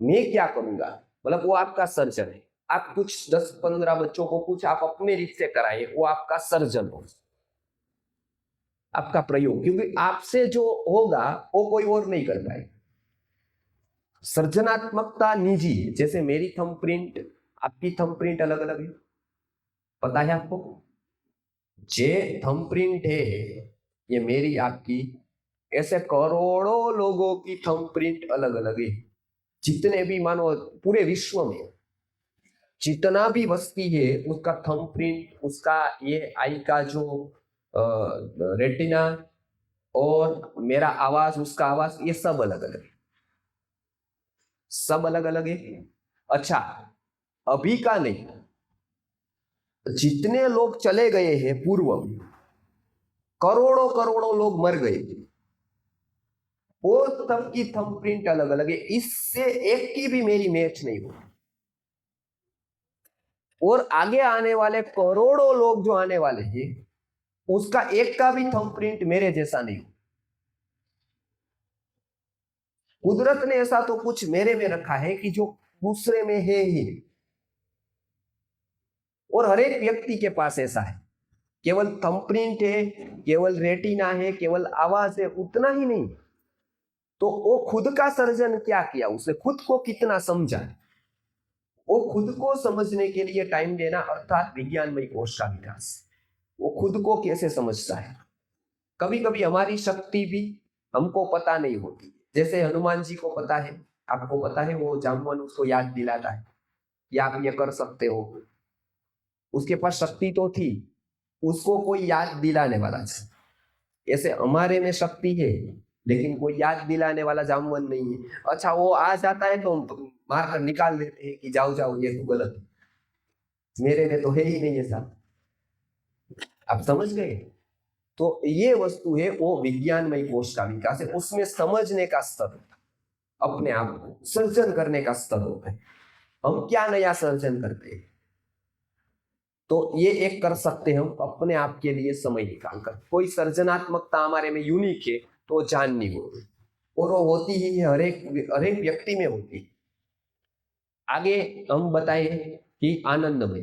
मैं क्या करूंगा, मतलब वो आपका सर्जन है। आप कुछ 10-15 बच्चों को कुछ आप अपने रीत से कराए, वो आपका सर्जन हो, आपका प्रयोग, क्योंकि आपसे जो होगा वो कोई और नहीं कर पाएगा। सर्जनात्मकता निजी है। जैसे मेरी थंबप्रिंट, आपकी थंबप्रिंट अलग अलग है, पता है आपको? जे थंबप्रिंट है ये मेरी आपकी, ऐसे करोड़ों लोगों की थंबप्रिंट अलग अलग है। जितने भी मानो पूरे विश्व में जितना भी बस्ती है उसका थंबप्रिंट, उसका ये आई का जो रेटिना और मेरा आवाज, उसका आवाज, ये सब अलग अलग है, सब अलग अलग है। अच्छा, अभी का नहीं, जितने लोग चले गए हैं पूर्व में, करोड़ों करोड़ों लोग मर गए, वो तब की थंबप्रिंट अलग अलग है, इससे एक की भी मेरी मैच नहीं हो। और आगे आने वाले करोड़ों लोग जो आने वाले हैं, उसका एक का भी थंबप्रिंट मेरे जैसा नहीं हो। कुदरत ने ऐसा तो कुछ मेरे में रखा है कि जो दूसरे में है ही नहीं, और हर एक व्यक्ति के पास ऐसा है। केवल थंबप्रिंट है, केवल रेटिना है, केवल आवाज है, उतना ही नहीं, तो वो खुद का सर्जन क्या किया, उसने खुद को कितना समझा, वो खुद को समझने के लिए टाइम देना, अर्थात विज्ञानमय कोश का विकास। वो खुद को कैसे समझता है। कभी कभी हमारी शक्ति भी हमको पता नहीं होती, जैसे हनुमान जी को पता है, आपको पता है, वो जामवन उसको याद दिलाता है कि आप ये कर सकते हो, उसके पास शक्ति तो थी, उसको कोई याद दिलाने वाला था। ऐसे हमारे में शक्ति है, लेकिन कोई याद दिलाने वाला जामवन नहीं है। अच्छा, वो आ जाता है तो मार कर निकाल देते हैं कि जाओ जाओ, ये तो गलत है, मेरे में तो है ही नहीं ऐसा। आप समझ गए? तो ये वस्तु है, वो विज्ञानमय कोश का विकास है, उसमें समझने का स्तर होता है, अपने आप को सर्जन करने का स्तर होता है। हम क्या नया सर्जन करते हैं, तो ये एक कर सकते हैं हम अपने आप के लिए समय निकाल कर। कोई सर्जनात्मकता हमारे में यूनिक है तो जाननी होगी, और वो होती ही है, हर एक व्यक्ति में होती है। आगे हम बताए कि आनंदमय,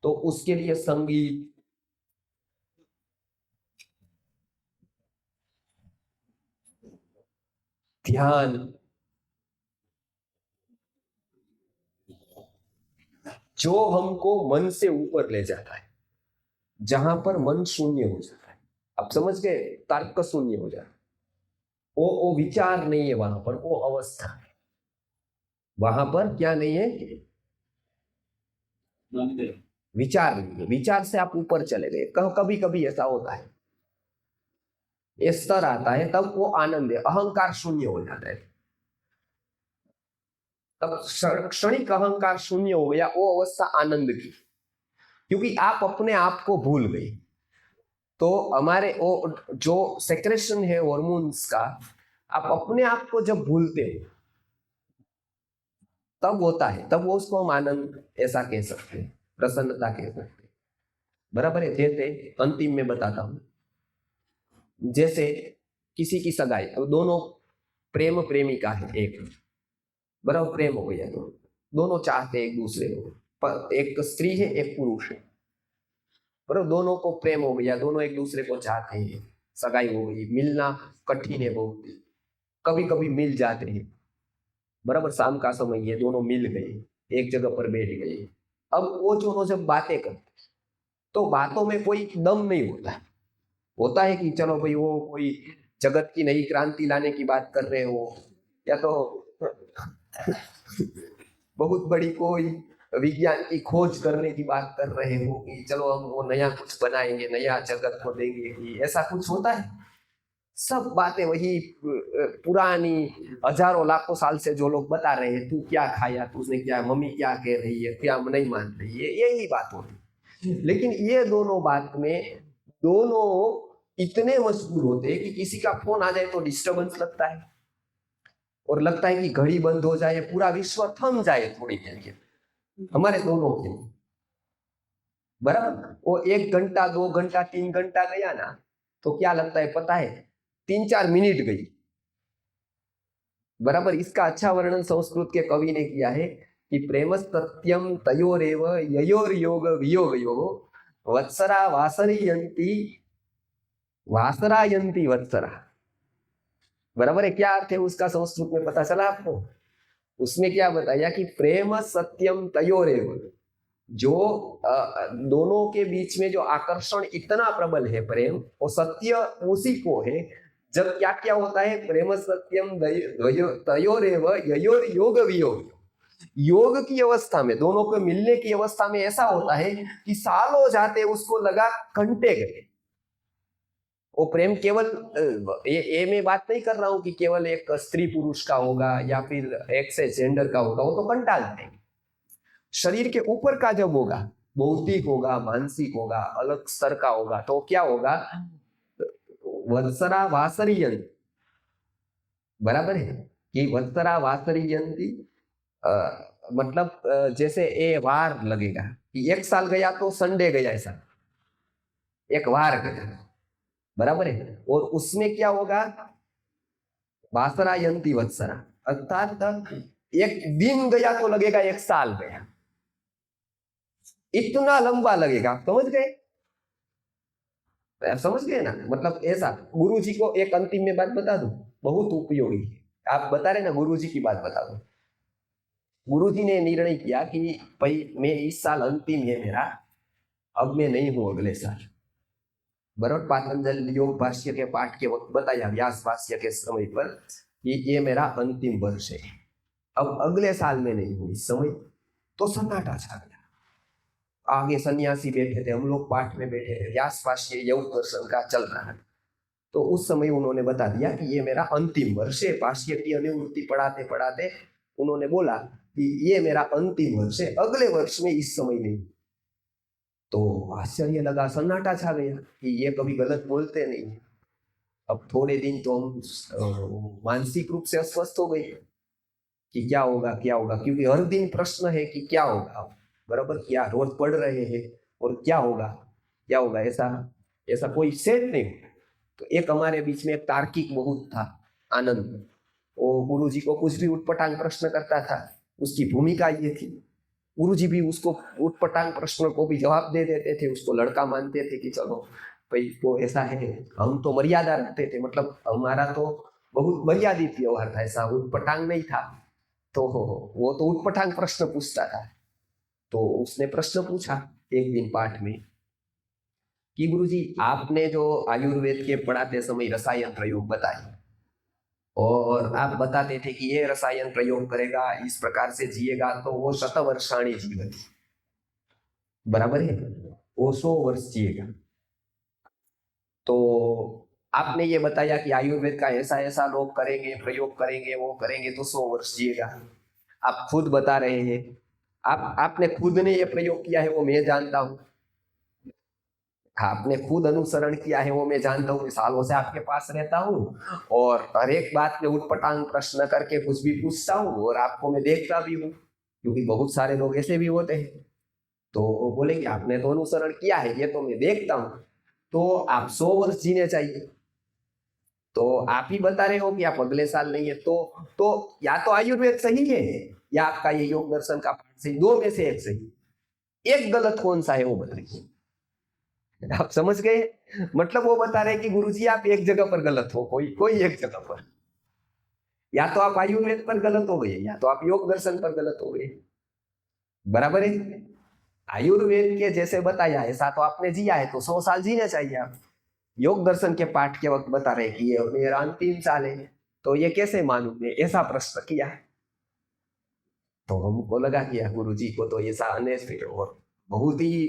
तो उसके लिए संगीत, ध्यान, जो हमको मन से ऊपर ले जाता है, जहां पर मन शून्य हो जाता है, आप समझ गए, तर्क शून्य हो जाता है, वो विचार नहीं है वहां पर, वो अवस्था है। वहां पर क्या नहीं है, विचार नहीं है। विचार से आप ऊपर चले गए। कभी कभी ऐसा होता है, ये स्तर आता है, तब वो आनंद है, अहंकार शून्य हो जाता है, तब क्षणिक अहंकार शून्य हो गया, वो अवस्था आनंद की, क्योंकि आप अपने आप को भूल गए। तो हमारे वो जो सेक्रेशन है हार्मोन्स का, आप अपने आप को जब भूलते हो तब होता है, तब वो उसको हम आनंद ऐसा कह सकते हैं, प्रसन्नता कह सकते हैं, बराबर है। जैसे अंतिम में बताता हूं, जैसे किसी की सगाई, अब दोनों प्रेम प्रेमिका है, एक बराबर प्रेम हो गया, दोनों चाहते एक दूसरे को, पर एक स्त्री है एक पुरुष है, बराबर दोनों को प्रेम हो गया, दोनों एक दूसरे को चाहते हैं, सगाई हो गई, मिलना कठिन है बहुत, कभी कभी मिल जाते हैं, बराबर शाम का समय है, दोनों मिल गए, एक जगह पर बैठ गए। अब वो दोनों जब बातें करते तो बातों में कोई दम नहीं होता है कि चलो भाई वो कोई जगत की नई क्रांति लाने की बात कर रहे हो, या तो बहुत बड़ी कोई विज्ञान की खोज करने की बात कर रहे हो कि चलो हम वो नया कुछ बनाएंगे, नया जगत को देंगे, कि ऐसा कुछ होता है। सब बातें वही पुरानी हजारों लाखों साल से जो लोग बता रहे हैं, तू क्या खाया, तुझने क्या, मम्मी क्या कह रही है, क्या नहीं मान रही है, यही बात होती है। लेकिन ये दोनों बात में दोनों इतने मजबूर होते हैं कि किसी का फोन आ जाए तो डिस्टर्बेंस लगता है, और लगता है कि घड़ी बंद हो जाए, पूरा विश्व थम जाए थोड़ी देर के, हमारे दोनों के लिए, बराबर। वो 1 घंटा 2 घंटा 3 घंटा गया ना, तो क्या लगता है पता है, 3-4 मिनट गई, बराबर। इसका अच्छा वर्णन संस्कृत के कवि ने किया है कि प्रेम सत्यम तयोरेव ययोर योग वियोग वत्सरा वासरायंती वत्सरा, बराबर है। क्या अर्थ है उसका संस्कृत में, पता चला आपको? उसमें क्या बताया कि प्रेम सत्यम तयोरेव, जो दोनों के बीच में जो आकर्षण इतना प्रबल है, प्रेम, वो सत्य उसी को है जब क्या क्या होता है, प्रेम सत्यम तयोरेव ययोर योग वियोग, योग की अवस्था में, दोनों को मिलने की अवस्था में ऐसा होता है कि सालों जाते उसको लगा घंटे गए, वो प्रेम केवल ये मैं बात नहीं कर रहा हूं कि केवल एक स्त्री पुरुष का होगा या फिर एक से जेंडर का होगा, वो तो कंटाल जाएंगे। शरीर के ऊपर का जब होगा, भौतिक होगा, मानसिक होगा, अलग स्तर का होगा, तो क्या होगा? वत्सरा वासरियंती, बराबर है कि वत्सरा वासरियंती, मतलब जैसे ए वार लगेगा कि 1 साल गया तो संडे गया, ऐसा एक वार गया, बराबर है। और उसमें क्या होगा? वासरायंती वत्सरा, अर्थात 1 दिन गया तो लगेगा 1 साल गया, इतना लंबा लगेगा। समझ गए? आप समझ गए ना? मतलब ऐसा। गुरु जी को एक अंतिम में बात बता दूं, बहुत उपयोगी है। आप बता रहे ना, गुरु जी की बात बता दो। गुरु जी ने निर्णय किया कि भाई मैं इस साल अंतिम है मेरा, अब मैं नहीं हूं अगले साल। बराबर, पातंजल योग भाष्य के पाठ के वक्त बताया, व्यास भाष्य के समय पर, कि ये मेरा अंतिम वर्ष है, अब अगले साल में नहीं हूं इस समय। तो सन्नाटा छा गया। आगे सन्यासी बैठे थे, हम लोग पाठ में बैठे थे, व्यास भाष्य योग दर्शन का चल रहा है। तो उस समय उन्होंने बता दिया कि ये मेरा अंतिम वर्ष है। भाष्य की अनुवृत्ति पढ़ाते पढ़ाते उन्होंने बोला कि ये मेरा अंतिम वर्ष है, अगले वर्ष में इस समय नहीं। तो आश्चर्य लगा, सन्नाटा छा गया कि ये कभी गलत बोलते नहीं। अब थोड़े दिन तो हम मानसिक रूप से अस्वस्थ हो गए कि क्या होगा क्या होगा, क्योंकि हर दिन प्रश्न है कि क्या होगा, बराबर, क्या रोज पढ़ रहे हैं और क्या होगा क्या होगा, ऐसा ऐसा कोई सेट नहीं। तो एक हमारे बीच में एक तार्किक बहुत था, आनंद, वो गुरु जी को कुछ भी उटपटांग प्रश्न करता था, उसकी भूमिका ये थी, गुरु जी भी उसको उटपटांग प्रश्न को भी जवाब दे देते थे, उसको लड़का मानते थे कि चलो भाई वो ऐसा है। हम तो मर्यादा रखते थे, मतलब हमारा तो बहुत मर्यादित व्यवहार था, ऐसा उटपटांग नहीं था। तो वो तो उटपटांग प्रश्न पूछता था। तो उसने प्रश्न पूछा एक दिन पाठ में कि गुरुजी आपने जो आयुर्वेद के पढ़ाते समय रसायन प्रयोग बताए, और आप बताते थे कि ये रसायन प्रयोग करेगा, इस प्रकार से जिएगा तो वो शतवर्षाणी जीवति, बराबर है, वो 100 वर्ष जिएगा। तो आपने ये बताया कि आयुर्वेद का ऐसा ऐसा लोग करेंगे, प्रयोग करेंगे, वो करेंगे तो 100 वर्ष जिएगा। आप खुद बता रहे हैं, आपने खुद ने ये प्रयोग किया है, वो मैं जानता हूं। आपने खुद अनुसरण किया है, वो मैं जानता हूँ, सालों से आपके पास रहता हूँ, और हर एक बात में उटपटांग प्रश्न करके कुछ भी पूछता हूँ, और आपको मैं देखता भी हूँ, क्योंकि बहुत सारे लोग ऐसे भी होते हैं। तो वो बोलेंगे आपने तो अनुसरण किया है, ये तो मैं देखता हूँ, तो आप 100 वर्ष जीने चाहिए। तो आप ही बता रहे हो कि आप अगले साल नहीं है, तो या तो आयुर्वेद सही है या आपका ये योग दर्शन का पाठ सही, दो में से एक सही, एक गलत कौन सा है वो बताइए। आप समझ गए? मतलब वो बता रहे कि गुरुजी आप एक जगह पर गलत हो, कोई एक जगह पर, या तो आप आयुर्वेद पर गलत हो गए या तो आप योग दर्शन पर गलत हो गए, बराबर है। आयुर्वेद के जैसे बताया ऐसा तो आपने जिया है, तो 100 साल जीना चाहिए आप। योग दर्शन के पाठ के वक्त बता रहे कि ये मेरा अंतिम साल है, तो ये कैसे मालूम है, ऐसा प्रश्न किया। तो हमको लगा कि गुरु जी को तो ऐसा अनेक और बहुत ही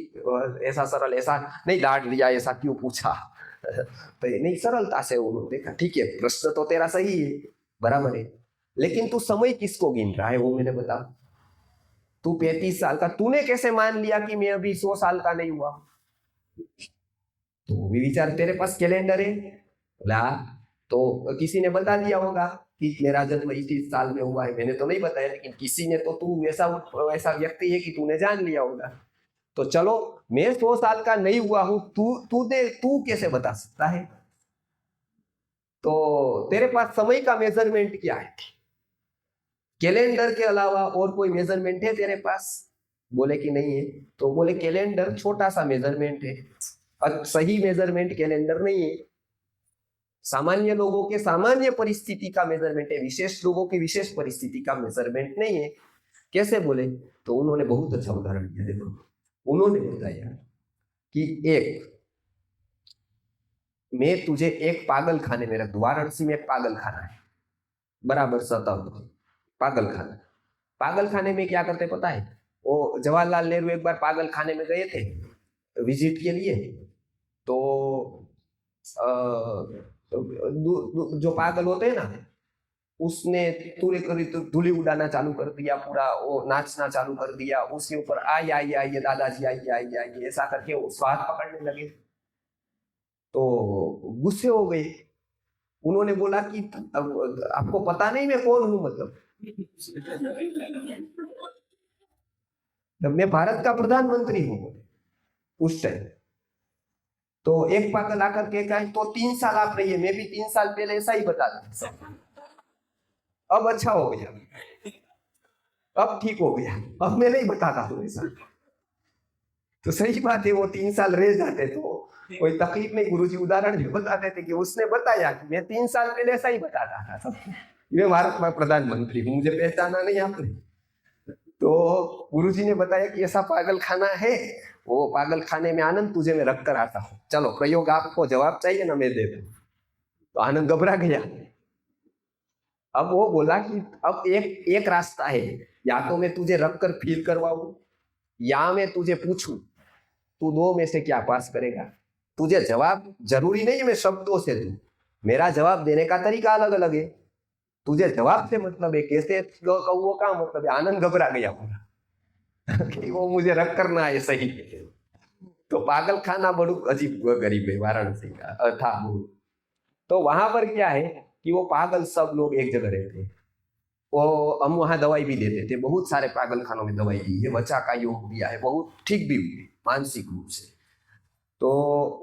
ऐसा सरल, ऐसा नहीं डांट दिया, ऐसा क्यों पूछा तो नहीं, सरलता से उन्होंने देखा ठीक है, प्रश्न तो तेरा सही है, बराबर है, लेकिन तू समय किसको गिन रहा है वो मैंने बता। तू 35 साल का, तूने कैसे मान लिया कि मैं अभी 100 साल का नहीं हुआ? तो भी विचार, तेरे पास कैलेंडर है ला, तो किसी ने बता दिया होगा कि मेरा जन्म इस साल में हुआ है, मैंने तो नहीं बताया, लेकिन किसी ने, तो तू ऐसा व्यक्ति है कि तूने जान लिया होगा। तो चलो मैं 100 साल का नहीं हुआ हूं, तू कैसे बता सकता है? तो तेरे पास समय का मेजरमेंट क्या है? कैलेंडर के अलावा और कोई मेजरमेंट है तेरे पास? बोले कि नहीं है। तो बोले कैलेंडर छोटा सा मेजरमेंट है, और सही मेजरमेंट कैलेंडर नहीं है। सामान्य लोगों के सामान्य परिस्थिति का मेजरमेंट है, विशेष लोगों की विशेष परिस्थिति का मेजरमेंट नहीं है। कैसे बोले? तो उन्होंने बहुत अच्छा उदाहरण दिया। देखो, उन्होंने बताया कि मैं तुझे एक पागल खाने में रख दूं, वाराणसी में एक पागल खाना है, बराबर 57 पागल खाना। पागल खाने में क्या करते पता है? वो जवाहरलाल नेहरू एक बार पागल खाने में गए थे विजिट के लिए, तो जो पागल होते हैं ना, उसने तूरे करी तो धूली उड़ाना चालू कर दिया, पूरा वो नाचना चालू कर दिया, उसके ऊपर आई आई आई दादाजी आई आई आई ऐसा करके वो स्वाद पकड़ने लगे। तो गुस्से हो गए। उन्होंने बोला कि अब आपको पता नहीं मैं कौन हूं, मतलब मैं भारत का प्रधानमंत्री हूं उस टाइम। तो एक पागल आकर के कहा तो 3 साल आप रहिए, मैं भी 3 साल पहले ऐसा ही बता था, अब अच्छा हो गया, अब ठीक हो गया, अब मैं नहीं बताता हूँ ऐसा। तो सही बात है, वो 3 साल रह जाते तो कोई तकलीफ नहीं। गुरुजी उदाहरण भी बताते थे कि उसने बताया कि मैं 3 साल पहले ऐसा ही बताता था, मैं भारत का प्रधानमंत्री हूँ, मुझे पहचाना नहीं आपने। तो गुरुजी ने बताया कि ऐसा पागल खाना है, वो पागल खाने में आनंद तुझे मैं रख कर आता हूँ, चलो प्रयोग, आपको जवाब चाहिए ना, मैं दे दूं। तो आनंद घबरा गया। अब वो बोला कि अब एक रास्ता है, या तो मैं तुझे रख कर फील करवाऊं, या मैं तुझे पूछूं, तू 2 में से क्या पास करेगा। तुझे जवाब जरूरी नहीं है मैं शब्दों से दूं, मेरा जवाब देने का तरीका अलग अलग है, तुझे जवाब से मतलब है, कैसे कहूं वो का मतलब है। आनंद घबरा गया पूरा कि वो मुझे रख करना है सही। तो पागल खाना बड़ू अजीब गरीब है, वाराणसी का था वो। तो वहां पर क्या है कि वो पागल सब लोग एक जगह रहते हैं। वो हम वहां दवाई भी देते थे, बहुत सारे पागल खानों में दवाई दी है, बच्चा का योग दिया है, बहुत ठीक भी हुए मानसिक रूप से। तो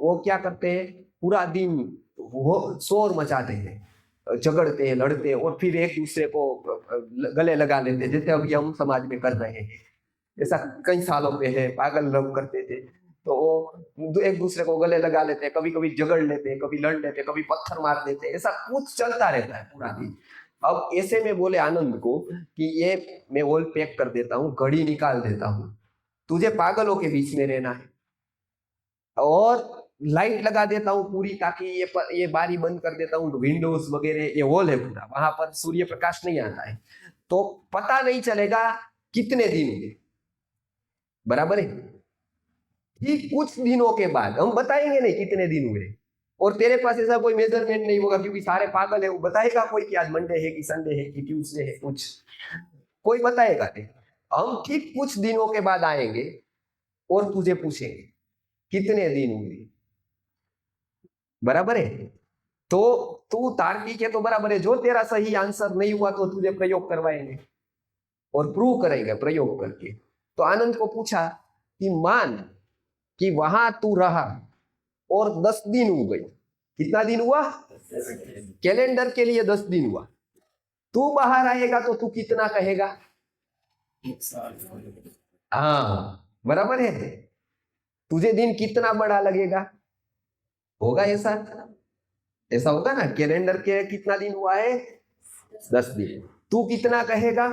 वो क्या करते हैं, पूरा दिन वो शोर मचाते हैं, झगड़ते हैं, लड़ते हैं, और फिर एक दूसरे को गले लगा लेते हैं, जैसे अभी हम समाज में कर रहे हैं। ऐसा कई सालों पे है, पागल लोग करते थे। तो वो एक दूसरे को गले लगा लेते हैं, कभी कभी झगड़ लेते हैं, कभी लड़ लेते हैं, कभी पत्थर मार देते हैं, ऐसा कुछ चलता रहता है पूरा दिन। अब ऐसे में बोले आनंद को कि ये मैं वॉल पैक कर देता हूँ, घड़ी निकाल देता हूँ, तुझे पागलों के बीच में रहना है, और लाइट लगा देता हूँ पूरी, ताकि ये बारी बंद कर देता हूँ, विंडोज वगैरह, ये वॉल है पूरा, वहां पर सूर्य प्रकाश नहीं आता है, तो पता नहीं चलेगा कितने दिन हुए, बराबर है। ठीक कुछ दिनों के बाद हम बताएंगे नहीं कितने दिन हुए, और तेरे पास ऐसा कोई मेजरमेंट नहीं होगा, क्योंकि सारे पागल है, वो बताएगा कोई कि आज मंडे है कि संडे है कि ट्यूसडे है, कुछ कोई बताएगा नहीं। हम ठीक कुछ दिनों के बाद आएंगे और तुझे पूछेंगे कितने दिन हुए, बराबर है। तो तू तार्किक है तो बराबर है, जो तेरा सही आंसर नहीं हुआ तो तुझे प्रयोग करवाएंगे और प्रूव करेंगे प्रयोग करके। तो आनंद को पूछा कि मान कि वहां तू रहा और 10 दिन हो गए, कितना दिन हुआ, कैलेंडर के लिए 10 दिन हुआ, तू बाहर आएगा तो तू कितना कहेगा, हाँ बराबर है। तुझे दिन कितना बड़ा लगेगा, होगा ऐसा, ऐसा होगा ना, कैलेंडर के कितना दिन हुआ है, 10 दिन, तू कितना कहेगा,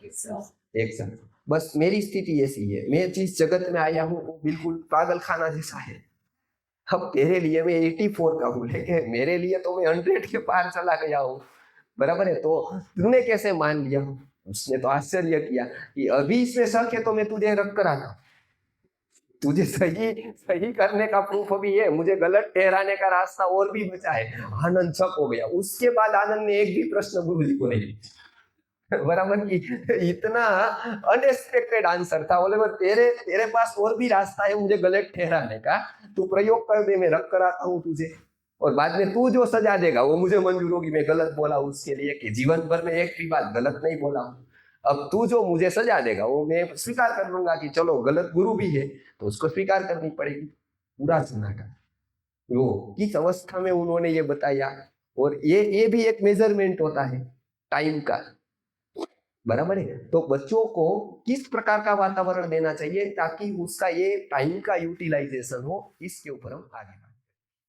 एक साथ। बस मेरी स्थिति ऐसी है, मैं जिस जगत में आया हूँ वो बिल्कुल पागल खाना जैसा है। अब तेरे लिए मैं 84 का हूँ, लेकिन मेरे लिए तो मैं 100 के पार चला गया हूँ, बराबर है। तो तूने कैसे मान लिया, उसने तो आश्चर्य किया कि अभी इसमें शक है तो मैं तुझे रख कर आता, तुझे सही करने का प्रूफ अभी है, मुझे गलत ठहराने का रास्ता और भी बचा है। आनंद शक हो गया। उसके बाद आनंद ने एक भी प्रश्न गुरु जी को नहीं, बराबर की, इतना अनएक्सपेक्टेड आंसर था। बोले तेरे पास और भी रास्ता है मुझे गलत ठहराने का, तू प्रयोग कर दे, मैं रख कर आता हूँ तुझे, और बाद में तू जो सजा देगा वो मुझे मंजूर होगी। मैं गलत बोला उसके लिए कि जीवन भर में एक भी बात गलत नहीं बोला हूँ, अब तू जो मुझे सजा देगा वो मैं स्वीकार कर लूंगा कि चलो गलत गुरु भी है तो उसको स्वीकार करनी पड़ेगी। पूरा सन्नाटा। वो किस अवस्था में उन्होंने ये बताया, और ये भी एक मेजरमेंट होता है टाइम का, बराबर है। तो बच्चों को किस प्रकार का वातावरण देना चाहिए ताकि उसका ये टाइम का यूटिलाइजेशन हो, इसके ऊपर हम आगे